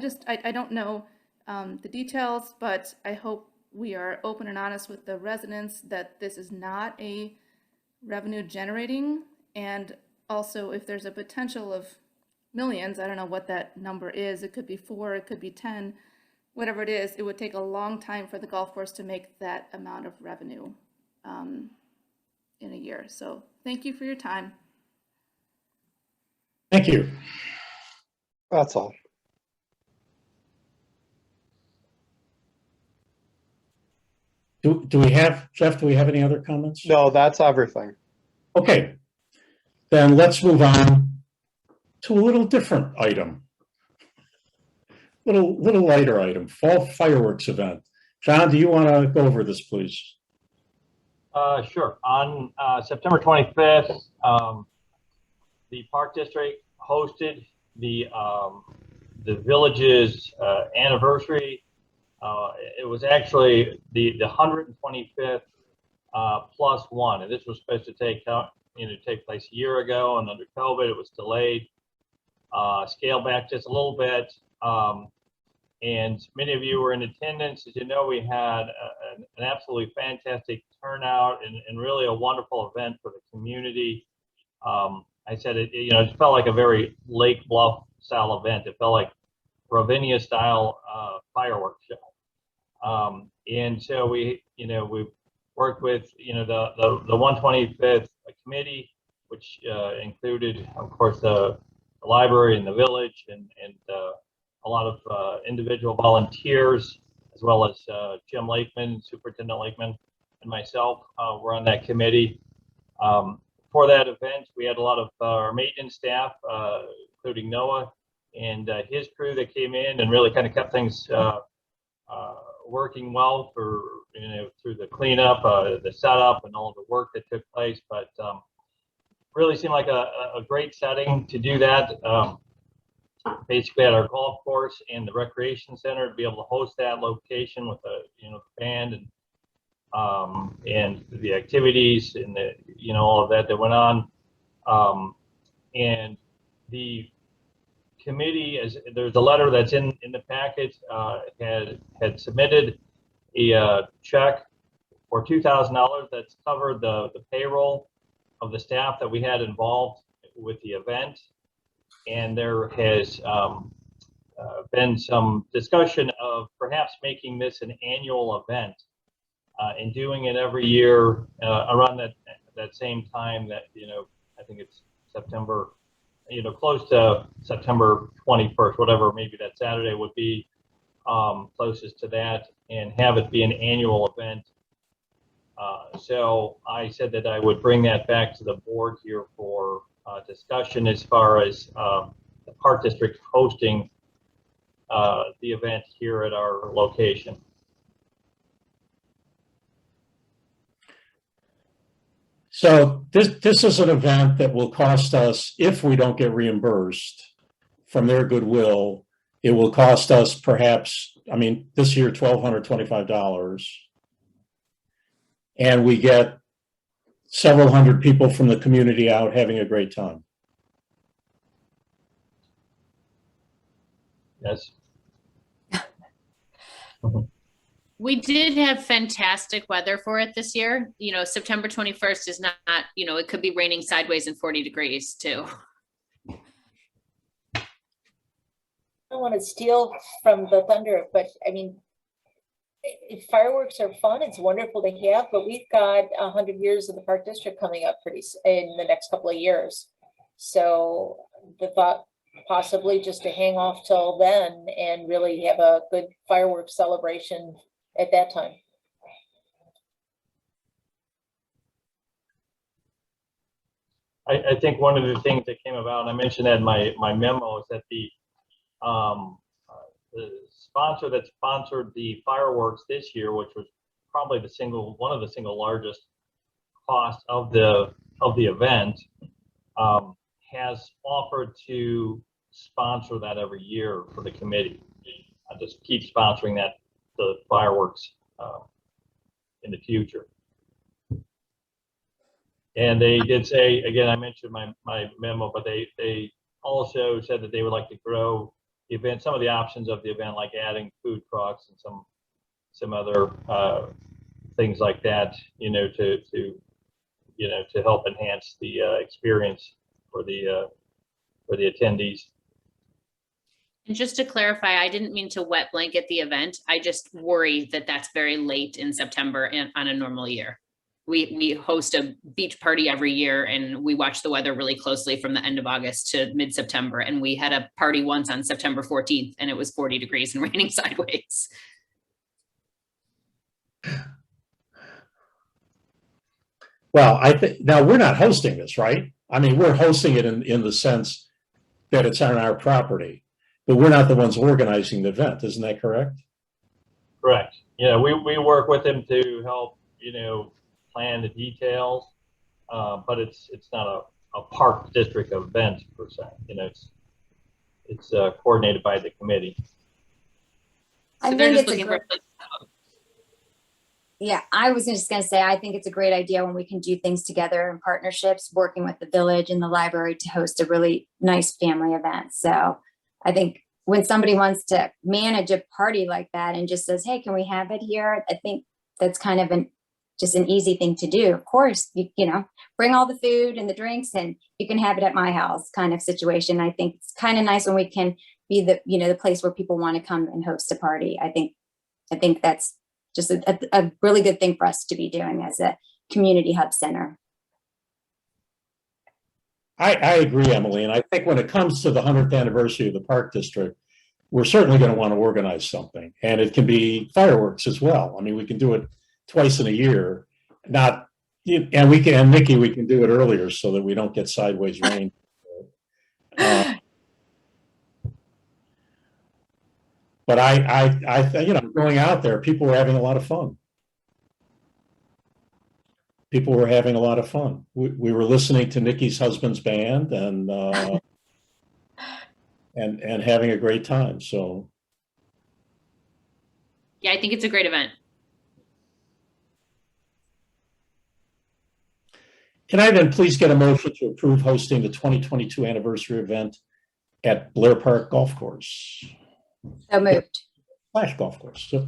don't know the details, but I hope we are open and honest with the residents that this is not a revenue generating. And also if there's a potential of millions, I don't know what that number is. It could be 4, it could be 10, whatever it is, it would take a long time for the golf course to make that amount of revenue. in a year. So thank you for your time.
Thank you.
That's all.
Do we have, Jeff, do we have any other comments?
No, that's everything.
Okay, then let's move on to a little different item. Little lighter item, fall fireworks event. John, do you want to go over this, please?
Sure. On September 25th, the Park District hosted the village's anniversary. It was actually the 125th plus one, and this was supposed to take place a year ago, and under COVID, it was delayed, scaled back just a little bit. And many of you were in attendance. As you know, we had an absolutely fantastic turnout and really a wonderful event for the community. I said it felt like a very Lake Bluff style event. It felt like Ravinia style fireworks show. And so we worked with the 125th committee, which included, of course, the library and the village and a lot of individual volunteers, as well as Jim Lakeman, Superintendent Lakeman, and myself were on that committee. For that event, we had a lot of our maintenance staff, including Noah and his crew that came in and really kind of kept things working well for through the cleanup, the setup, and all of the work that took place. But really seemed like a great setting to do that. Basically at our golf course and the recreation center to be able to host that location with the band and the activities and all of that went on. And the committee, there's a letter that's in the packet, had submitted a check for $2,000 that's covered the payroll of the staff that we had involved with the event. And there has been some discussion of perhaps making this an annual event and doing it every year around that same time that, I think it's September, close to September 21st, whatever maybe that Saturday would be closest to that, and have it be an annual event. So I said that I would bring that back to the board here for discussion as far as the Park District hosting the event here at our location.
So this is an event that will cost us, if we don't get reimbursed from their goodwill, it will cost us perhaps, this year, $1,225. And we get several hundred people from the community out having a great time.
Yes.
We did have fantastic weather for it this year. September 21st is not, it could be raining sideways and 40 degrees too.
I don't want to steal from the thunder, but fireworks are fun. It's wonderful to have, but we've got 100 years of the Park District coming up in the next couple of years. So the thought possibly just to hang off till then and really have a good fireworks celebration at that time.
I think one of the things that came about, and I mentioned that in my memo, is that the sponsor that sponsored the fireworks this year, which was probably one of the single largest costs of the event, has offered to sponsor that every year for the committee. Just keep sponsoring the fireworks in the future. And they did say, again, I mentioned my memo, but they also said that they would like to grow the event, some of the options of the event, like adding food trucks and some other things like that, to help enhance the experience for the attendees.
And just to clarify, I didn't mean to wet blanket the event. I just worry that that's very late in September and on a normal year.
we host a beach party every year, and we watch the weather really closely from the end of August to mid-September. And we had a party once on September 14th, and it was 40 degrees and raining sideways.
Well, I think now we're not hosting this, right? I mean, we're hosting it in the sense that it's on our property, but we're not the ones organizing the event. Isn't that correct?
Correct. Yeah, we work with them to help, plan the details, but it's not a park district event per se. It's coordinated by the committee.
I think it's a great, yeah, I was just going to say, I think it's a great idea when we can do things together in partnerships, working with the village and the library to host a really nice family event. So I think when somebody wants to manage a party like that and just says, hey, can we have it here? I think that's kind of just an easy thing to do. Of course, you know, bring all the food and the drinks and you can have it at my house kind of situation. I think it's kind of nice when we can be the place where people want to come and host a party. I think that's just a really good thing for us to be doing as a community hub center.
I agree, Emily. And I think when it comes to the 100th anniversary of the Park District, we're certainly going to want to organize something. And it can be fireworks as well. I mean, we can do it twice in a year. And Nikki, we can do it earlier so that we don't get sideways rain. But going out there, people were having a lot of fun. People were having a lot of fun. We were listening to Nikki's husband's band and having a great time. So,
yeah, I think it's a great event.
Can I then please get a motion to approve hosting the 2022 anniversary event at Blair Park Golf Course?
So moved.
Flash Golf Course. So,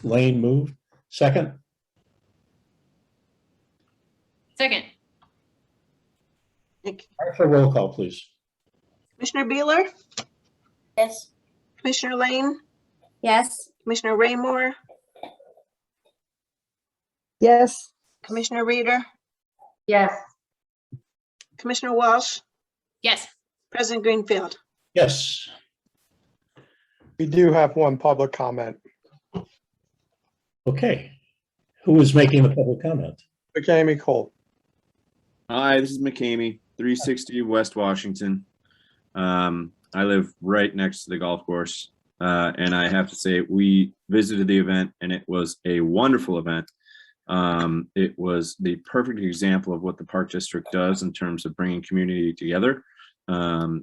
Lane moved. Second?
Second.
For roll call, please.
Commissioner Beeler?
Yes.
Commissioner Lane?
Yes.
Commissioner Raymore?
Yes.
Commissioner Reeder?
Yes.
Commissioner Walsh?
Yes.
President Greenfield?
Yes.
We do have one public comment.
Okay. Who is making the public comment?
McCamey Cole.
Hi, this is McCamey, 360 West Washington. I live right next to the golf course. And I have to say, we visited the event and it was a wonderful event. It was the perfect example of what the Park District does in terms of bringing community together,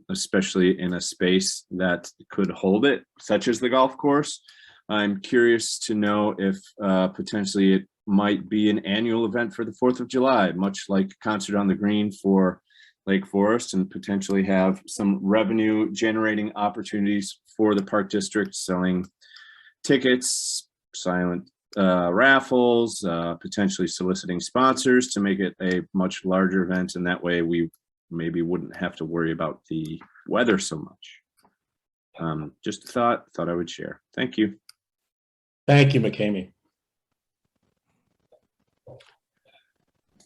especially in a space that could hold it, such as the golf course. I'm curious to know if potentially it might be an annual event for the 4th of July, much like Concert on the Green for Lake Forest, and potentially have some revenue generating opportunities for the Park District, selling tickets, silent raffles, potentially soliciting sponsors to make it a much larger event. And that way we maybe wouldn't have to worry about the weather so much. Just a thought I would share. Thank you.
Thank you, McCamey.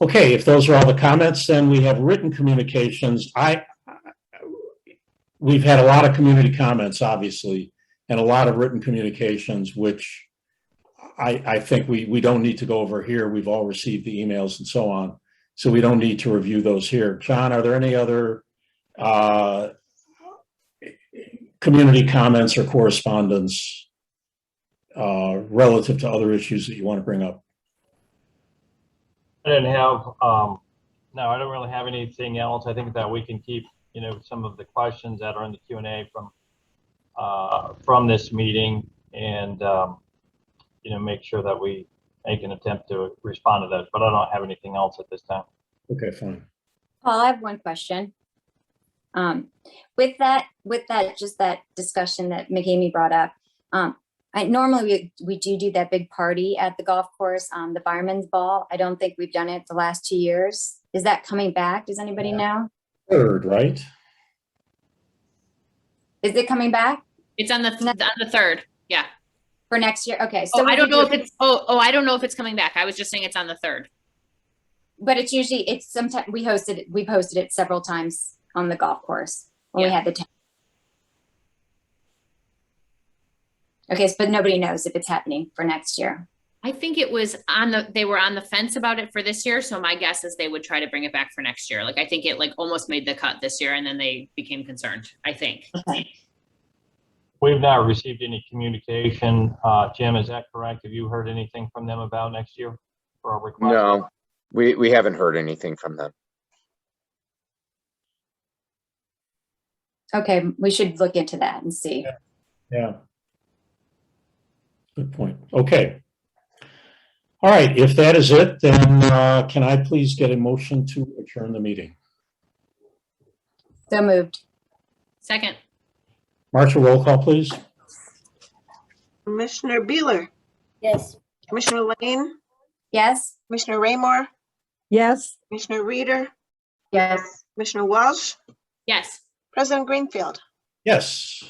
Okay, if those are all the comments, then we have written communications. We've had a lot of community comments, obviously, and a lot of written communications, which I think we don't need to go over here. We've all received the emails and so on, so we don't need to review those here. John, are there any other community comments or correspondence relative to other issues that you want to bring up?
I didn't have, no, I don't really have anything else. I think that we can keep, some of the questions that are in the Q&A from this meeting and, make sure that we make an attempt to respond to those, but I don't have anything else at this time.
Okay, fine.
Paul, I have one question. With that, just that discussion that McCamey brought up, normally we do that big party at the golf course, the Fireman's Ball. I don't think we've done it the last 2 years. Is that coming back? Does anybody know?
3rd, right?
Is it coming back?
It's on the 3rd. Yeah.
For next year. Okay. So
I don't know if it's, I don't know if it's coming back. I was just saying it's on the 3rd.
but it's usually, it's sometimes, we posted it several times on the golf course when we
Yeah.
had the. Okay, but nobody knows if it's happening for next year.
I think it was they were on the fence about it for this year. So my guess is they would try to bring it back for next year. Like, I think it like almost made the cut this year and then they became concerned, I think.
We've not received any communication. Jim, is that correct? Have you heard anything from them about next year for our request?
No, we haven't heard anything from them.
Okay, we should look into that and see.
Yeah. Good point. Okay. All right, if that is it, then can I please get a motion to adjourn the meeting?
So moved.
Second.
Marcia, roll call, please.
Commissioner Beeler,
Yes.
Commissioner Lane,
Yes.
Commissioner Raymore,
Yes.
Commissioner Reader,
Yes.
Commissioner Walsh,
Yes.
President Greenfield.
Yes.